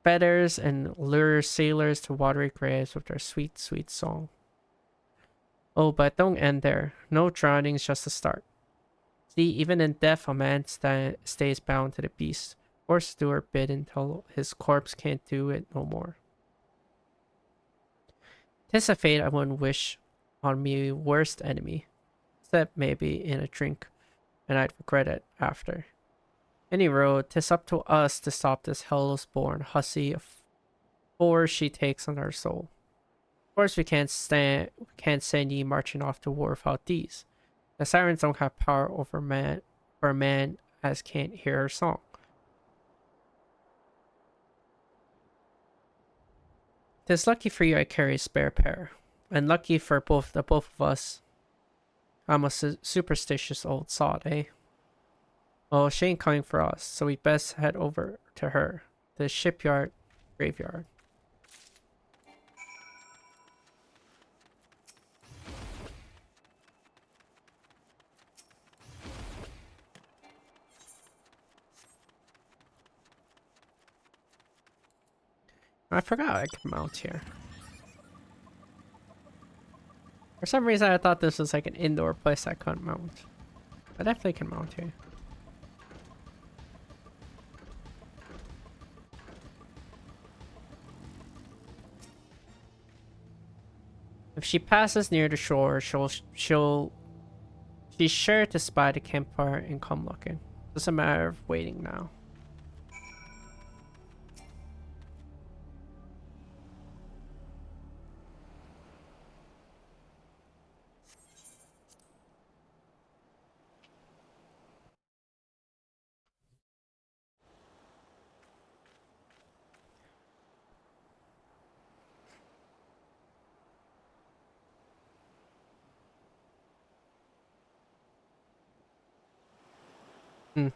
feathers and lure sailors to watery graves with their sweet, sweet song. Oh, but don't end there. No drowning's just a start. See, even in death, a man stays bound to the beast, forced to do her bid until his corpse can't do it no more. 'Tis a fate I wouldn't wish on me worst enemy, except maybe in a drink, and I'd regret it after. Any road, 'tis up to us to stop this hellas-born hussy before she takes on our soul. Of course, we can't send ye marching off to war without these. The sirens don't have power over a man as can't hear her song. Tis lucky for you I carry a spare pair, and lucky for both of us. I'm a superstitious old sod, eh? Well, she ain't coming for us, so we best head over to her, the shipyard graveyard. I forgot I could mount here. For some reason I thought this was like an indoor place I couldn't mount. I definitely can mount here. If she passes near the shore, she's sure to spy the campfire and come looking. It's a matter of waiting now.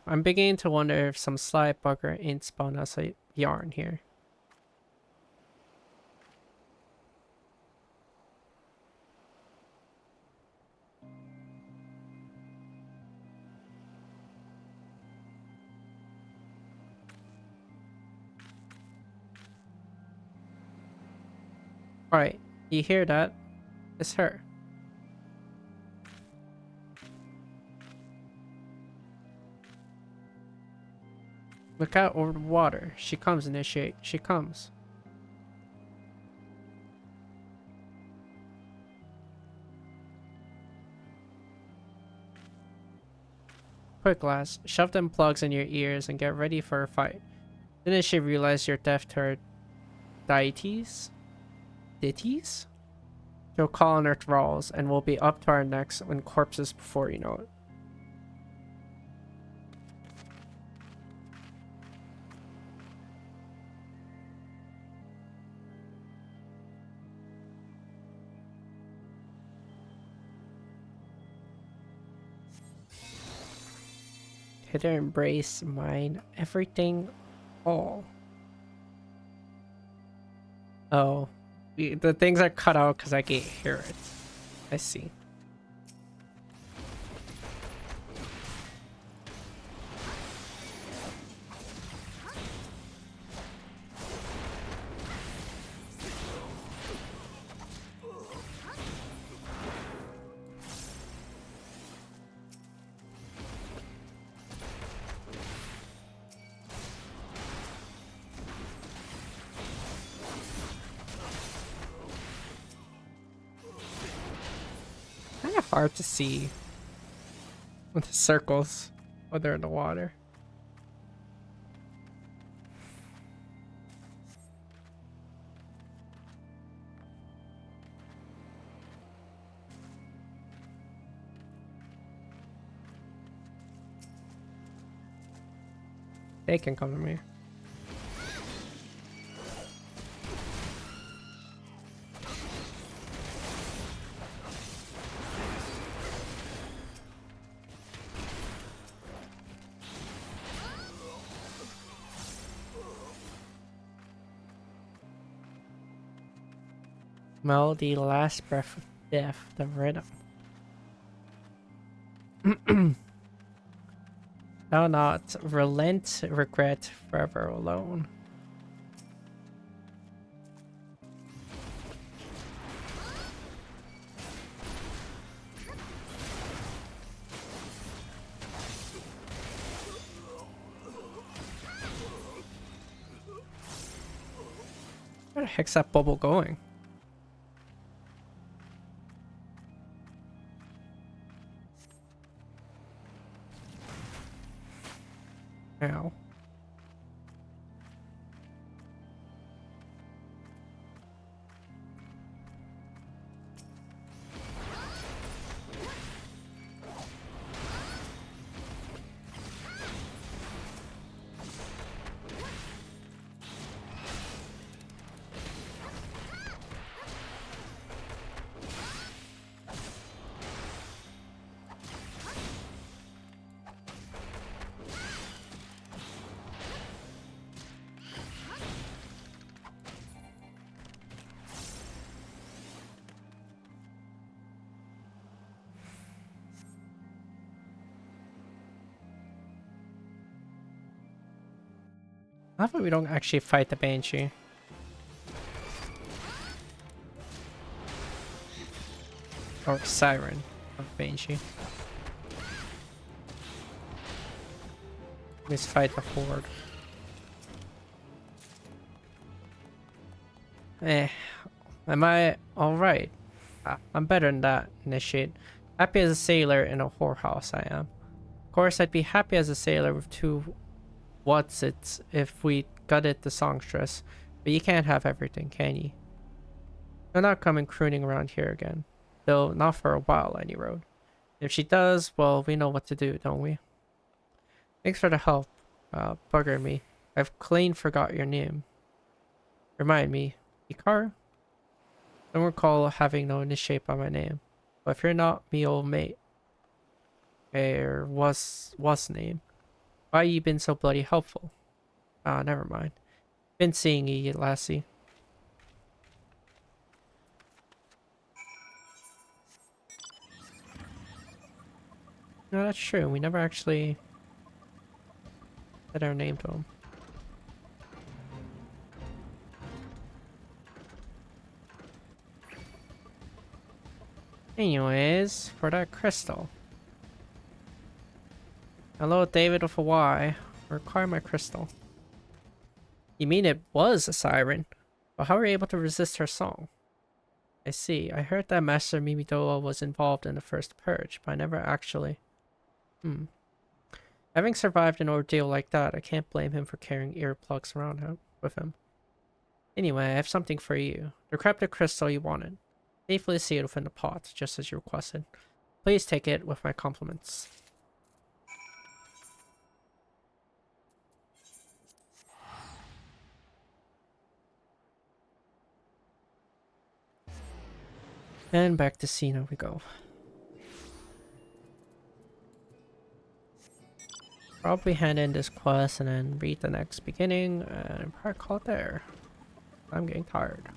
I'm beginning to wonder if some sly bugger ain't spun us a yarn here. Alright, you hear that? It's her. Look out over the water. She comes, initiate. She comes. Quick, lass. Shove them plugs in your ears and get ready for a fight. Didn't she realize you're deaf to her deities? Ditties? She'll call on her thralls, and we'll be up to our necks in corpses before you know it. Hit her embrace, mine, everything, all. Oh, the things are cut out because I can't hear it. I see. Kind of hard to see with the circles when they're in the water. They can come to me. Smell the last breath of death, the rhythm. Thou not relent, regret, forever alone. Where the heck's that bubble going? Ow. How about we don't actually fight the Banshee? Or Siren of Banshee. Let's fight the Horde. Am I alright? I'm better than that, Initiate. Happy as a sailor in a whorehouse, I am. Of course, I'd be happy as a sailor with two what's it if we gutted the songstress, but you can't have everything, can you? They're not coming crooning around here again. Though not for a while, any road. If she does, well, we know what to do, don't we? Thanks for the help, bugger me. I've clean forgot your name. Remind me, Hikaru? Don't recall having no initiate by my name. But if you're not me old mate, or was name, why you been so bloody helpful? Ah, never mind. Been seeing you, lassie. No, that's true. We never actually said our name to him. Anyways, for that crystal. Hello, David with a Y. Require my crystal. You mean it was a siren? But how were you able to resist her song? I see. I heard that Master Mimidoa was involved in the first purge, but I never actually... Having survived an ordeal like that, I can't blame him for carrying earplugs around with him. Anyway, I have something for you. The cryptic crystal you wanted. Safely sealed within the pot, just as you requested. Please take it with my compliments. And back to Cena we go. Probably hand in this quest and then read the next beginning and probably call it there. I'm getting tired.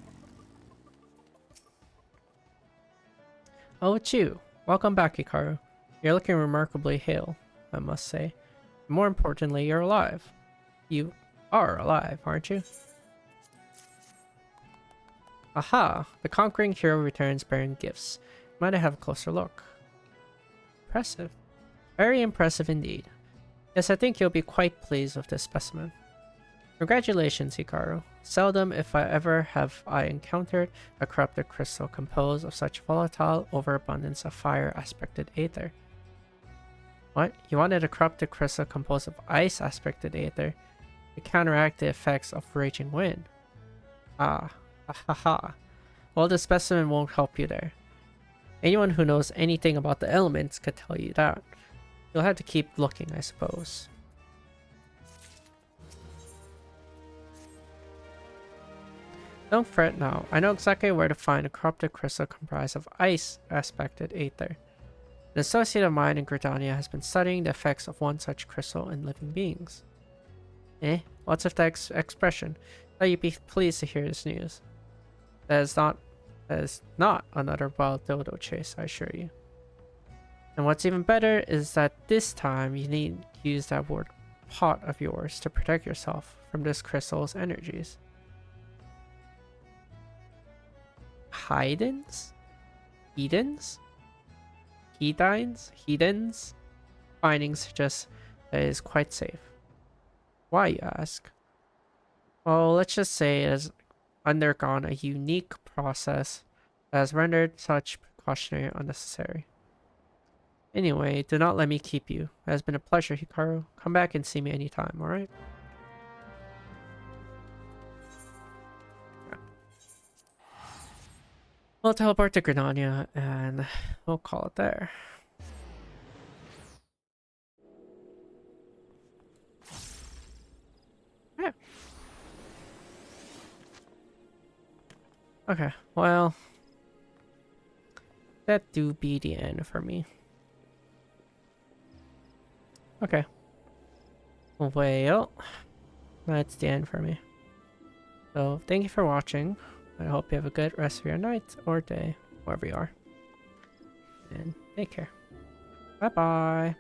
Oh, it's you. Welcome back, Hikaru. You're looking remarkably hale, I must say. More importantly, you're alive. You are alive, aren't you? Aha! The conquering hero returns bearing gifts. Might I have a closer look? Impressive. Very impressive indeed. Yes, I think you'll be quite pleased with this specimen. Congratulations, Hikaru. Seldom, if I ever, have I encountered a corrupted crystal composed of such volatile overabundance of fire-aspected aether. What? You wanted a corrupted crystal composed of ice-aspected aether to counteract the effects of raging wind? Ah, ha. Well, the specimen won't help you there. Anyone who knows anything about the elements could tell you that. You'll have to keep looking, I suppose. Don't fret now. I know exactly where to find a corrupted crystal comprised of ice-aspected aether. An associate of mine in Gridania has been studying the effects of one such crystal in living beings. What's with that expression? Thought you'd be pleased to hear this news. That is not That is not another wild dodo chase, I assure you. And what's even better is that this time you need to use that word pot of yours to protect yourself from this crystal's energies. Hidens? Hedons? Hedines? Hedons? Findings suggest that it is quite safe. Why, you ask? Well, let's just say it has undergone a unique process that has rendered such precautionary unnecessary. Anyway, do not let me keep you. It has been a pleasure, Hikaru. Come back and see me anytime, alright? We'll teleport to Grenania and we'll call it there. Yeah. Okay, well, that do be the end for me. Okay. Well, that's the end for me. So, thank you for watching. I hope you have a good rest of your night or day, wherever you are. And take care. Bye-bye.